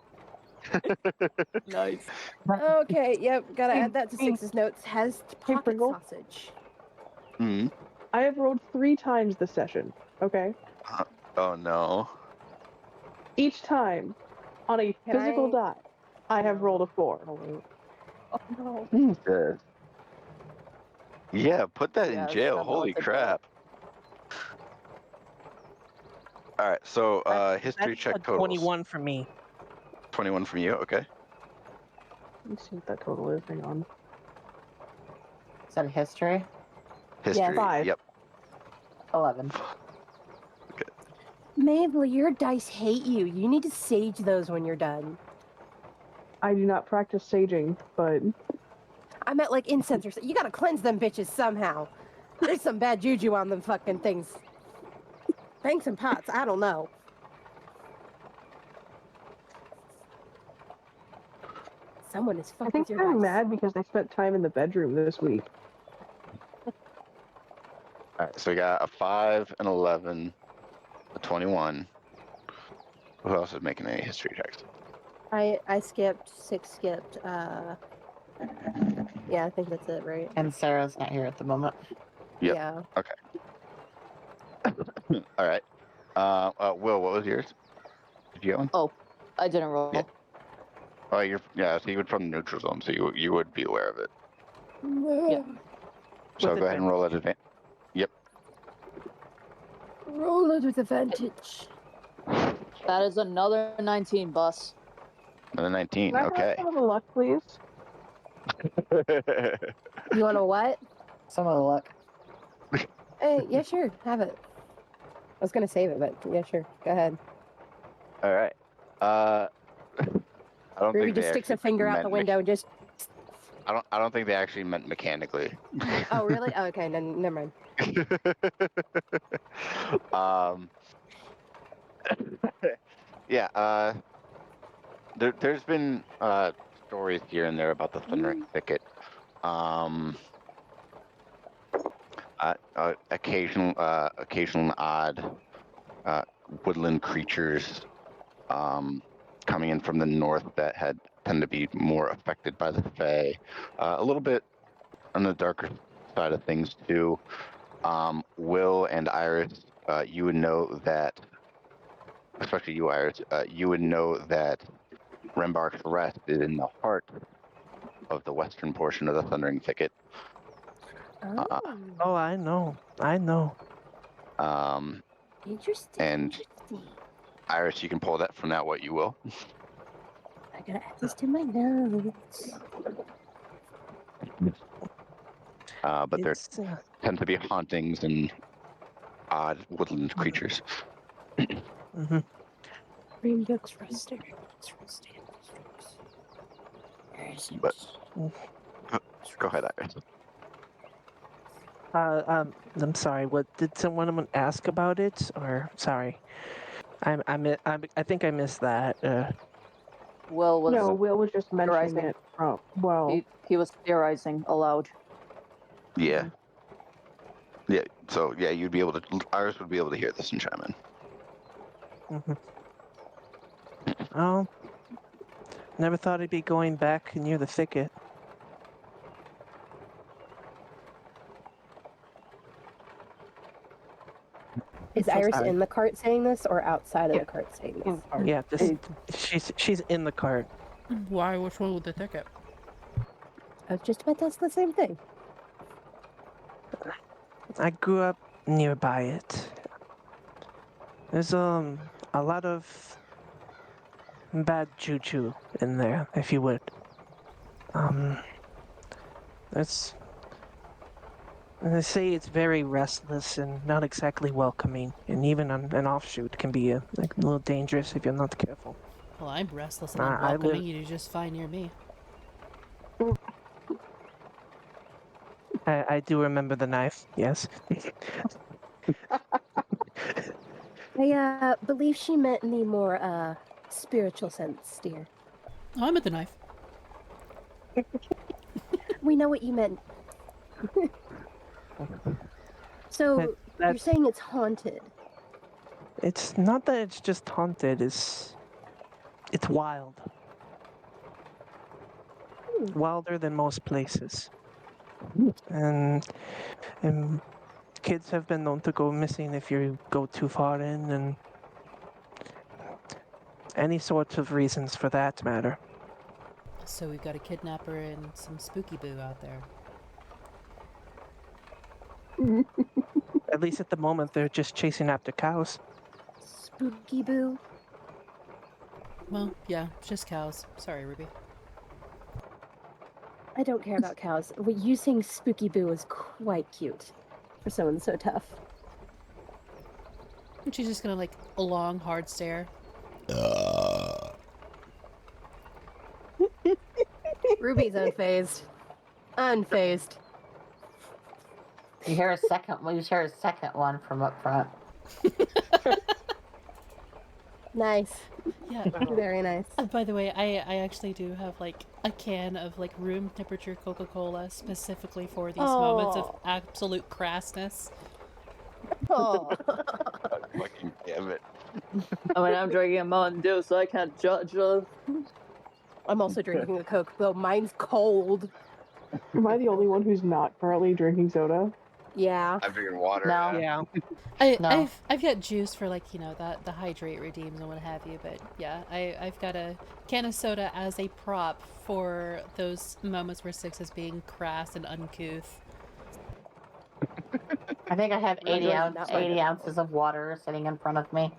Nice. Okay. Yep. Gotta add that to Six's notes. Has pocket Pringle? sausage. Hmm. I have rolled 3 times this session. Okay. Oh no. Each time, on a physical die, I have rolled a 4. Oh no. Jesus. Yeah, put that in Yeah, jail. send Holy those to crap. All right, so history That's check a totals. 21 for me. 21 from you, okay. Let me see what that total is. Hang on. Is that a history? History, 5. yep. 11. Mabel, your dice hate you. You need to sage those when you're done. I do not practice saging, but I meant like incense or something. You gotta cleanse them bitches somehow. There's some bad juju on them fucking things. Banks and pots, I don't know. Someone is I fucking think with your they're dice. mad because they spent time in the bedroom this week. All right, so we got a 5, an 11, a 21. Who else is making any history checks? I skipped, 6 skipped. Yeah, I think that's it, right? And Sarah's not here at the moment. Yep. Yeah. Okay. All right. Will, what was yours? Did you get one? Oh, I didn't roll. Yeah. Oh, so you would from the neutral zone, so you would be aware of it. Yeah. So With go ahead and roll at advantage. Yep. Roll it with advantage. That is another 19, boss. Another 19. Can I Okay. have some of the luck, please? You want a what? Some of the luck. Hey, yeah, sure. Have it. I was gonna save it, but yeah, sure. Go ahead. All right. I don't Ruby think they just sticks a actually finger out meant the window and just. I don't think they actually meant mechanically. Oh, really? Oh, okay, then never mind. Yeah. There's been stories here and there about the Thundering Thicket. Occasional odd woodland creatures coming in from the north that tend to be more affected by the Fae. A little bit on the darker side of things too. Will and Iris, you would know that, especially you, Iris, you would know that Rembark's Rest is in the heart of the western portion of the Thundering Thicket. Oh, I know. Interesting. And Iris, you can pull that from that what you will. I gotta add this to my notes. But there tend to be hauntings and odd woodland creatures. Rainbows rusted. But go ahead, Iris. I'm sorry. What did someone ask about it? Or sorry, I think I missed that. Will was No, Will was just mentioning theorizing. it from, well, He was theorizing aloud. Yeah. Yeah. So yeah, you'd be able to. Iris would be able to hear this and chime in. Hmm. Oh, never thought I'd be going back near the thicket. Is Iris Sorry. in the cart saying this or outside of Yeah. the cart saying In this? the cart. Yeah, she's in the cart. Why? Which one with the ticket? I was just about to ask the same thing. I grew up nearby it. There's a lot of bad juju in there, if you would. There's they say it's very restless and not exactly welcoming, and even an offshoot can be a little dangerous if you're not careful. Well, I'm restless and I unwelcoming. live- You do just fine near me. I do remember the knife. Yes. I believe she meant in the more spiritual sense, dear. Oh, I'm at the knife. We know what you meant. So you're saying it's haunted? It's not that it's just haunted. It's wild. Wilder than most places. And kids have been known to go missing if you go too far in, and any sorts of reasons for that matter. So we've got a kidnapper and some spooky boo out there. At least at the moment, they're just chasing after cows. Spooky boo? Well, yeah, just cows. Sorry, Ruby. I don't care about cows. You saying spooky boo is quite cute for someone so tough. And she's just gonna like a long, hard stare. Ruby's unfazed. Unfazed. You hear a second one. You hear a second one from up front. Nice. Yeah. Very nice. By the way, I actually do have like a can of like room temperature Coca-Cola specifically for these moments of absolute crassness. Oh. Fucking damn it. I mean, I'm drinking a Mountain Dew, so I can't judge. I'm also drinking a Coke, though mine's cold. Am I the only one who's not currently drinking soda? Yeah. I'm drinking water. No. Yeah. No. I've got juice for like, you know, that the hydrate redeems and what have you, but yeah, I've got a can of soda as a prop for those moments where Six is being crass and uncouth. I think I have 80, Not like 80 that. ounces of water sitting in front of me.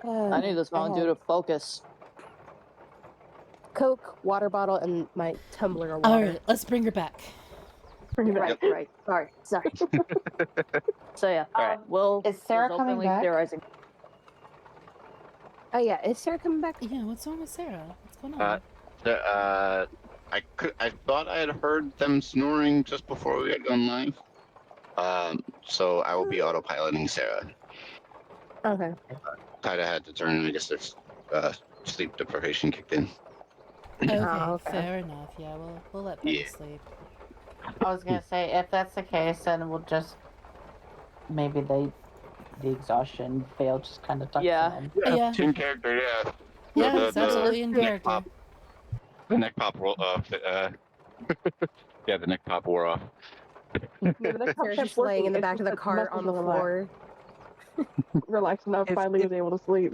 I need this Mountain Dew to focus. Coke, water bottle, and my tumbler of water. Alright, let's bring her back. Bring it back. Right. Sorry. So yeah, Alright. Will Is Sarah was coming openly back? theorizing. Oh yeah, is Sarah coming back? Yeah, what's wrong with Sarah? What's going on? I thought I had heard them snoring just before we had gone live. So I will be autopiloting Sarah. Okay. Tyda had to turn, I guess their sleep deprivation kicked in. Okay, okay. fair enough. Yeah, we'll let Betty Yeah. sleep. I was gonna say, if that's the case, then we'll just maybe the exhaustion fail just kind of tucks Yeah. in. Yeah, In character, yeah. yeah, The- it's the absolutely in neck character. pop. The neck pop roll yeah, the neck pop wore off. Yeah, the next time Sarah's kept just laying in working, the it's back of just the that cart on the muscles are floor. relaxed enough, finally was able to sleep.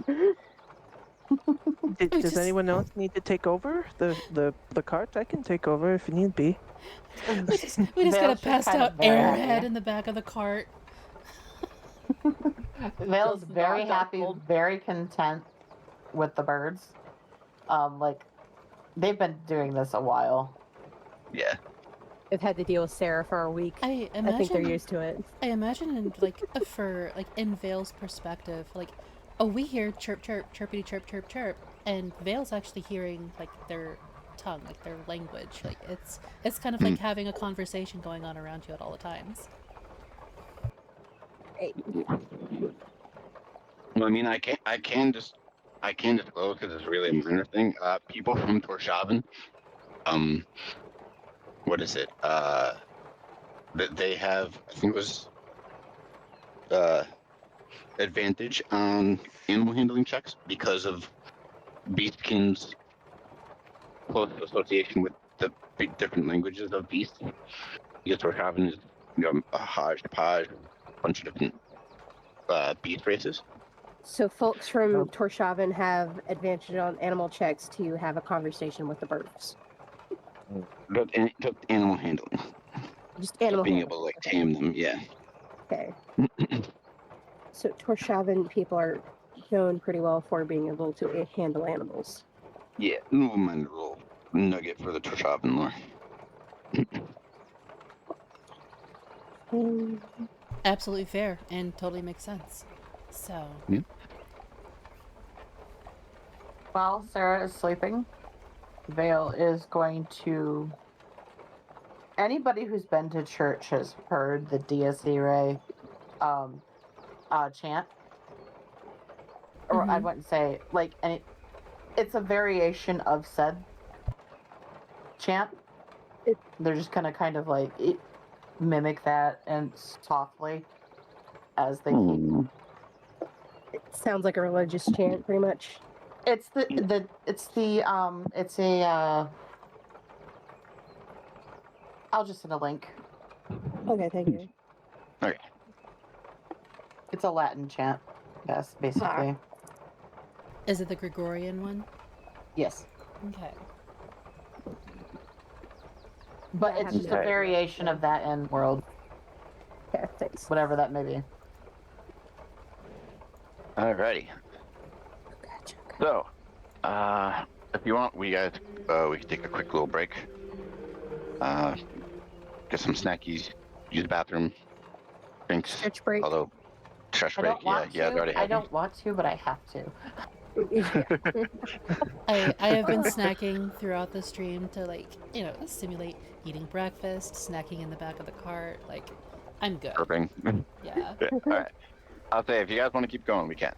We Does just- anyone else need to take over the cart? I can take over if need be. We just got a Vale's just passed kind of out very airhead happy. in the back of the cart. Vale's Just very knocked out happy, cold. very content with the birds. Like they've been doing this a while. Yeah. They've had to deal with Sarah for a week. I I think they're imagine. used to it. I imagine, in, like, for like in Vale's perspective, like, oh, we hear chirp, chirp, chirpity, chirp, chirp, chirp, and Vale's actually hearing like their tongue, like their language. Like it's kind of like having a conversation going on around you at all the times. Well, I mean, I can disclose because it's really a minor thing. People from Torshavn, what is it? they have, I think it was advantage on animal handling checks because of Beastkin's close association with the different languages of beasts. Because we're having a hodgepodge, bunch of different beast races. So folks from Torshavn have advantage on animal checks to have a conversation with the birds. Just animal handling. Just animal being handling. able to like Okay. tame them, yeah. Okay. So Torshavn people are known pretty well for being able to handle animals. Yeah, no mind a little nugget for the Torshavn lore. Absolutely fair and totally makes sense. So, Yeah. While Sarah is sleeping, Vale is going to. Anybody who's been to church has heard the Dies Irae chant. Or I wouldn't say, like, it's a variation of said chant. They're just going to kind of, like, mimic that and softly as they keep. It sounds like a religious chant, pretty much. It's I'll just send a link. Okay, thank you. Okay. It's a Latin chant. Yes, basically. is it the Gregorian one? Yes. Okay. But it's just a variation of that in world. Yeah, thanks. Whatever that may be. Alrighty. So, if you want, we can take a quick little break. Get some snackies, use the bathroom, drinks. Stretch break. Although, stretch break, they already have. I don't want to, but I have to. I have been snacking throughout the stream to, like, simulate eating breakfast, snacking in the back of the cart. Like, I'm good. Burping. Yeah. Alright. I'll say, if you guys want to keep going, we can.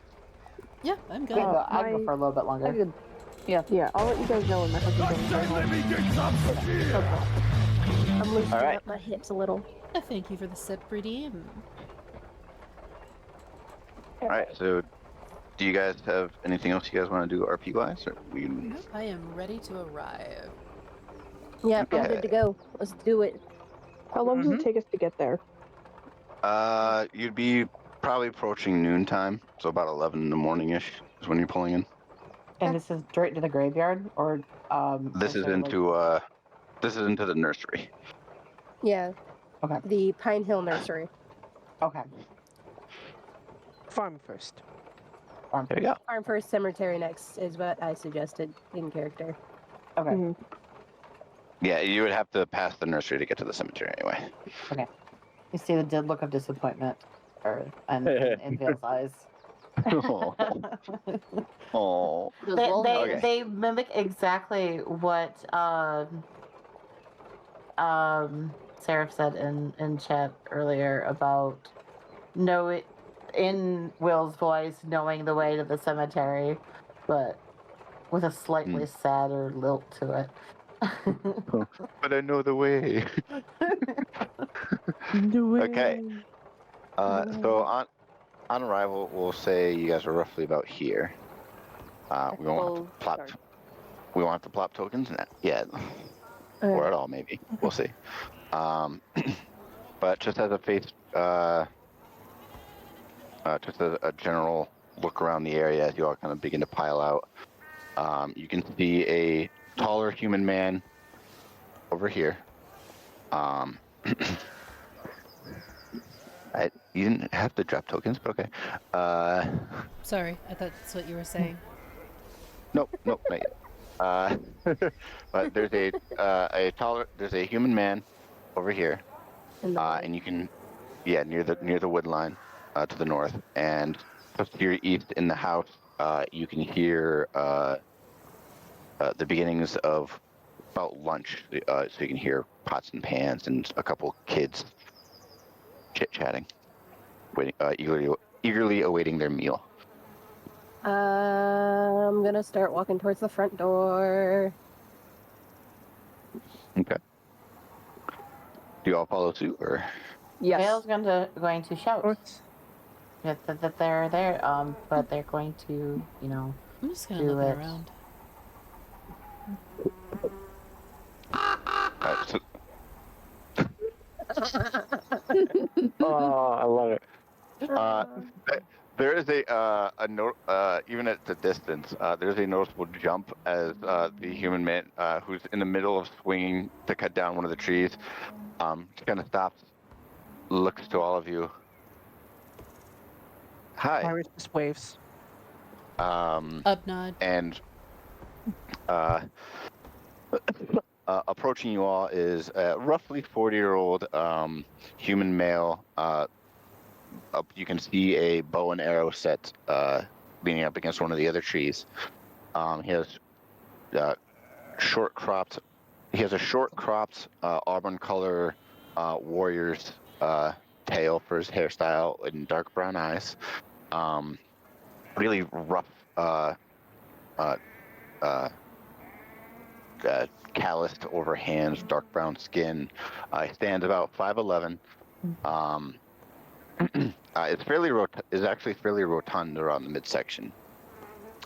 Yeah, I'm good. I can go for a little bit longer. Yeah, I'll let you guys know when my husband's home. I'm loosening All right. up my hips a little. Thank you for the sip, redeem. Alright, so do you guys have anything else you guys want to do RP wise? Or we can... Nope, I am ready to arrive. Yeah, I'm Okay. good to go. Let's do it. How long does it take us to get there? You'd be probably approaching noontime, so about 11 in the morning-ish is when you're pulling in. And this is straight to the graveyard, or This is into the nursery. Yeah. Okay. The Pine Hill Nursery. Okay. Farm first. There you go. Farm first, cemetery next is what I suggested in character. Okay. Mm-hmm. Yeah, you would have to pass the nursery to get to the cemetery anyway. Okay. You see the look of disappointment, in Vale's eyes. Oh. They mimic exactly what Seraph said in chat earlier about in Will's voice knowing the way to the cemetery, but with a slightly sadder lilt to it. But I know the way. Okay. So on arrival, we'll say you guys are roughly about here. We won't have to plop tokens yet, or at all maybe. We'll see. But just as a just a general look around the area as you all kind of begin to pile out, you can see a taller human man over here. You didn't have to drop tokens, but okay. Sorry, I thought that's what you were saying. Nope, not yet. But there's there's a human man over here, and you can, near the wood line, to the north, and just to your east in the house, you can hear the beginnings of about lunch. So you can hear pots and pans and a couple kids chit-chatting, waiting, eagerly awaiting their meal. I'm gonna start walking towards the front door. Okay. Do you all follow suit, or? Yes. Vale's going to shout What? that they're there, but they're going to, I'm just kind of do looking it. around. So, oh, I love it. There is a note, even at the distance, there's a noticeable jump as the human man who's in the middle of swinging to cut down one of the trees, just kind of stops, looks to all of you. Hi. Iris just waves. Up nod. And approaching you all is a roughly 40-year-old human male. You can see a bow and arrow set leaning up against one of the other trees. He has short cropped. He has a short cropped auburn color warrior's tail for his hairstyle and dark brown eyes. Really rough. Calloused over hands, dark brown skin. He stands about 5'11". It's actually fairly rotund around the midsection.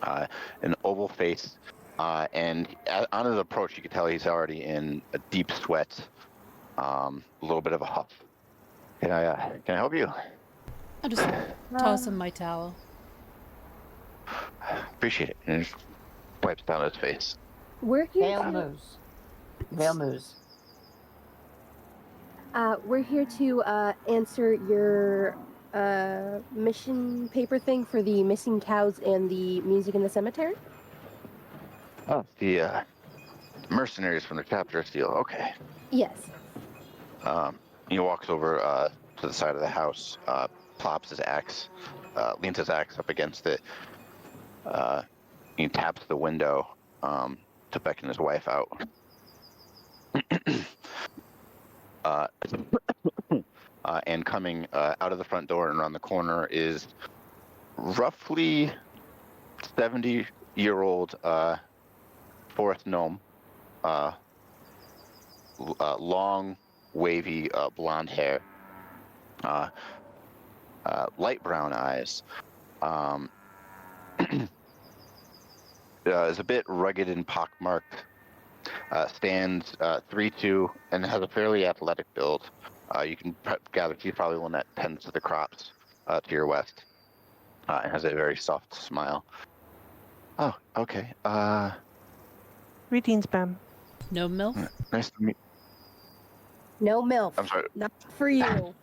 An oval face, and on his approach, you can tell he's already in a deep sweat, a little bit of a huff. Can I help you? I'll just toss him my towel. Appreciate it. And just wipes down his face. We're here. Vale moves. Vale moves. We're here to answer your mission paper thing for the missing cows and the music in the cemetery. Oh, the mercenaries from the chapter seal. Okay. Yes. He walks over to the side of the house, plops his axe, leans his axe up against it. He taps the window to beckon his wife out. And coming out of the front door and around the corner is roughly 70-year-old forest gnome. Long, wavy blonde hair, light brown eyes. Is a bit rugged and pockmarked. Stands 3'2" and has a fairly athletic build. You can gather she's probably one that tends to the crops to your west. And has a very soft smile. Oh, okay. Greetings, ma'am. No milk? Nice to meet. No milk. I'm sorry. Not for you.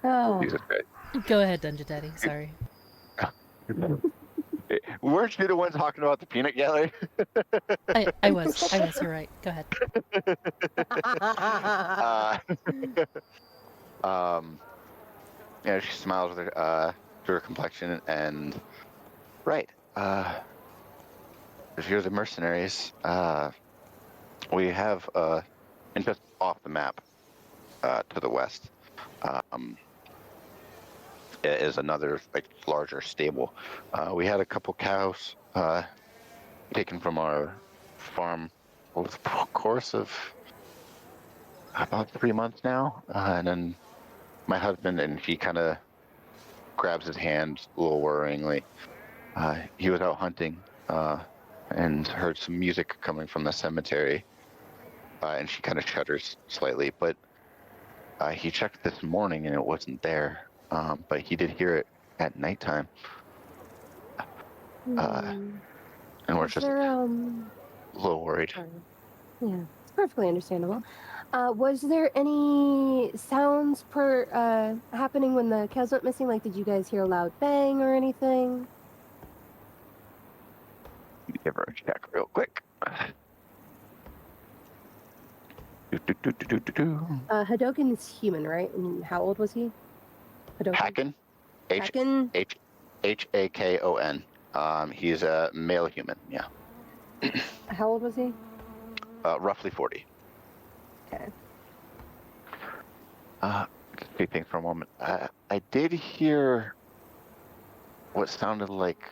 Oh. Jesus Christ. Go ahead, Dungeon Daddy. Sorry. Weren't you the one talking about the peanut gallery? I was. You're right. Go ahead. Yeah, she smiles with her, through her complexion, and right. If you're the mercenaries, we have and just off the map, to the west, is another larger stable. We had a couple cows taken from our farm over the course of about 3 months now, and then my husband, and he kind of grabs his hand a little worryingly. He was out hunting and heard some music coming from the cemetery, and she kind of shudders slightly, but he checked this morning and it wasn't there. But he did hear it at nighttime. And we're just a little worried. Yeah, it's perfectly understandable. Was there any sounds happening when the cows went missing? Like, did you guys hear a loud bang or anything? Give her a check real quick. Hadoken is human, right? And how old was he? Haken. Haken? Hakon. He's a male human, yeah. How old was he? Roughly 40. Okay. Just be thinking for a moment. I did hear what sounded like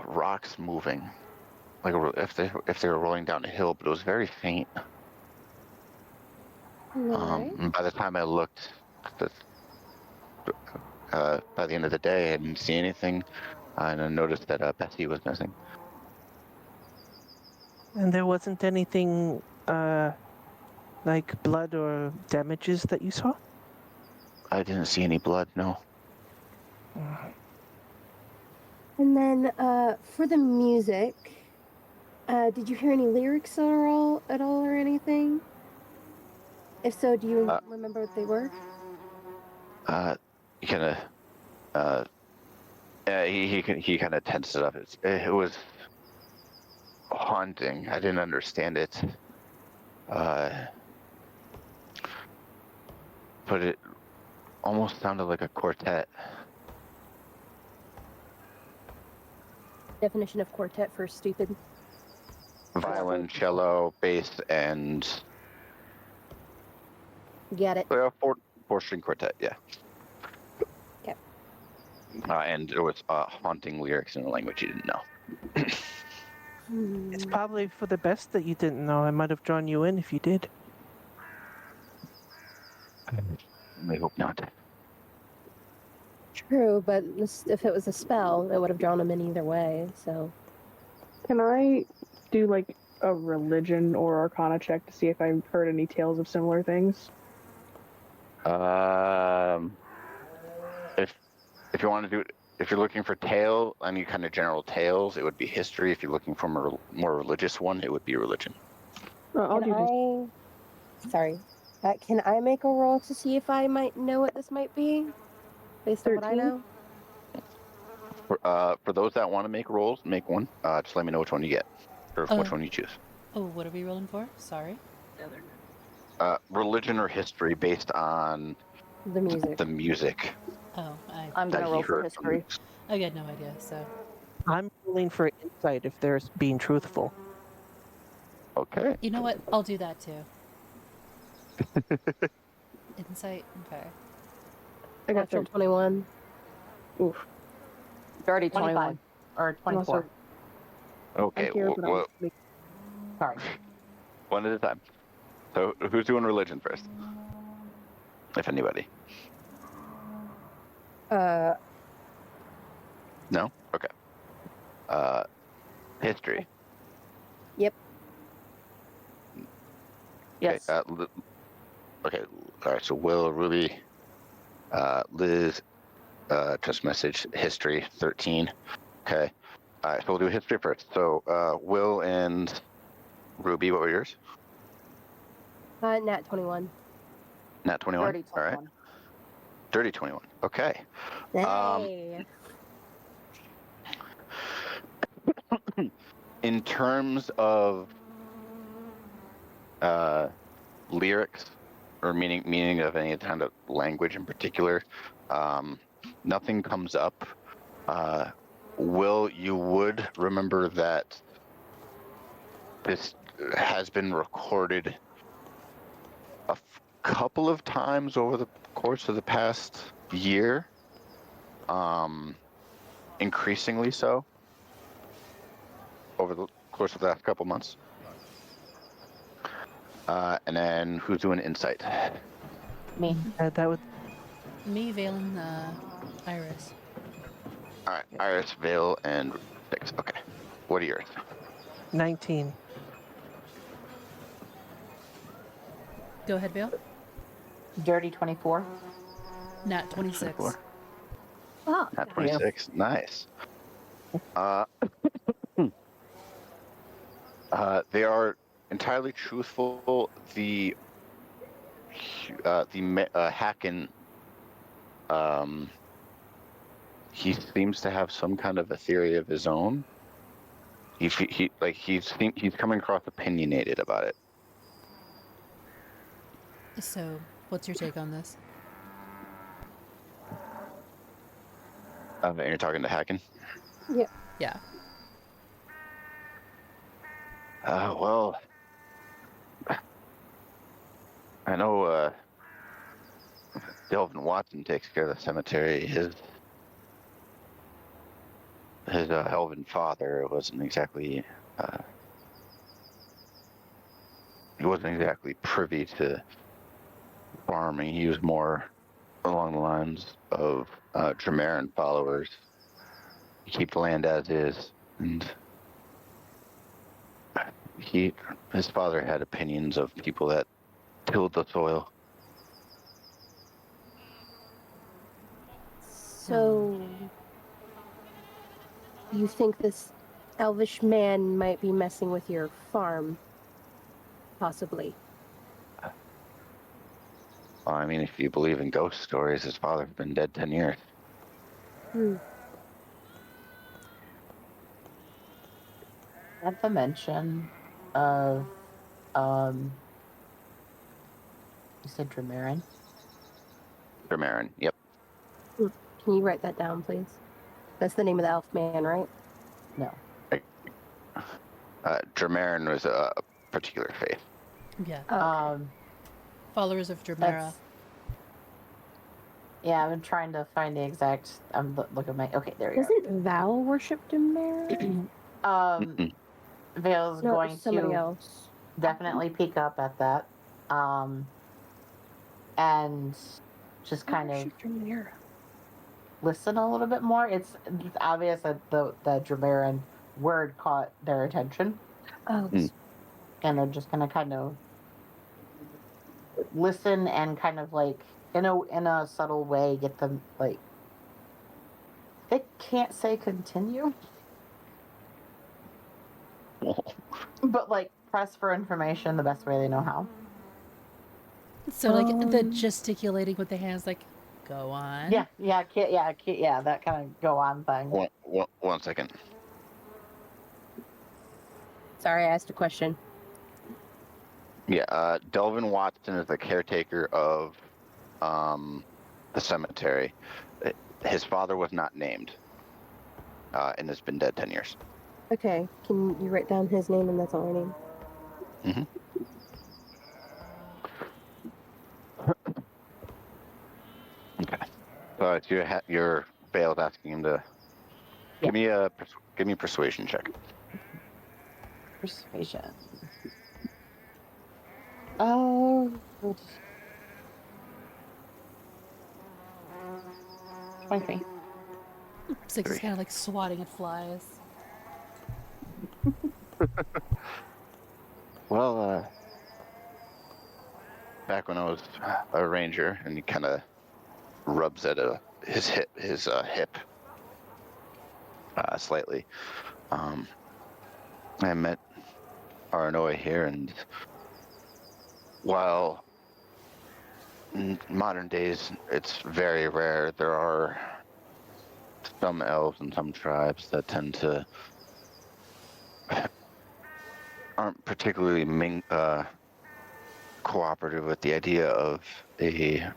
rocks moving like if they were rolling down a hill, but it was very faint. Alright. And by the time I looked, by the end of the day, I didn't see anything, and I noticed that Bessie was missing. And there wasn't anything like blood or damages that you saw? I didn't see any blood. No. And then for the music, did you hear any lyrics at all or anything? If so, do you remember what they were? He kind of he kind of tensed it up. It was haunting. I didn't understand it. But it almost sounded like a quartet. Definition of quartet for stupid. Violin, cello, bass, and Get it. four-string quartet. Yeah. Okay. And there was haunting lyrics in a language you didn't know. It's probably for the best that you didn't know. I might have drawn you in if you did. I hope not. True, but if it was a spell, it would have drawn him in either way. So. Can I do like a religion or arcana check to see if I've heard any tales of similar things? If you want to do it, if you're looking for any kind of general tales, it would be history. If you're looking for a more religious one, it would be religion. I'll do this. Sorry. Can I make a roll to see if I might know what this might be? Based on what I 13? know? For those that want to make rolls, make one. Just let me know which one you get, or which one you choose. Oh, what are we rolling for? Sorry. Religion or history based on The music. the music. Oh, I'm that gonna he roll for heard. history. I got no idea. So I'm rolling for insight if they're being truthful. Okay. you know what? I'll do that too. Insight. Okay. I got Natural 21. Oof. Dirty 25 21. or 24. Okay. I hear, but I'll make- Sorry. One at a time. So who's doing religion first? If anybody. No? Okay. History. Yep. Yes. Okay. Okay. All right. So Will, Ruby, Liz, trust message, history, 13. Okay. All right. So we'll do history first. So Will and Ruby, what were yours? Nat 21. Nat 21. Dirty All right. 21. Dirty 21. Okay. Hey. In terms of lyrics or meaning of any kind of language in particular, nothing comes up. Will, you would remember that this has been recorded a couple of times over the course of the past year, increasingly so over the course of the last couple months. And then who's doing insight? Me. That would Me, Valen, Iris. All right, Iris, Vale, and Six. Okay. What are yours? 19. Go ahead, Vale. Dirty 24. Nat 26. 24. Oh, At 26. Nice. They are entirely truthful. The Hacken, he seems to have some kind of a theory of his own. He's coming across opinionated about it. So, what's your take on this? And you're talking to Hacken? Yeah. Well, I know Delvin Watson takes care of the cemetery. His elven father wasn't exactly he wasn't exactly privy to farming. He was more along the lines of Dramaran followers. Keep the land as is, and his father had opinions of people that tilled the soil. So, you think this elvish man might be messing with your farm? Possibly. Well, I mean, if you believe in ghost stories, his father's been dead 10 years. At the mention of, you said Dramarin? Dramaran, yep. Can you write that down, please? That's the name of the elf man, right? No. Dramaran was a particular faith. Yeah. Oh, okay. Followers of Dramara. That's, yeah, I'm trying to find the exact. I'm looking at my. Okay, there we go. Doesn't Val worship Demara? Vale's No, going somebody to else. definitely peek up at that, and just kind of Worship Demara. listen a little bit more. It's obvious that the Dramaran word caught their attention, Oh, and they're just gonna kind of listen and kind of like in a subtle way get them like they can't say continue, but like press for information the best way they know how. So like the gesticulating with the hands, like, go on. Yeah, that kind of go on thing. One second. sorry, I asked a question. Yeah, Delvin Watson is the caretaker of the cemetery. His father was not named, and has been dead 10 years. Okay, can you write down his name and that's all I need? Mm-hmm. Okay. So it's your Bale's asking him to give me a persuasion check. Persuasion. Oh. 23. Six is kind of like swatting at flies. Well, back when I was a ranger, and he kind of rubs at his hip slightly. I met Aranoa here, and while in modern days it's very rare, there are some elves and some tribes that tend to aren't particularly cooperative with the idea of a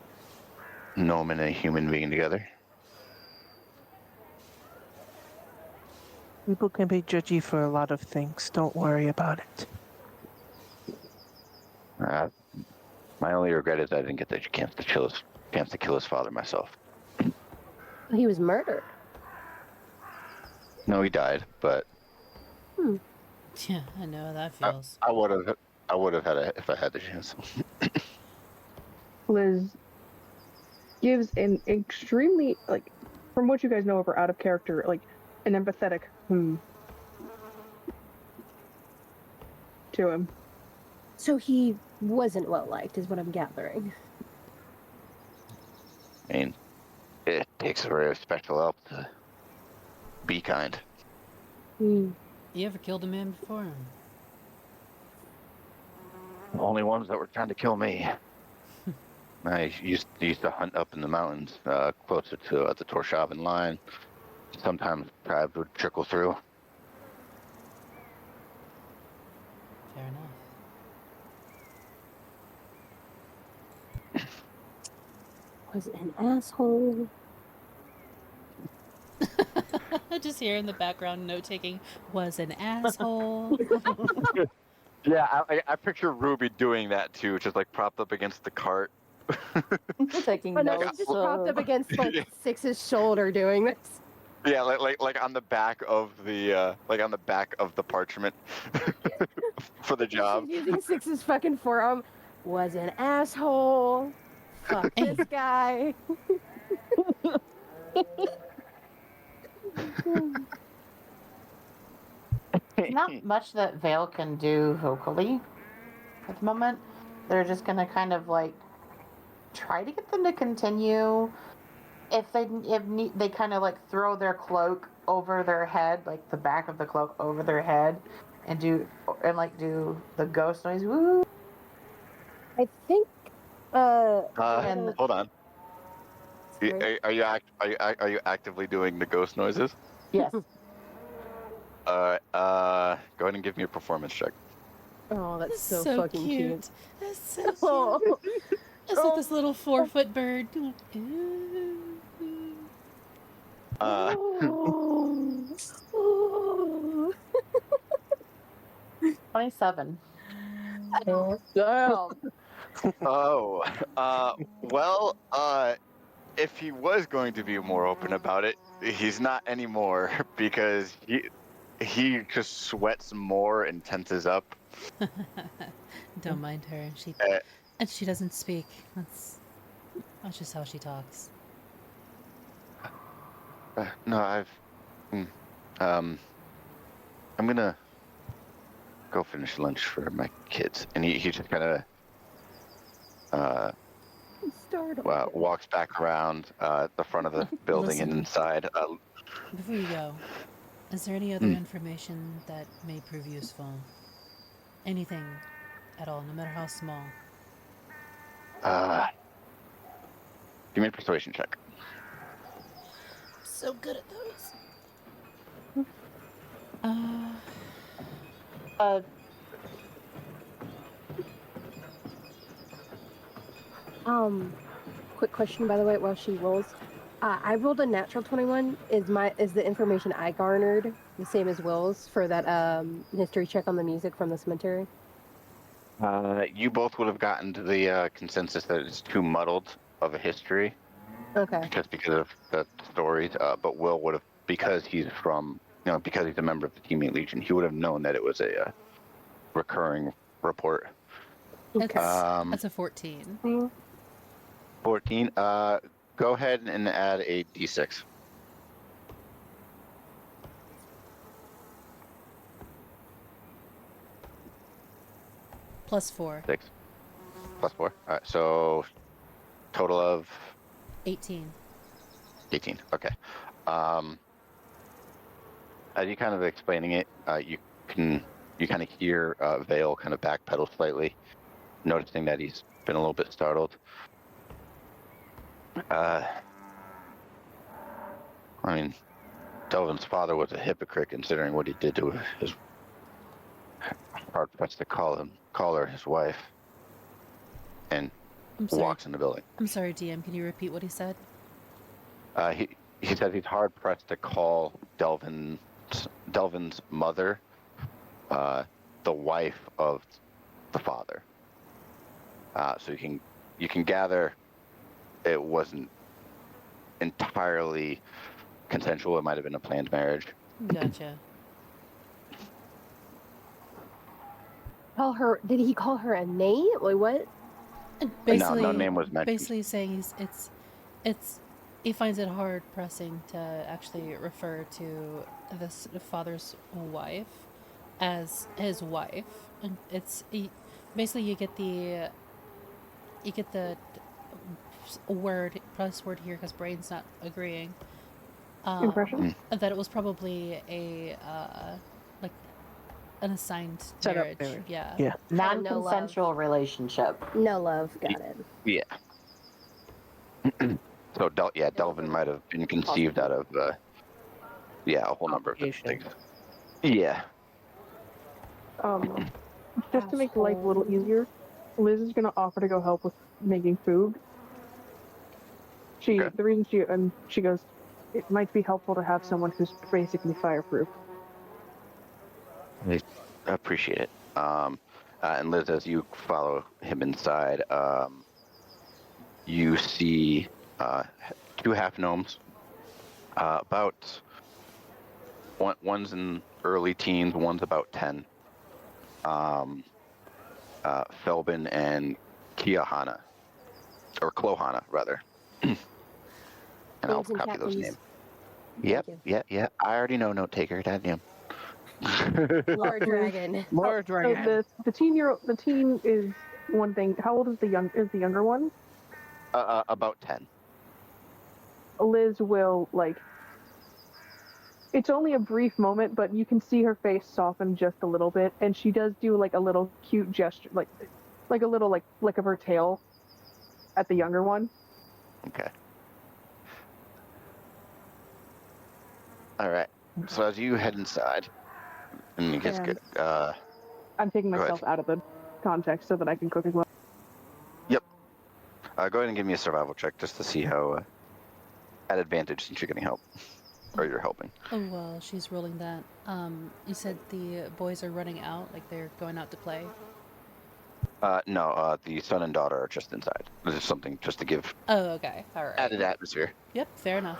gnome and a human being together. People can be judgy for a lot of things. Don't worry about it. My only regret is I didn't get the chance to kill his father myself. He was murdered. No, he died, but Yeah, I know how that feels. I would have had it if I had the chance. Liz gives an extremely, like, from what you guys know of her out of character, like, an empathetic to him. So he wasn't well liked, is what I'm gathering. I mean, it takes a very special elf to be kind. You ever killed a man before? The only ones that were trying to kill me. I used to hunt up in the mountains, closer to the Torshavn line. Sometimes tribes would trickle through. Fair enough. Was an asshole. Just here in the background, note taking, was an asshole. Yeah, I picture Ruby doing that too, just like propped up against the cart. Taking Oh no, notes. she just popped up against like Six's shoulder doing this. Yeah, like on the back of the parchment for the job. She's using Six's fucking forearm. Was an asshole. Fuck this guy. Not much that Vale can do vocally at the moment. They're just gonna kind of like try to get them to continue. If they kind of like throw their cloak over their head, like the back of the cloak over their head, and do the ghost noise. Woo! I think. And- Hold on. Sorry. Are you actively doing the ghost noises? Yes. Go ahead and give me a performance check. Oh, that's so, so fucking cute. That's so cute. Oh. It's like this little 4-foot bird. Ooh. 27. Damn. Oh, well, if he was going to be more open about it, he's not anymore because he just sweats more and tenses up. Don't mind her. And she doesn't speak. That's just how she talks. No, I'm gonna go finish lunch for my kids, and he just kind of walks back around the front of the building and Listen. inside. Before you go, is there any other information that may prove useful? Anything at all, no matter how small? Give me a persuasion check. So good at those. Quick question, by the way, while she rolls. I rolled a natural 21. Is the information I garnered the same as Will's for that history check on the music from the cemetery? You both would have gotten to the consensus that it's too muddled of a history. Okay. Just because of the stories, but Will would have, because he's because he's a member of the Teaming Legion, he would have known that it was a recurring report. That's a 14. 14. Go ahead and add a d6. Plus 4. 6. Plus 4. All right, so total of 18. 18. Okay. As you kind of explaining it, you kind of hear Vale kind of backpedal slightly, noticing that he's been a little bit startled. I mean, Delvin's father was a hypocrite considering what he did to his hard pressed to call her his wife, and walks in the building. I'm sorry, DM. Can you repeat what he said? He said he's hard pressed to call Delvin's mother the wife of the father. So you can gather it wasn't entirely consensual. It might have been a planned marriage. Gotcha. Did he call her a name? Like what? Basically, no name was mentioned. Basically saying he finds it hard pressing to actually refer to this father's wife as his wife, and basically you get the press word here because Brain's not agreeing. Impression? That it was probably a like an assigned Set up marriage. marriage. Yeah. Non-consensual relationship. No love. Got it. Yeah. So Delvin might have been conceived out of a whole number of different things. Yeah. Just to make life a little easier, Liz is gonna offer to go help with making food. The reason she goes, it might be helpful to have someone who's basically fireproof. I appreciate it. And Liz, as you follow him inside, you see 2 half gnomes, about One's in early teens, one's about 10. Felbin and Kiahana, or Klohana, rather. And I'll Names in copy chat, those please. names. Thank Yep, you. I already know note taker. Goddamn. Lord Dragon. Lord So Dragon. the teen is one thing. How old is the younger one? About 10. Liz will like. It's only a brief moment, but you can see her face soften just a little bit, and she does do like a little cute gesture, like a little like flick of her tail at the younger one. Okay. All right. So as you head inside, and it gets good. I'm taking Go ahead. myself out of the context so that I can cook as well. Yep. Go ahead and give me a survival check just to see how at advantage since you're getting help, or you're helping. Oh, well, she's rolling that. You said the boys are running out, like they're going out to play? No, the son and daughter are just inside. This is something just to give Oh, okay. All right. added atmosphere. Yep, fair enough.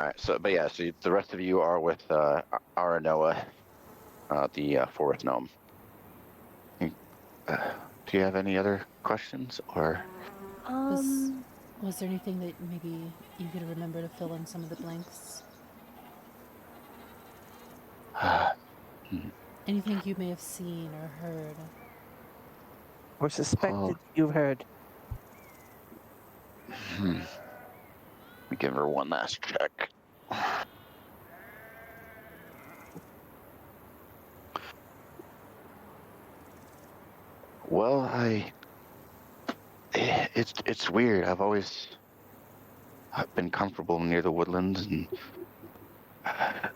All right. So, but yeah, so the rest of you are with Aranoa, the forest gnome. Do you have any other questions, or? Was there anything that maybe you could remember to fill in some of the blanks? Anything you may have seen or heard? Or suspected you've heard. Let me give her one last check. Well, it's weird. I've always been comfortable near the woodlands, and I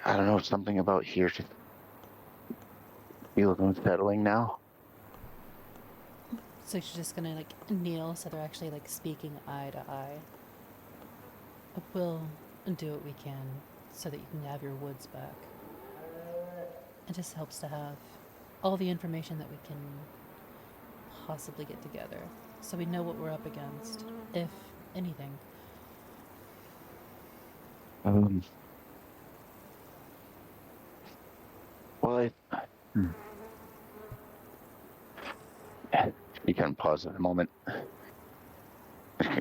don't know, something about here just feels unsettling now. So she's just gonna like kneel so they're actually like speaking eye to eye. We'll do what we can so that you can have your woods back. It just helps to have all the information that we can possibly get together so we know what we're up against, if anything. Well, you can pause at a moment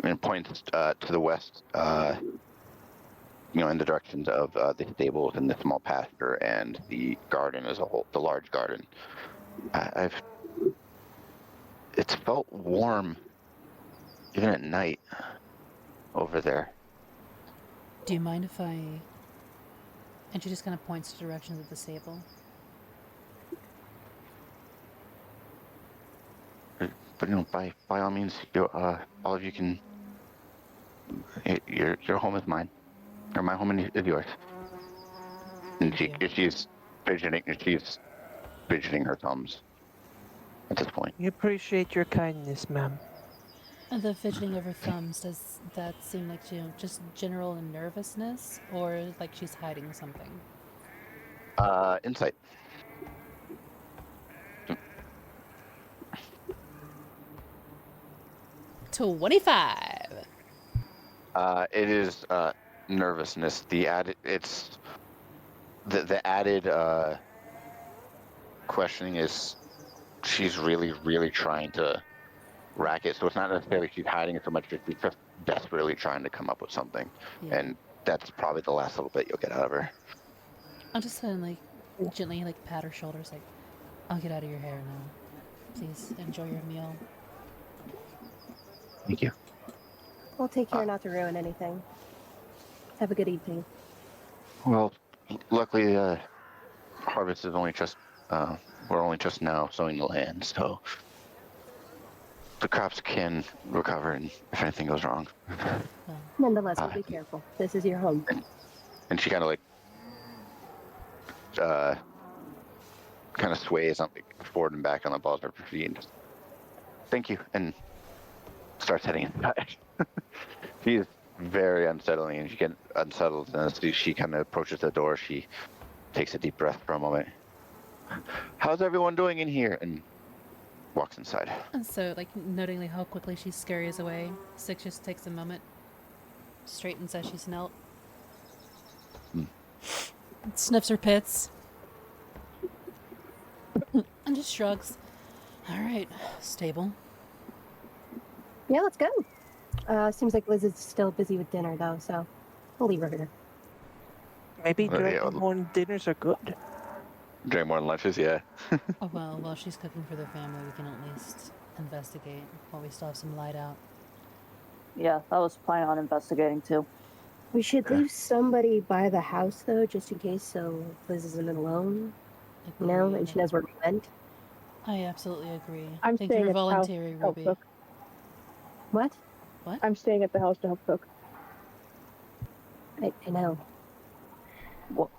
and point to the west, in the directions of the stables and the small pasture and the garden as a whole, the large garden. It's felt warm even at night over there. Do you mind if I... And she just kind of points to directions of the stable. But by all means, all of you can. Your home is mine, or my home is yours. And she's fidgeting her thumbs at this point. We appreciate your kindness, ma'am. The fidgeting of her thumbs, does that seem like just general nervousness, or like she's hiding something? Insight. 25. It is nervousness. The added questioning is she's really, really trying to rack it. So it's not necessarily she's hiding it so much, she's just desperately trying to come up with something. Yeah. And that's probably the last little bit you'll get out of her. I'll just kind of gently pat her shoulders, like, I'll get out of your hair now. Please enjoy your meal. Thank you. We'll take care not to ruin anything. Have a good evening. Well, luckily, harvest is only just, we're only just now sowing the land, so the crops can recover and if anything goes wrong. Nonetheless, we'll be careful. This is your home. And she kind of sways on forward and back on the balls of her feet and just, thank you, and starts heading inside. She is very unsettling, and she gets unsettled, and as she kind of approaches the door, she takes a deep breath for a moment. How's everyone doing in here? And walks inside. And so, noting how quickly she scurries away, Six just takes a moment, straightens as she's knelt. Sniffs her pits. And just shrugs. All right, stable. Yeah, let's go. Seems like Liz is still busy with dinner though, so we'll leave her here. Maybe Well, yeah, Dragonborn dinners are good. Drink more than lunches, yeah. Oh, well, while she's cooking for the family, we can at least investigate while we still have some light out. Yeah, I was planning on investigating too. We should leave somebody by the house though, just in case, so Liz isn't alone. You know, and she knows where we went. I absolutely agree. I'm Thank you staying for at the house volunteering, to help Ruby. cook. What? I'm staying at the house to help cook. I know.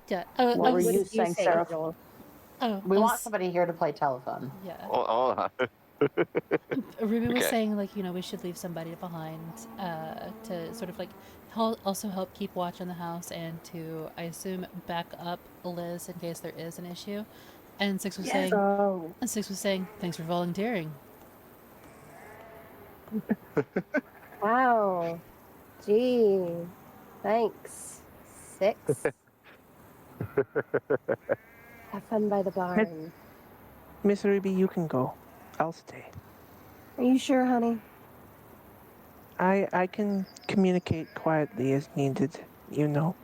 Yeah. What I were was, you saying, Sarah? Joel? Oh, We I want was- somebody here to play telephone. Yeah. Oh, Ruby was Okay. saying, like, we should leave somebody behind to sort of, like, also help keep watch on the house and to, I assume, back up Liz in case there is an issue. And Six was saying, Oh. thanks for volunteering. Wow. Gee. Thanks. 6. Have fun by the barn. Miss Ruby, you can go. I'll stay. Are you sure, honey? I can communicate quietly as needed, you know.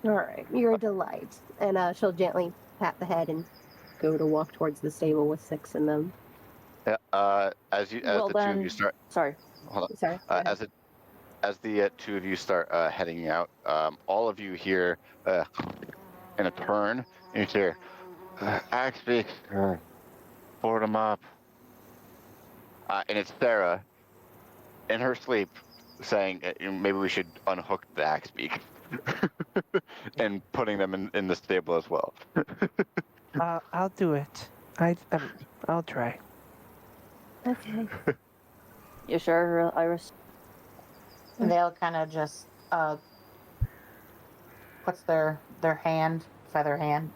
All right. You're a delight. And she'll gently pat the head and go to walk towards the stable with 6 in them. As Well, the two of then- you start, Sorry. hold on. Sorry. go ahead. As the two of you start heading out, all of you hear in a turn, and you hear, Axby, board them up. And it's Sarah, in her sleep, saying, maybe we should unhook the Axbeak. And putting them in the stable as well. I'll do it. I'll try. Okay. You sure, Iris? And they'll kind of just puts their hand, feather hand,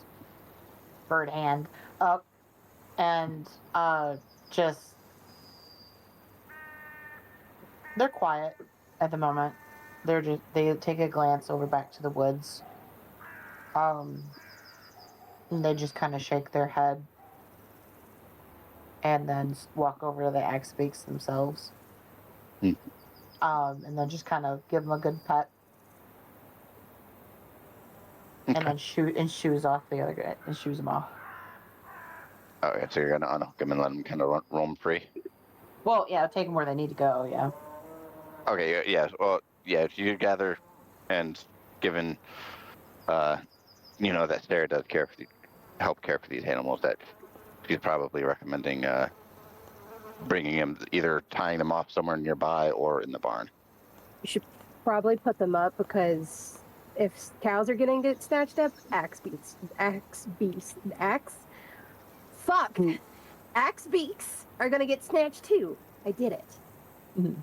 bird hand up, and just they're quiet at the moment. They take a glance over back to the woods. And they just kind of shake their head and then walk over to the axe beaks themselves. Hmm. And then just kind of give them a good pet. Okay. And then shoes off the other guy and shoes them off. Oh, yeah, so you're gonna unhook them and let them kind of roam free. Well, yeah, take them where they need to go. Yeah. Okay, yeah. Well, yeah. If you gather, and given, that Sarah does help care for these animals, that she's probably recommending bringing them, either tying them off somewhere nearby or in the barn. You should probably put them up because if cows are getting snatched up, axe beaks. Axe beaks are gonna get snatched too. I did it. Mm-hmm.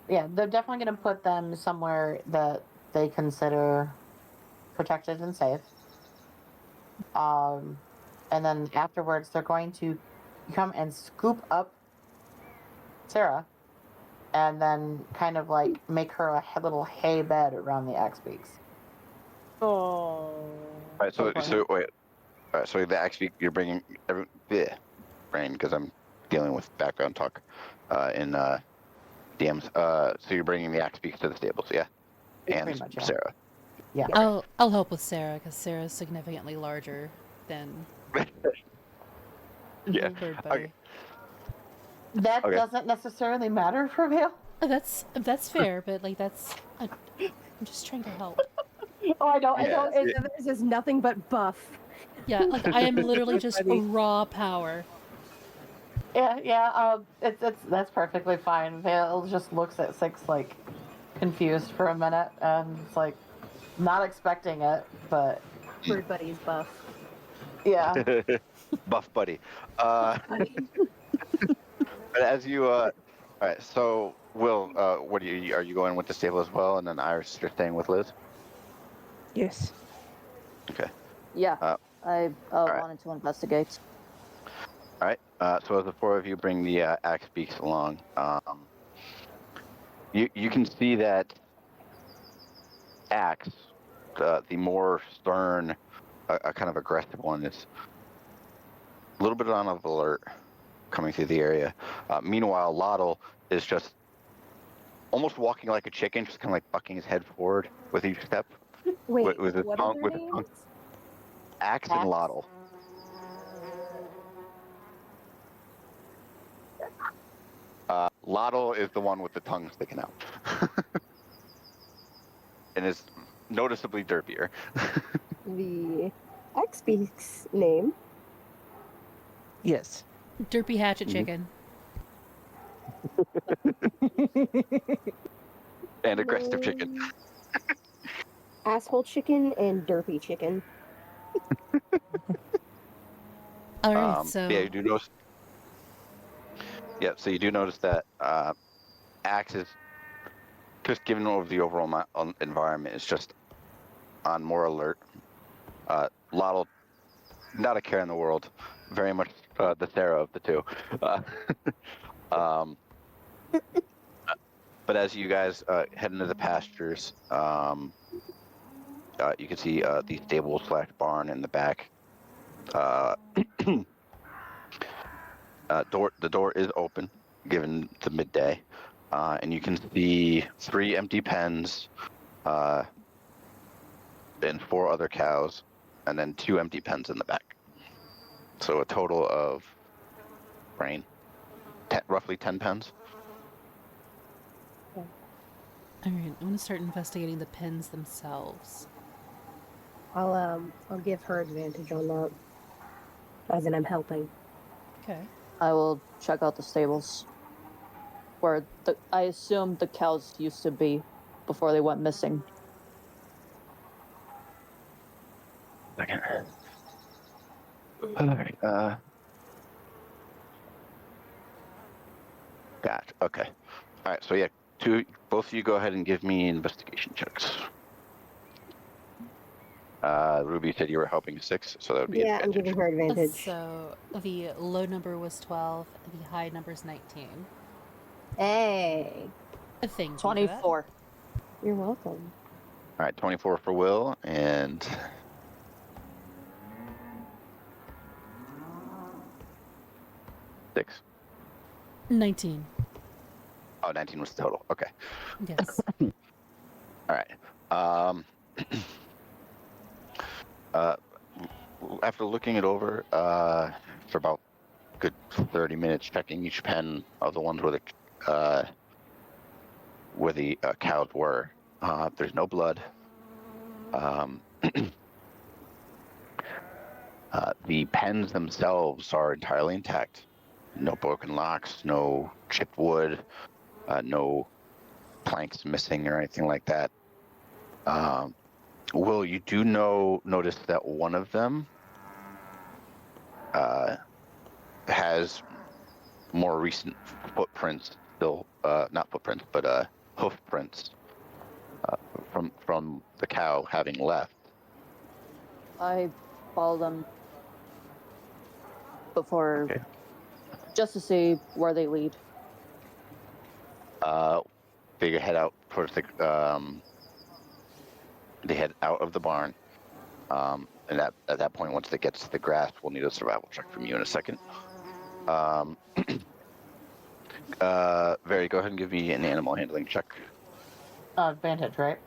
Yeah, they're definitely going to put them somewhere that they consider protected and safe. And then afterwards, they're going to come and scoop up Sarah, and then kind of like make her a little hay bed around the axe beaks. Oh. All right. So wait. All right. So the Axbeak you're bringing brain, because I'm dealing with background talk in DMs. So you're bringing the Axbeaks to the stables, yeah, and Pretty much, yeah. Sarah. Yeah. I'll help with Sarah because Sarah's significantly larger than Yeah. Bird Buddy. Okay. That Okay. doesn't necessarily matter for me. Oh, that's fair, but like I'm just trying to help. Oh, I don't. Yeah, This is nothing but buff. Yeah, like I am literally just raw power. Yeah. That's perfectly fine. Vale just looks at Six like confused for a minute, and it's like not expecting it, but Bird Buddy is buff. yeah. Buff buddy. But as you all right. So Will, what are you going with the stable as well, and then Iris, you're staying with Liz? Yes. Okay. Yeah. I right. wanted to investigate. All right. So as the four of you bring the axe beaks along, you can see that Axe the more stern, kind of aggressive one is a little bit on alert coming through the area. Meanwhile, Lottle is just almost walking like a chicken, just kind of like bucking his head forward with each step. Wait, with his what tongue, are their with his tongue. names? Axe and Lottle. Lottle is the one with the tongue sticking out. And is noticeably derpier. The X-Beak's name. Yes. Derpy hatchet Mhm. chicken. And aggressive chicken. Asshole chicken and derpy chicken. All right, so Yeah, you do notice. Yeah, so you do notice that Axe is just given over the overall environment is just on more alert. Lottle, not a care in the world, very much the Sarah of the two. But as you guys head into the pastures, you can see the stable / barn in the back. The door is open, given the midday, and you can see 3 empty pens, and 4 other cows, and then 2 empty pens in the back. So a total of roughly 10 pens. all right, I'm gonna start investigating the pens themselves. I'll give her advantage on that. As in I'm helping. Okay. I will check out the stables. Where I assume the cows used to be before they went missing. Second. All right. Gotcha. Okay. All right. So yeah, both of you go ahead and give me investigation checks. Ruby said you were helping 6, so that would be Yeah, I'm advantage. giving her advantage. So the low number was 12, the high number is 19. Hey, Thank you for that. 24. you're welcome. All right, 24 for Will and 6. 19. Oh, 19 was the total. Okay. Yes. All right. After looking it over for about a good 30 minutes, checking each pen of the ones where the cows were, there's no blood. The pens themselves are entirely intact. No broken locks, no chipped wood, no planks missing or anything like that. Will, you do notice that one of them has more recent footprints, still not footprints, but hoof prints from the cow having left. I follow them before, just to see where they lead. They head out towards they head out of the barn. And at that point, once it gets to the grass, we'll need a survival check from you in a second. Very, go ahead and give me an animal handling check. Advantage, right?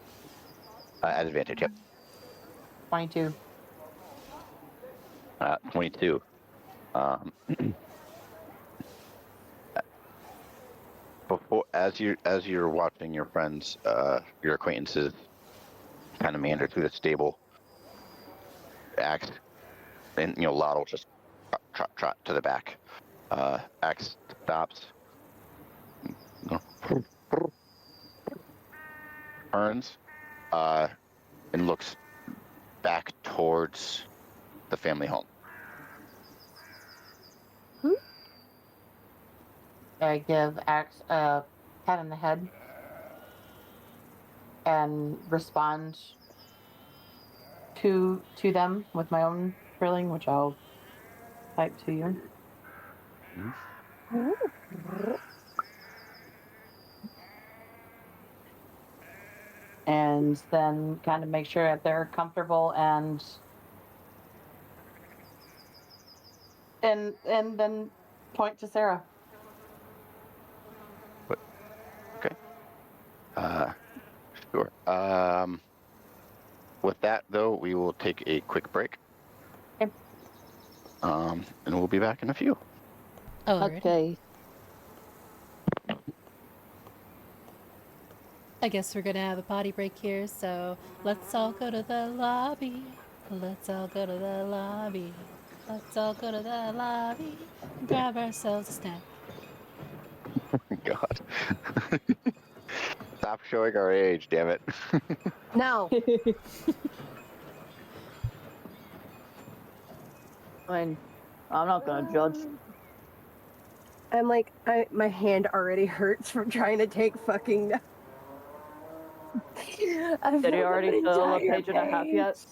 At advantage, yep. 22. 22. As you're watching your friends, your acquaintances, kind of meander through the stable, Axe, and Lottle just trot to the back. Axe stops, turns, and looks back towards the family home. I give Axe a pat on the head and respond to them with my own trilling, which I'll type to you. and then kind of make sure that they're comfortable and then point to Sarah. Okay. Sure. With that, though, we will take a quick break. Okay. And we'll be back in a few. Alrighty. Okay. I guess we're gonna have a potty break here, so let's all go to the lobby. Let's all go to the lobby. Let's all go to the lobby and grab ourselves a snack. God. Stop showing our age, damn it. No. Fine. I'm not gonna judge. I'm like, my hand already hurts from trying to take fucking. Did he already fill a page and a half yet?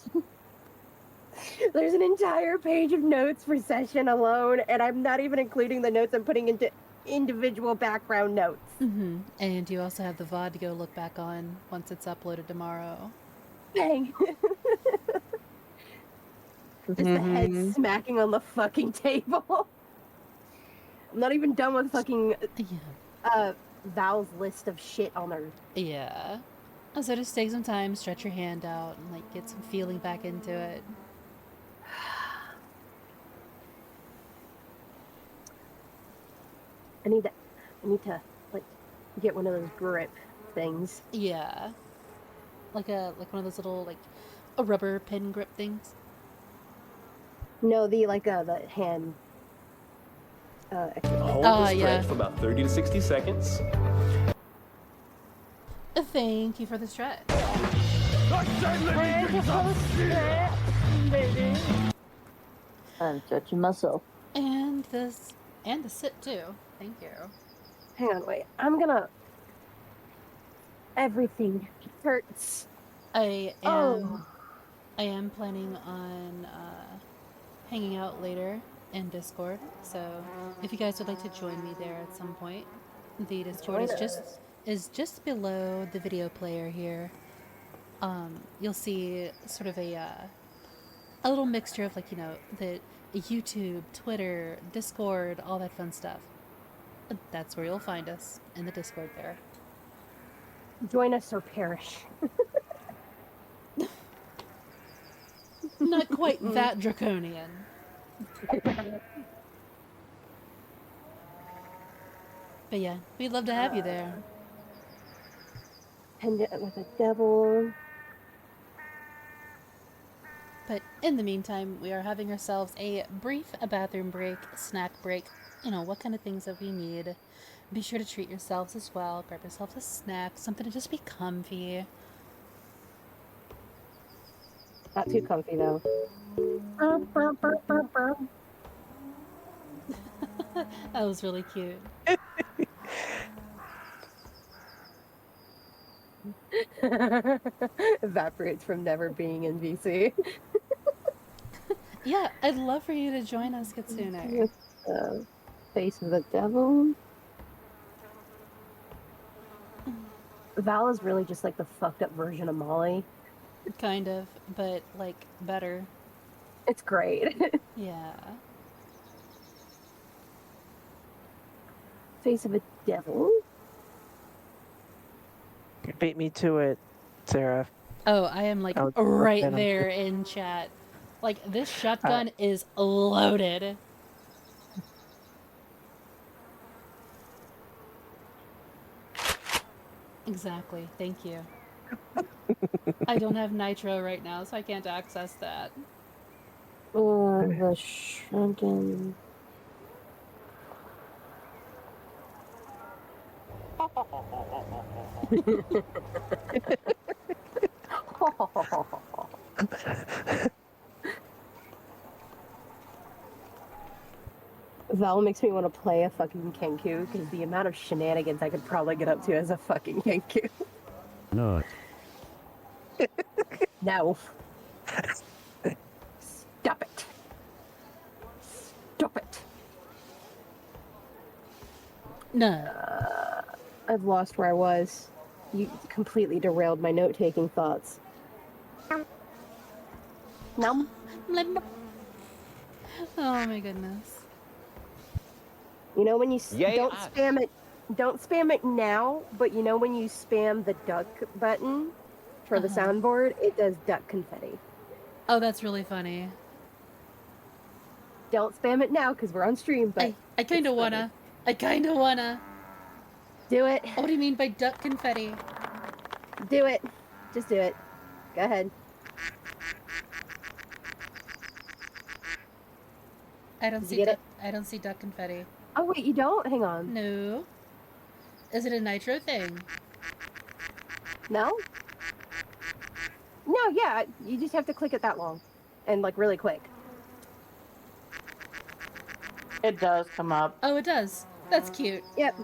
There's an entire page of notes for session alone, and I'm not even including the notes I'm putting into individual background notes. Mm-hmm. And you also have the VOD to go look back on once it's uploaded tomorrow. Bang! Just the head smacking on the fucking table. I'm not even done with fucking Val's list of shit on her. Yeah. So just take some time, stretch your hand out, and like get some feeling back into it. I need to like get one of those grip things. Yeah. Like one of those little like a rubber pin grip things. No, the hand. Hold the stretch yeah. for about 30 to 60 seconds. Thank you for the stretch. I'm judging myself. And the sit too. Thank you. Hang on, wait. I'm gonna. Everything hurts. I am planning on hanging out later in Discord. So if you guys would like to join me there at some point, the Discord is just below the video player here. You'll see sort of a little mixture of like, you know, the YouTube, Twitter, Discord, all that fun stuff. That's where you'll find us, in the Discord there. Join us or perish. Not quite that draconian. But yeah, we'd love to have you there. And with a devil. But in the meantime, we are having ourselves a bathroom break, snack break, you know, what kind of things that we need. Be sure to treat yourselves as well. Grab yourselves a snack, something to just be comfy. Not too comfy though. That was really cute. Evaporates from never being in VC. Yeah, I'd love for you to join us, Kitsune. Face of the devil. Val is really just like the fucked up version of Molly. Kind of, but like better. It's great. Yeah. Face of a devil. Beat me to it, Sarah. Oh, I am like Oh, right then I'm- there in chat. Like this shotgun is loaded. Exactly. Thank you. I don't have nitro right now, so I can't access that. The shrunken. Val makes me want to play a fucking Kenku because the amount of shenanigans I could probably get up to as a fucking Kenku. No. No. Stop it. Stop it. No. I've lost where I was. You completely derailed my note-taking thoughts. No. Oh my goodness. You know when you Yay, don't us. spam it, don't spam it now. But you know when you spam the duck button for the soundboard, it does duck confetti. Oh, that's really funny. Don't spam it now because we're on stream. But I kind of wanna. I kind of wanna. Do it. What do you mean by duck confetti? Do it. Just do it. Go ahead. I don't Did see you get I don't see duck confetti. Oh wait, you don't? Hang on. No. Is it a nitro thing? No? No, yeah. You just have to click it that long. And like really quick. It does come up. Oh, it does. That's cute. Yep.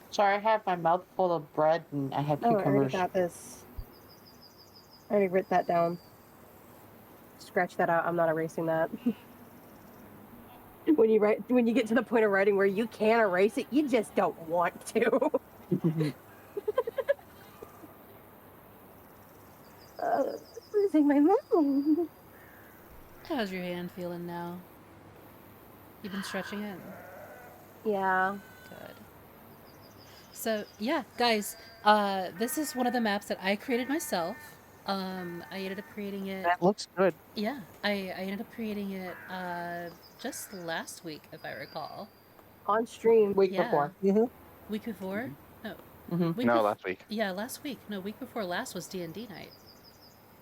Sorry, I have my mouth full of bread and I have Oh, I already cucumbers. got this. I already wrote that down. Scratch that out. I'm not erasing that. When you get to the point of writing where you can erase it, you just don't want to. Losing my mind. How's your hand feeling now? You've been stretching it? Yeah. Good. So, yeah, guys, this is one of the maps that I created myself. I ended up creating it... That looks good. Yeah, I ended up creating it just last week, if I recall. On stream. Week before. Mm-hmm. Week before? No. Mm-hmm. No, last week. Yeah, last week. No, week before last was D&D night.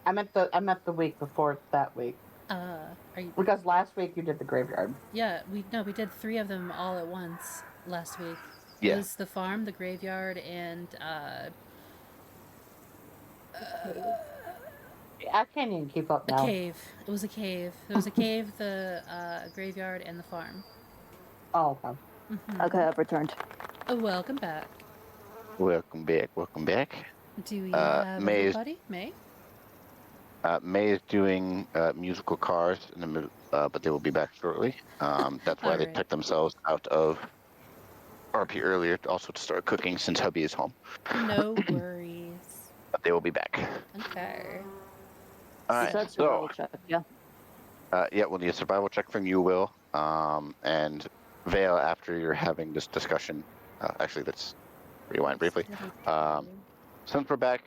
I meant the week before that week. Are you... Because last week you did the graveyard. Yeah, we did 3 of them all at once last week. Yeah. It was the farm, the graveyard, and I can't even keep up a now. cave. It was a cave. There was a cave, the graveyard, and the farm. Oh, okay. Mm-hmm. Okay, I've returned. Oh, welcome back. Welcome back. Welcome back. Do you have May is- everybody? May? May is doing musical cars in the middle, but they will be back shortly. That's why they Alright. took themselves out of RP earlier, also to start cooking since hubby is home. No worries. But they will be back. Okay. All You right. said So, survival check, yeah. yeah, we'll need a survival check from you, Will. And Vale, after you're having this discussion, actually, let's rewind briefly. Since we're back,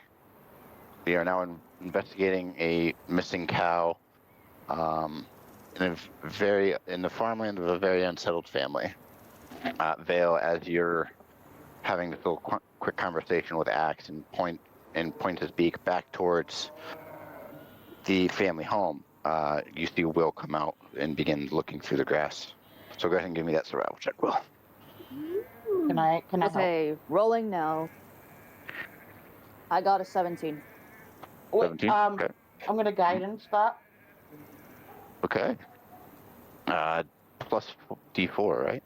we are now investigating a missing cow in the farmland of a very unsettled family. Vale, as you're having this little quick conversation with Axe and point his beak back towards the family home, you see Will come out and begin looking through the grass. So go ahead and give me that survival check, Will. Can I help? Okay, rolling now. I got a 17. Wait, 17? Okay. I'm gonna guidance that. Okay. Plus D4, right?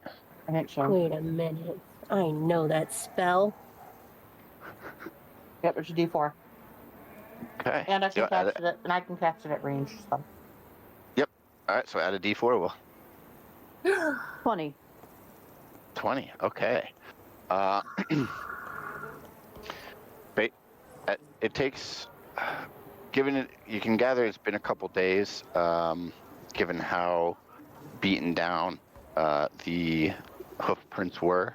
I think so. Wait a minute. I know that spell. Yep, it's a D4. Okay. And I can So cast it, and I can cast it at range. So. all right, so add a D4, Will. 20. 20. Okay. But it takes, given it, you can gather it's been a couple days, given how beaten down the hoof prints were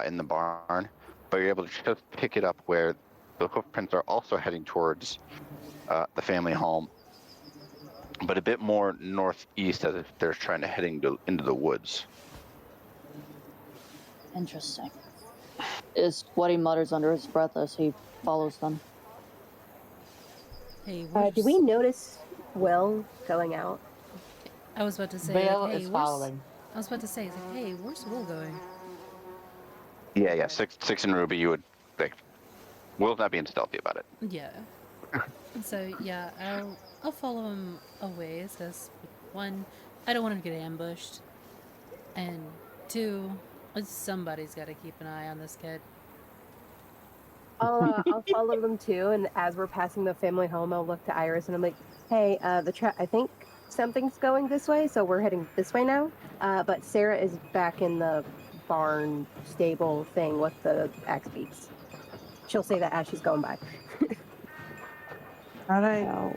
in the barn, but you're able to just pick it up where the hoof prints are also heading towards the family home, but a bit more northeast as if they're trying to into the woods. Interesting. Is what he mutters under his breath as he follows them. Hey, Do we notice Will going out? I was about to say, Vale like, hey, is following. I was about to say, it's like, hey, where's Will going? Yeah, six and Ruby, you would like. Will's not being stealthy about it. Yeah. So yeah, I'll follow him a ways, because 1, I don't want him to get ambushed, and 2, somebody's got to keep an eye on this kid. I'll follow them too, and as we're passing the family home, I'll look to Iris and I'm like, "Hey, I think something's going this way, so we're heading this way now. But Sarah is back in the barn stable thing with the axe beaks. She'll say that as she's going by. All right.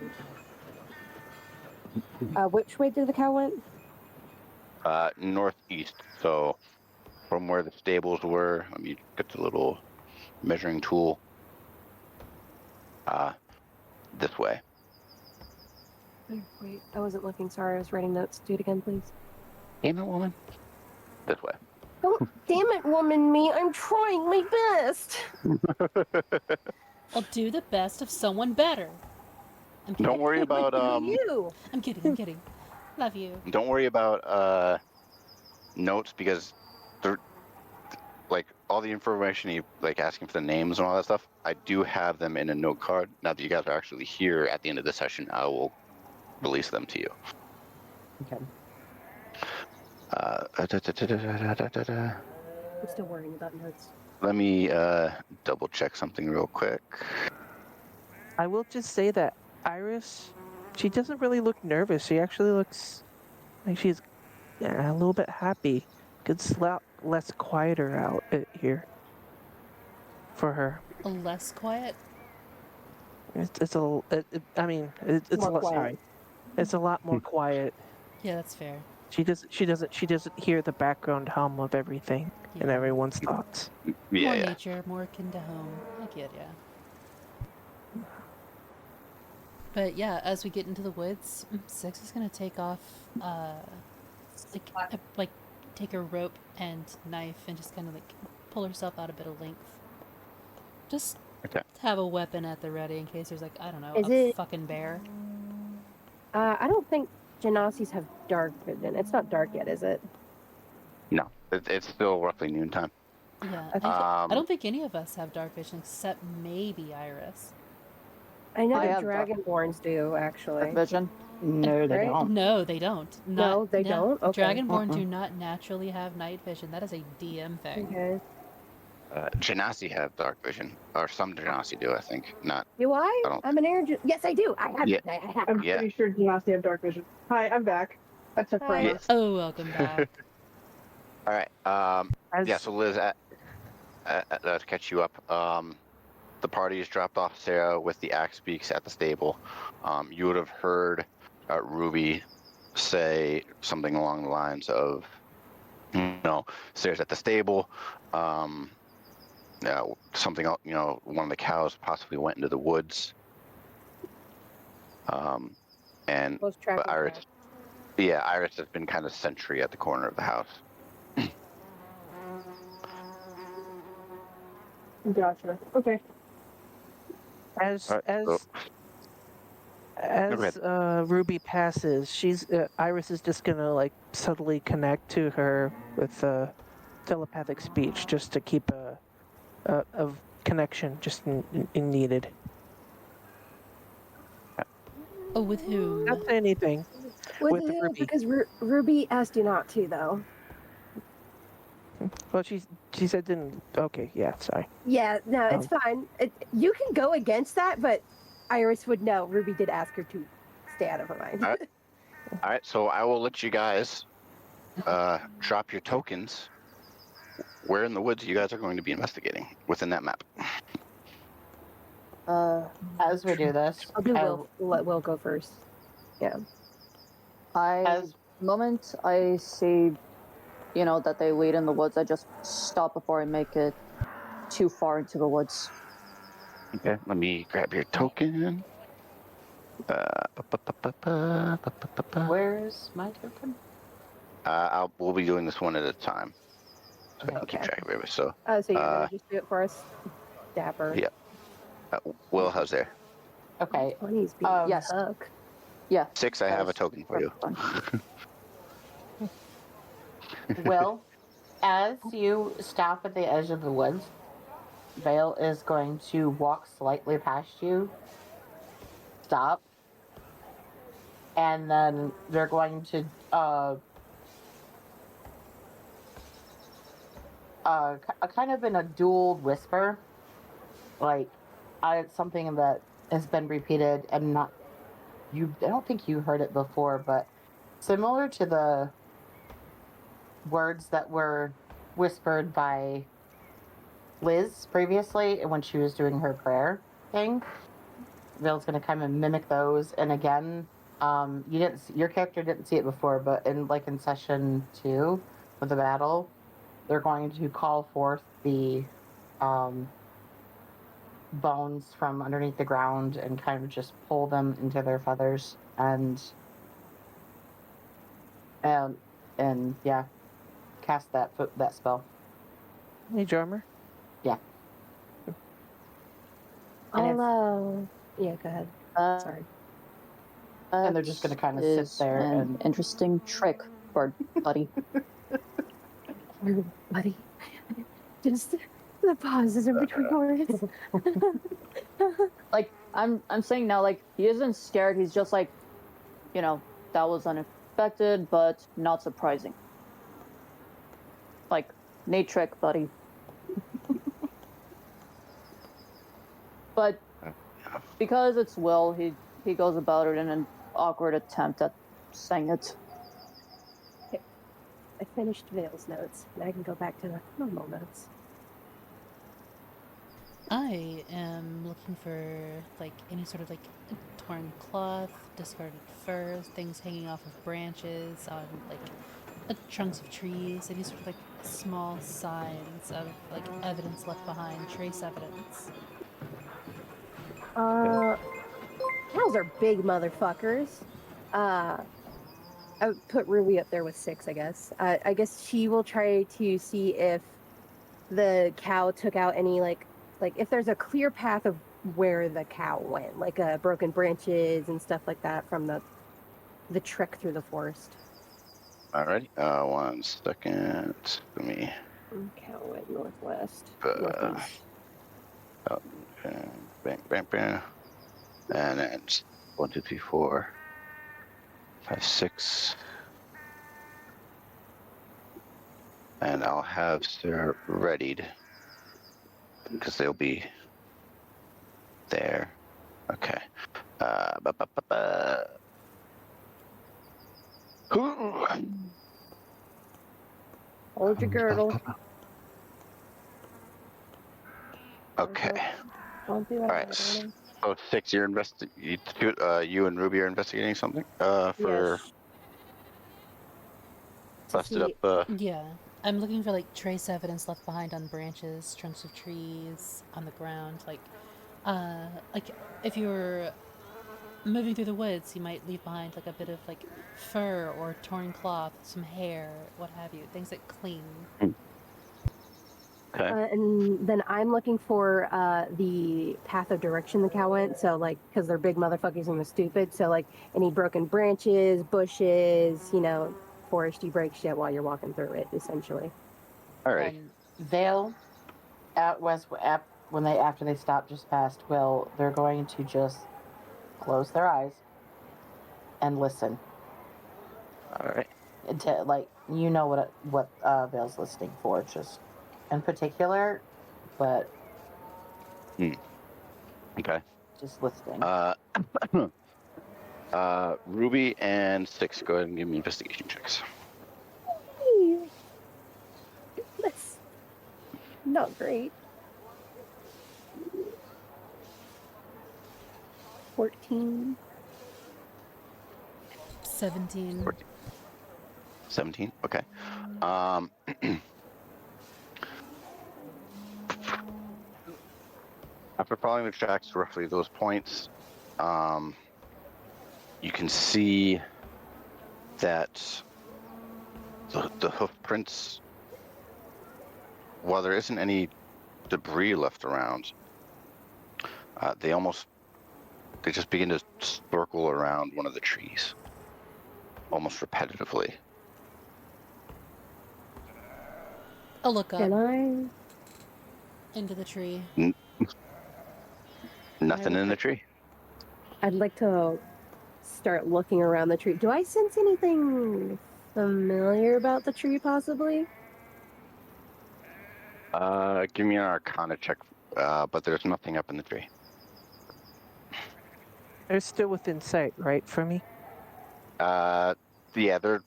Which way did the cow went? Northeast. So from where the stables were, let me get the little measuring tool. This way. Wait, I wasn't looking. Sorry, I was writing notes. Do it again, please. Damn it, woman. This way. Don't damn it, woman me. I'm trying my best. I'll do the best of someone better. I'm kidding. Don't worry about You. I'm kidding. Love you. Don't worry about notes because they're like all the information you like asking for the names and all that stuff. I do have them in a note card. Now that you guys are actually here at the end of the session, I will release them to you. Okay. I'm still worrying about notes. Let me double check something real quick. I will just say that Iris, she doesn't really look nervous. She actually looks like she's a little bit happy. It's a lot less quieter out here for her. Less quiet? It's a lot. Sorry, it's a lot more quiet. Yeah, that's fair. She doesn't hear the background hum of everything and everyone's thoughts. More nature, more akin to home. I get ya. But yeah, as we get into the woods, Six is gonna take off, take a rope and knife and just kind of like pull herself out a bit of length. Just have a weapon at the ready in case there's like, I don't know, fucking bear. I don't think Genasis have dark vision. It's not dark yet, is it? No, it's still roughly noontime. Yeah, I don't think any of us have dark vision except maybe Iris. I know the Dragonborns do, actually. Dark vision? No, they don't. No, they don't. No, they don't? Okay. Dragonborn do not naturally have night vision. That is a DM thing. Okay. Genasi have dark vision, or some Genasi do, I think. Not. Do I? I'm an air. Yes, I do. I have. Yeah. I have. I'm pretty sure Genasi have dark vision. Hi, I'm back. That's a friend. Yes. Oh, welcome back. All right. Yeah. So Liz, to catch you up, the party has dropped off Sarah with the axe beaks at the stable. You would have heard Ruby say something along the lines of, Sarah's at the stable. Something else, one of the cows possibly went into the woods. And but Iris, Iris has been kind of sentry at the corner of the house. Gotcha. Okay. As Ruby passes, Iris is just gonna like subtly connect to her with telepathic speech just to keep a connection just in needed. Oh, with who? Not say anything. With who? Ruby. Because Ruby asked you not to, though. Well, she said didn't. Okay, yeah, sorry. Yeah, no, it's fine. You can go against that, but Iris would know. Ruby did ask her to stay out of her mind. All right, so I will let you guys drop your tokens. Where in the woods you guys are going to be investigating within that map? As we do this, I'll do Will. Let Will go first. Yeah. Moment I see, that they lead in the woods, I just stop before I make it too far into the woods. Okay, let me grab your token. Where's my token? We'll be doing this one at a time, so I can keep track of it. So So you're gonna just do it for us, Dapper. Yeah. Will, how's there? Okay. Yes. Yeah. 6. I have a token for you. Will, as you stop at the edge of the woods, Vale is going to walk slightly past you, stop, and then they're going to kind of in a dual whisper, like something that has been repeated and I don't think you heard it before, but similar to the words that were whispered by Liz previously when she was doing her prayer thing. Vale's going to kind of mimic those, and again, you didn't see, your character didn't see it before, but in session 2 of the battle, they're going to call forth the bones from underneath the ground and kind of just pull them into their feathers and yeah, cast that spell. Hey, Drummer. Yeah. I'll, yeah, go ahead. Sorry. And they're just going to kind of sit there an and interesting trick, buddy. Buddy. Just the pauses in between words. Like I'm saying now, like he isn't scared. He's just like, that was unexpected, but not surprising. Like Nate trick, buddy. But because it's Will, he goes about it in an awkward attempt at saying it. I finished Vale's notes. Now I can go back to the normal notes. I am looking for like any sort of like torn cloth, discarded fur, things hanging off of branches on like trunks of trees, any sort of like small signs of like evidence left behind, trace evidence. Cows are big motherfuckers. I would put Ruby up there with 6, I guess. I guess she will try to see if the cow took out any like if there's a clear path of where the cow went, like broken branches and stuff like that from the trek through the forest. Alrighty. 1 second. Let me. Cow went northwest. Okay. Bang, bang, bang. And then 1, 2, 3, 4, 5, 6. And I'll have Sarah readied because they'll be there. Okay. Hold your girdle. Okay. Don't do All right. So 6, you and Ruby are investigating something. For busted up. Yeah, I'm looking for like trace evidence left behind on branches, trunks of trees, on the ground. Like if you were moving through the woods, you might leave behind like a bit of like fur or torn cloth, some hair, what have you, things that cling. Okay. And then I'm looking for the path of direction the cow went. So, like, because they're big motherfuckers and they're stupid. So, like, any broken branches, bushes, foresty break shit while you're walking through it, essentially. All right. Vale, out west, after they stop just past Will, they're going to just close their eyes and listen. All right. Until, like, what Vale's listening for, just in particular, but Okay. just listening. Ruby and 6, go ahead and give me investigation checks. That's not great. 14. 17. 17. Okay. After following the tracks to roughly those points, you can see that the hoof prints, while there isn't any debris left around, they just begin to circle around one of the trees, almost repetitively. I'll look up Can I? into the tree. Nothing in the tree. I'd like to start looking around the tree. Do I sense anything familiar about the tree, possibly? Give me an Arcana check, but there's nothing up in the tree. They're still within sight, right, for me? Yeah, they're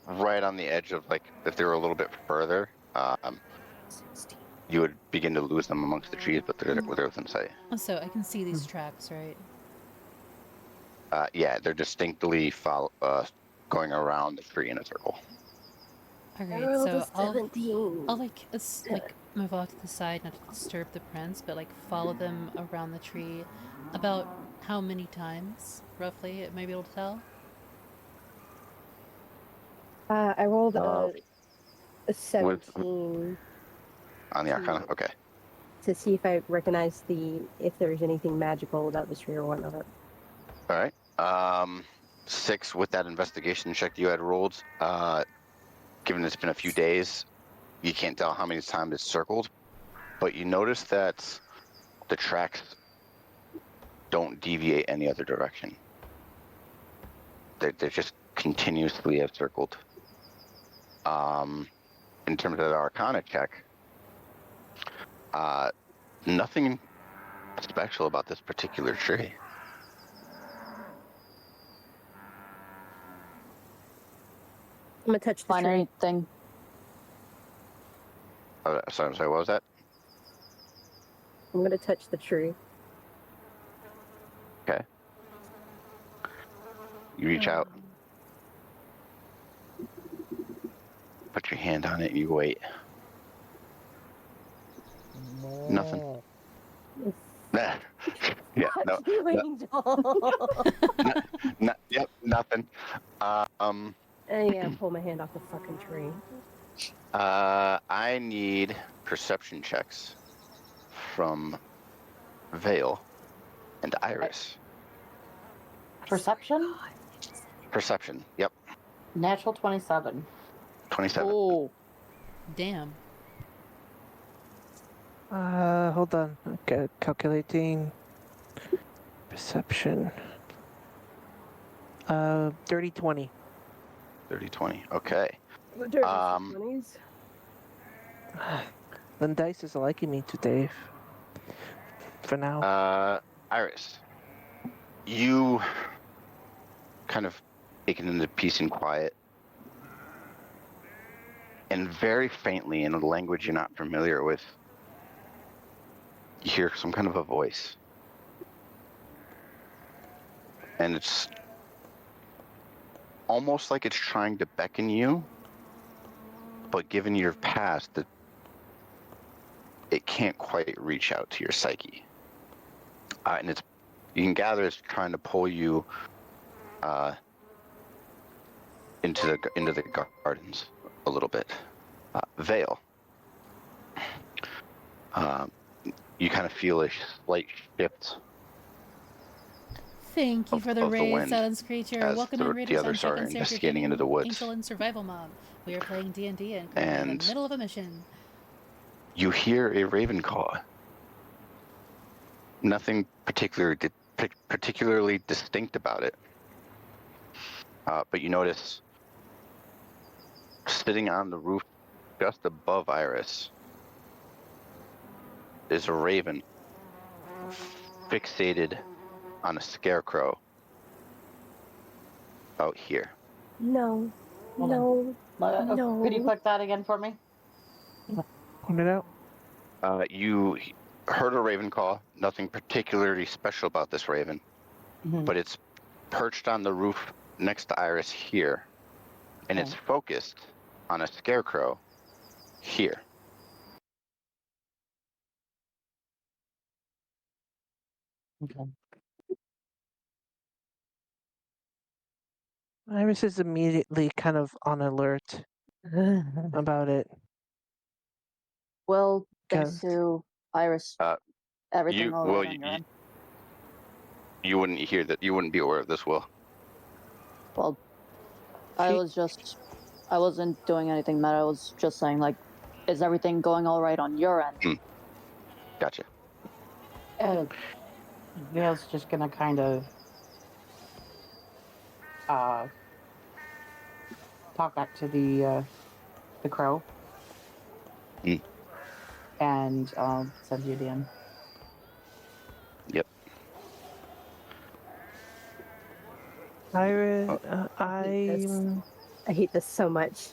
right on the edge of, like, if they were a little bit further, you would begin to lose them amongst the trees, but they're within sight. So I can see these tracks, right? Yeah, they're distinctly going around the tree in a circle. All I right, rolled so a 17. I'll like move off to the side, not to disturb the prints, but like follow them around the tree. About how many times, roughly, it may be able to tell? I rolled Uh, a 17 On the Arcana? Okay. to see if I recognize if there's anything magical about this tree or whatnot. All right. 6 with that investigation check you had rolled. Given it's been a few days, you can't tell how many times it's circled, but you notice that the tracks don't deviate any other direction. They're just continuously have circled. In terms of the Arcana check, nothing special about this particular tree. I'm gonna touch the Find tree. anything? Sorry, what was that? I'm gonna touch the tree. Okay. You reach out, put your hand on it, and you wait. Nothing. Yeah, no, Touch you, Angel. yep, nothing. Yeah, pull my hand off the fucking tree. I need perception checks from Vale and Iris. Perception? Perception, yep, Natural 27. 27. Oh, Damn. Hold on. Okay, calculating perception. 30 20. 30, 20, okay. Dirty 20s. Then dice is liking me today. For now. Iris, you kind of taken into peace and quiet, and very faintly in a language you're not familiar with, you hear some kind of a voice. And it's almost like it's trying to beckon you, but given your past, it can't quite reach out to your psyche. And you can gather it's trying to pull you into the gardens a little bit. Vale, you kind of feel a slight shift. Thank you for the of the raid, wind Silence Creature. as Welcome the in, Raiders. others I'm are Second Seraph, investigating into the woods. Angel and Survival Mob. We are playing D&D and currently in And the middle of a mission. you hear a raven call. Nothing particularly distinct about it. But you notice sitting on the roof just above Iris is a raven fixated on a scarecrow out here. No. Hold No. No. Could you click that again for me? Point it out. You heard a raven call. Nothing particularly special about this raven, but it's perched on the roof next to Iris here, and it's focused on a scarecrow here. Okay. Iris is immediately kind of on alert about it. well, thanks Cause to Iris, everything all right on your end. You wouldn't hear that. You wouldn't be aware of this, Will. Well, I wasn't doing anything meta. I was just saying, like, is everything going all right on your end? Gotcha. Vale's just gonna kind of talk back to the crow. And send you in. Yep. Iris, I hate this so much.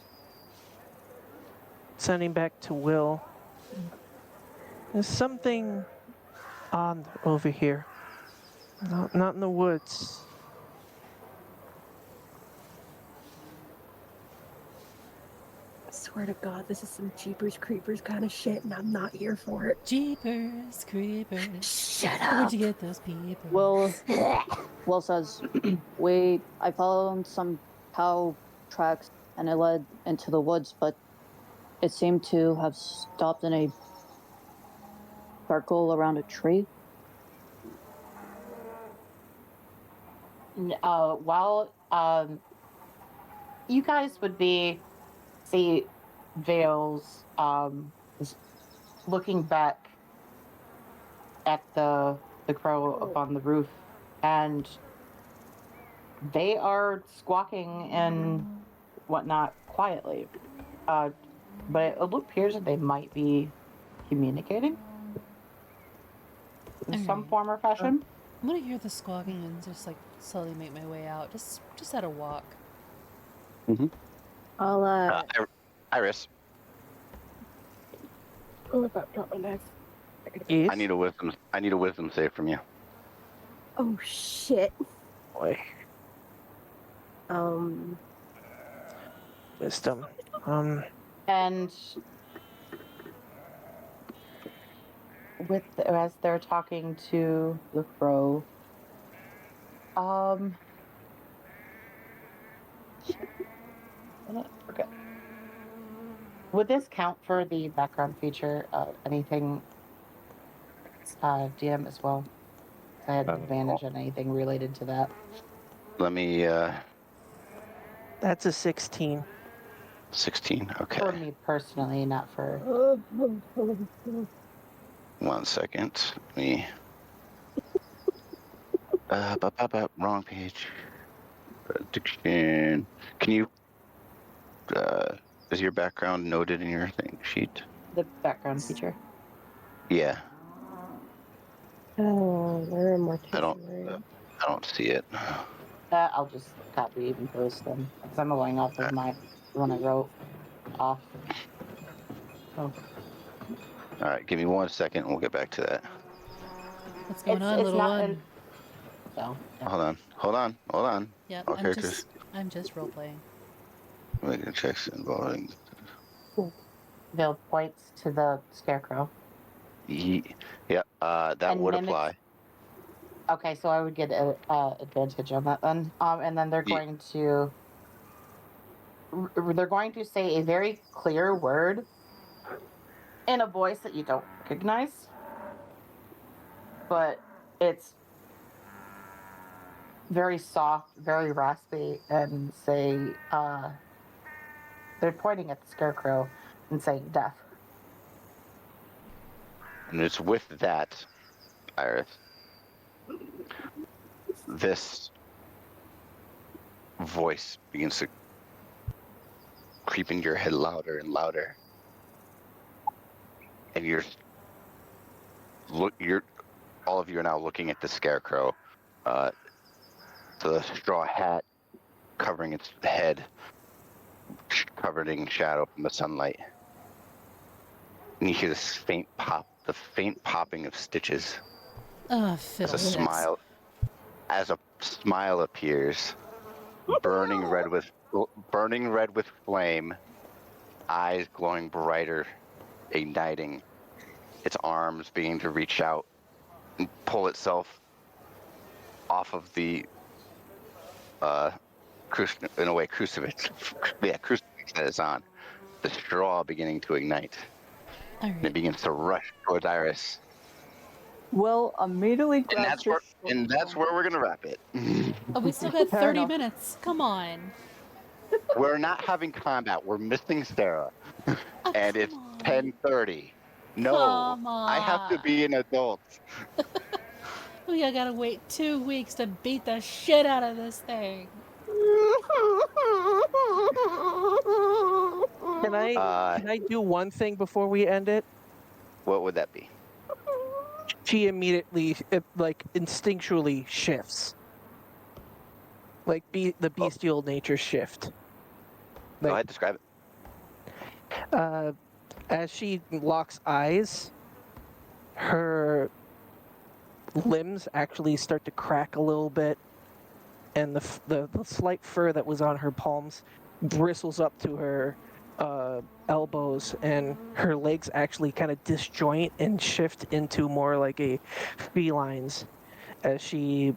sending back to Will. There's something odd over here. Not in the woods. I swear to God, this is some Jeepers Creepers kind of shit, and I'm not here for it. Jeepers, creepers. Shut Where'd up. you get those people? Will says, I followed some cow tracks and it led into the woods, but it seemed to have stopped in a circle around a tree. While you guys would see Vales is looking back at the crow up on the roof, and they are squawking and whatnot quietly. But it appears that they might be communicating in some form or fashion. I'm gonna hear the squawking and just like slowly make my way out. Just at a walk. I'll Iris, pull it up, drop my knife. I need a wisdom save from you. Oh shit. Boy. Wisdom. And as they're talking to the crow, okay. Would this count for the background feature? Anything, DM as well? I had advantage on anything related to that. Let me. That's a 16. 16. Okay. For me personally, not for. 1 second. Let me. Wrong page. Addiction. Can you? Is your background noted in your thing sheet? The background feature. Yeah. Oh, where am I? I don't see it. I'll just copy and post them because I'm going off of my one I wrote off. Oh. All right, give me 1 second, and we'll get back to that. What's going on, little one? So. Yeah. Hold on. Yep, All characters. I'm just role playing. Making checks involving. Bill points to the scarecrow. Yeah, that would apply. Okay, so I would get advantage on that then. And then they're going to say a very clear word in a voice that you don't recognize, but it's very soft, very raspy, and say they're pointing at the scarecrow and saying death. And it's with that, Iris, this voice begins to creep into your head louder and louder. And all of you are now looking at the scarecrow, the straw hat covering its head, covered in shadow from the sunlight. And you hear this faint pop, the faint popping of stitches. As a smile appears, burning red with flame, eyes glowing brighter, igniting, its arms beginning to reach out and pull itself off of the crucifix that it's on. The straw beginning to ignite. All right. And it begins to rush towards Iris. Will immediately And that's where we're gonna wrap it. Oh, we still got 30 minutes. Come on. We're not having combat. We're missing Sarah, and it's 10:30. No, I have to be an adult. We gotta wait 2 weeks to beat the shit out of this thing. Can I do one thing before we end it? What would that be? She immediately, instinctually shifts. Like the bestial nature shift. Go ahead, describe it. As she locks eyes, her limbs actually start to crack a little bit, and the slight fur that was on her palms bristles up to her elbows, and her legs actually kind of disjoint and shift into more like a feline's, as she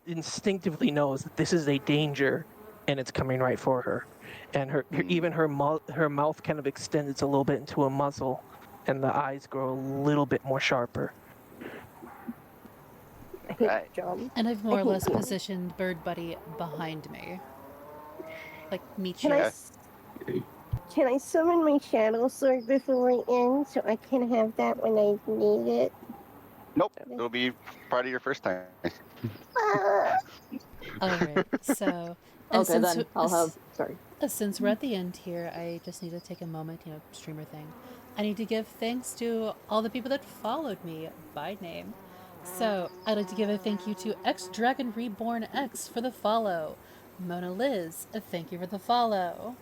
instinctively knows that this is a danger and it's coming right for her. And even her mouth kind of extends a little bit into a muzzle, and the eyes grow a little bit more sharper. I hate Right. your job. And I've more or hate less you. positioned Bird Buddy behind me. Like, meet Can you. I can I summon my shadow sword before we end so I can have that when I need it? Nope. It'll be part of your first time. Alright, so... and Okay, then I'll have. Sorry. Since we're at the end here, I just need to take a moment, streamer thing. I need to give thanks to all the people that followed me by name. So, I'd like to give a thank you to X Dragon Reborn X for the follow. Mona Liz, a thank you for the follow.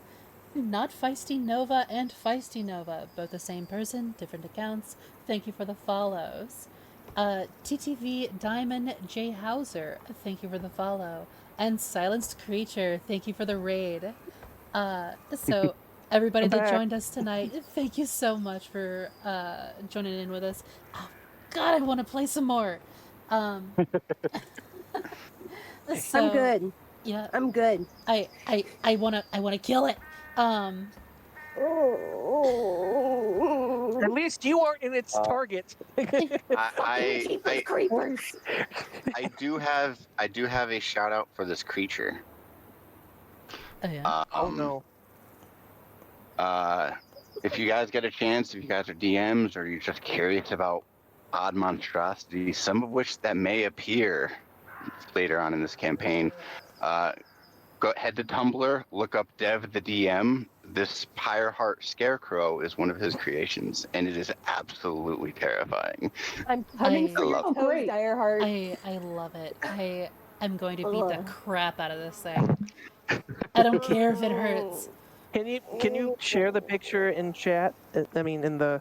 Not Feisty Nova and Feisty Nova, both the same person, different accounts. Thank you for the follows. TTV Diamond J Hauser, thank you for the follow. And Silenced Creature, thank you for the raid. So everybody that joined us tonight, thank you so much for joining in with us. Oh, God, I want to play some more. So, I'm good. Yeah, I'm good. I wanna kill it. At least you aren't in its target. Creepers. I do have a shout out for this creature. Oh yeah. Oh no. If you guys get a chance, if you guys are DMs or you're just curious about odd monstrosities, some of which that may appear later on in this campaign, go head to Tumblr, look up Dev the DM. This Pyreheart Scarecrow is one of his creations, and it is absolutely terrifying. I'm coming for your love toes, Direheart. I love it. I'm going to beat the crap out of this thing. I don't care if it hurts. Can you share the picture in chat? I mean, in the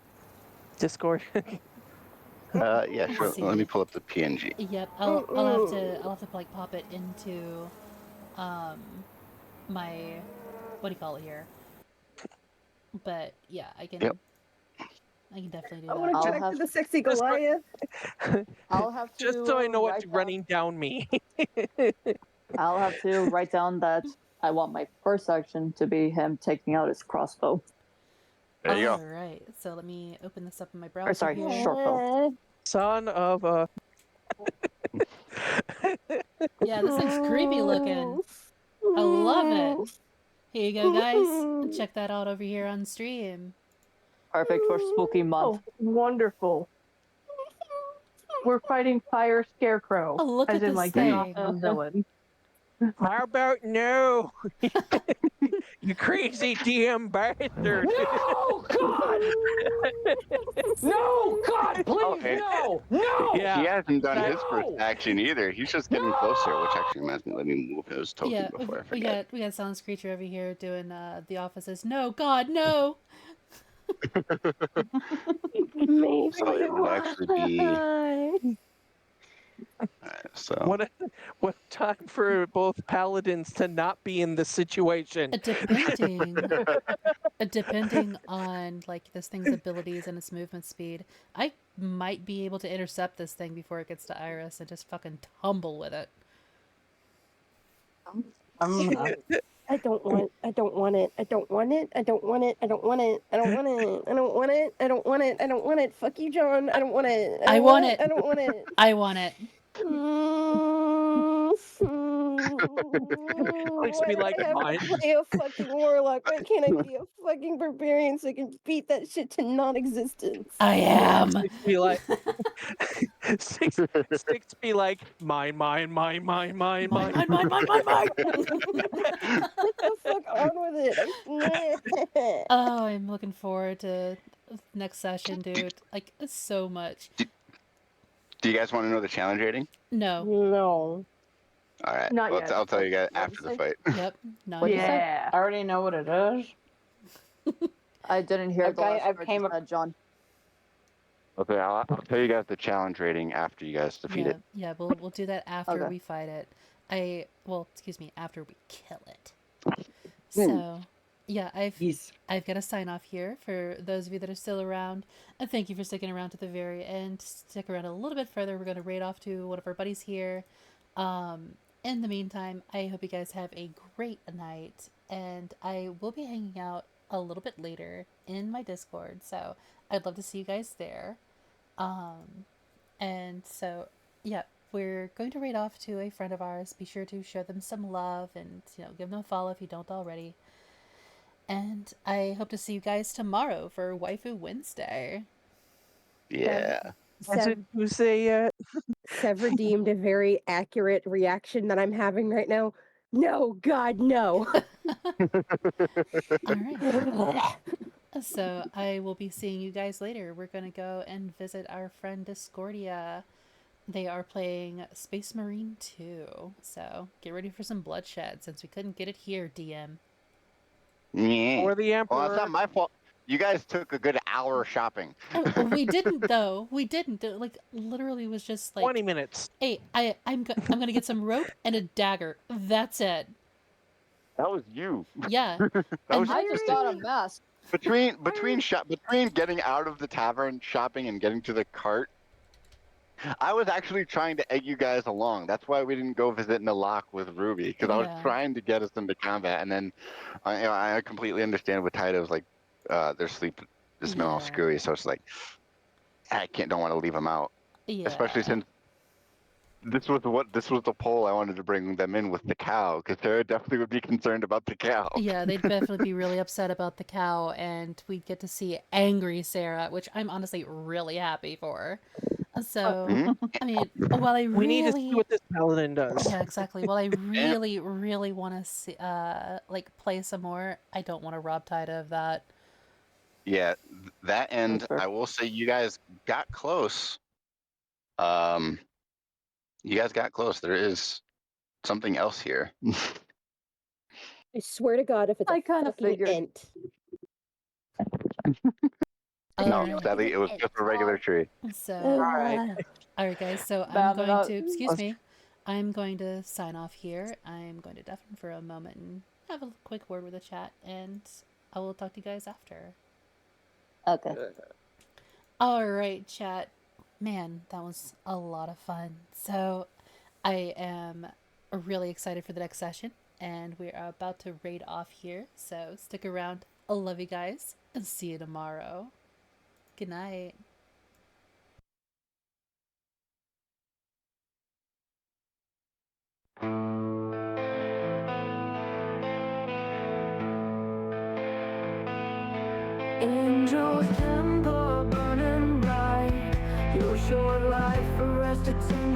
Discord. Yeah, sure. See. Let me pull up the PNG. Yep, I'll have to like pop it into my what do you call it here? But yeah, I can definitely do that. I want to connect to the sexy Goliath. I'll have to. Just so I know what's write running down me. I'll have to write down that I want my first action to be him taking out his crossbow. There you go. All right, so let me open this up in my browser. Or sorry, here. short bow. Son of a. Yeah, this thing's creepy looking. I love it. Here you go, guys. Check that out over here on stream. Perfect for spooky month. Oh, wonderful. We're fighting Fire Scarecrow. Oh, look as at in this like thing. the awesome villain. How about no? You crazy DM bastard. No, God! No, God, please, no! No! Yeah. He hasn't done his No! first action either. He's just getting closer, which actually reminds me. Let me move his token Yeah, before I we forget. got Silence Creature over here doing the offices. No, God, no. Maybe So it would actually be. So What time for both paladins to not be in this situation? Depending on like this thing's abilities and its movement speed, I might be able to intercept this thing before it gets to Iris and just fucking tumble with it. I don't want it. I don't want it. I don't want it. I don't want it. I don't want it. I don't want it. I don't want it. I don't want it. I don't want it. Fuck you, John. I don't want it. I want it. I don't want it. I want it. Please be like mine. Play a fucking warlock. Why can't I be a fucking barbarian so I can beat that shit to non-existence? I am. Be like six be like mine. Get the fuck on with it. Oh, I'm looking forward to next session, dude. Like so much. do you guys want to know the challenge rating? No. No. All right. Not Well, yet. I'll tell you guys after the fight. Yep. No. I already know what it is. I didn't hear the last part you said, John. Okay, I'll tell you guys the challenge rating after you guys defeat Yeah, it. yeah, we'll do that after Okay. we fight it. Excuse me, after we kill it. Hmm. So, yeah, I've got to sign off here for those of you that are still around. And thank you for sticking around to the very end. Stick around a little bit further. We're going to raid off to one of our buddies here. In the meantime, I hope you guys have a great night, and I will be hanging out a little bit later in my Discord. So I'd love to see you guys there. And so, yeah, we're going to raid off to a friend of ours. Be sure to show them some love and, give them a follow if you don't already. And I hope to see you guys tomorrow for Waifu Wednesday. Yeah. As Sev, it was a Sev redeemed a very accurate reaction that I'm having right now. No, God, no. All right. So I will be seeing you guys later. We're going to go and visit our friend Discordia. They are playing Space Marine 2. So get ready for some bloodshed since we couldn't get it here, DM. Yeah. or the Emperor. Well, it's not my fault. You guys took a good hour shopping. Oh, we didn't though. We didn't. Like literally was just like 20 minutes. Hey, I'm going to get some rope and a dagger. That's it. That was you. Yeah. That And was I just got a mess. between getting out of the tavern, shopping, and getting to the cart. I was actually trying to egg you guys along. That's why we didn't go visit Nalak with Ruby, because I was Yeah. trying to get us into combat. And then I completely understand with Taito's like their sleep is smelling all Yeah. screwy, so it's like I don't want to leave them out, Yeah. especially since this was the poll I wanted to bring them in with the cow, because Sarah definitely would be concerned about the cow. Yeah, they'd definitely be really upset about the cow, and we'd get to see angry Sarah, which I'm honestly really happy for. So, Mhm. I mean, while I We need to see really, what this paladin does. yeah, exactly. While I really, really want to see, play some more, I don't want to rob Tida of that. Yeah, that end, fair. I will say you guys got close. You guys got close. There is something else here. I swear to God, if it's I a kinda fucking figured. ent. No, Alright. sadly, it was just a regular tree. So, Alright. alright, guys. So I'm Bad going enough. to, excuse me, I'm going to sign off here. I'm going to deafen for a moment and have a quick word with the chat, and I will talk to you guys after. Okay. Alright, chat. Man, that was a lot of fun. So, I am really excited for the next session, and we are about to raid off here. So, stick around. I love you guys, and see you tomorrow. Good night. Angel ember burning bright. Your short life arrested to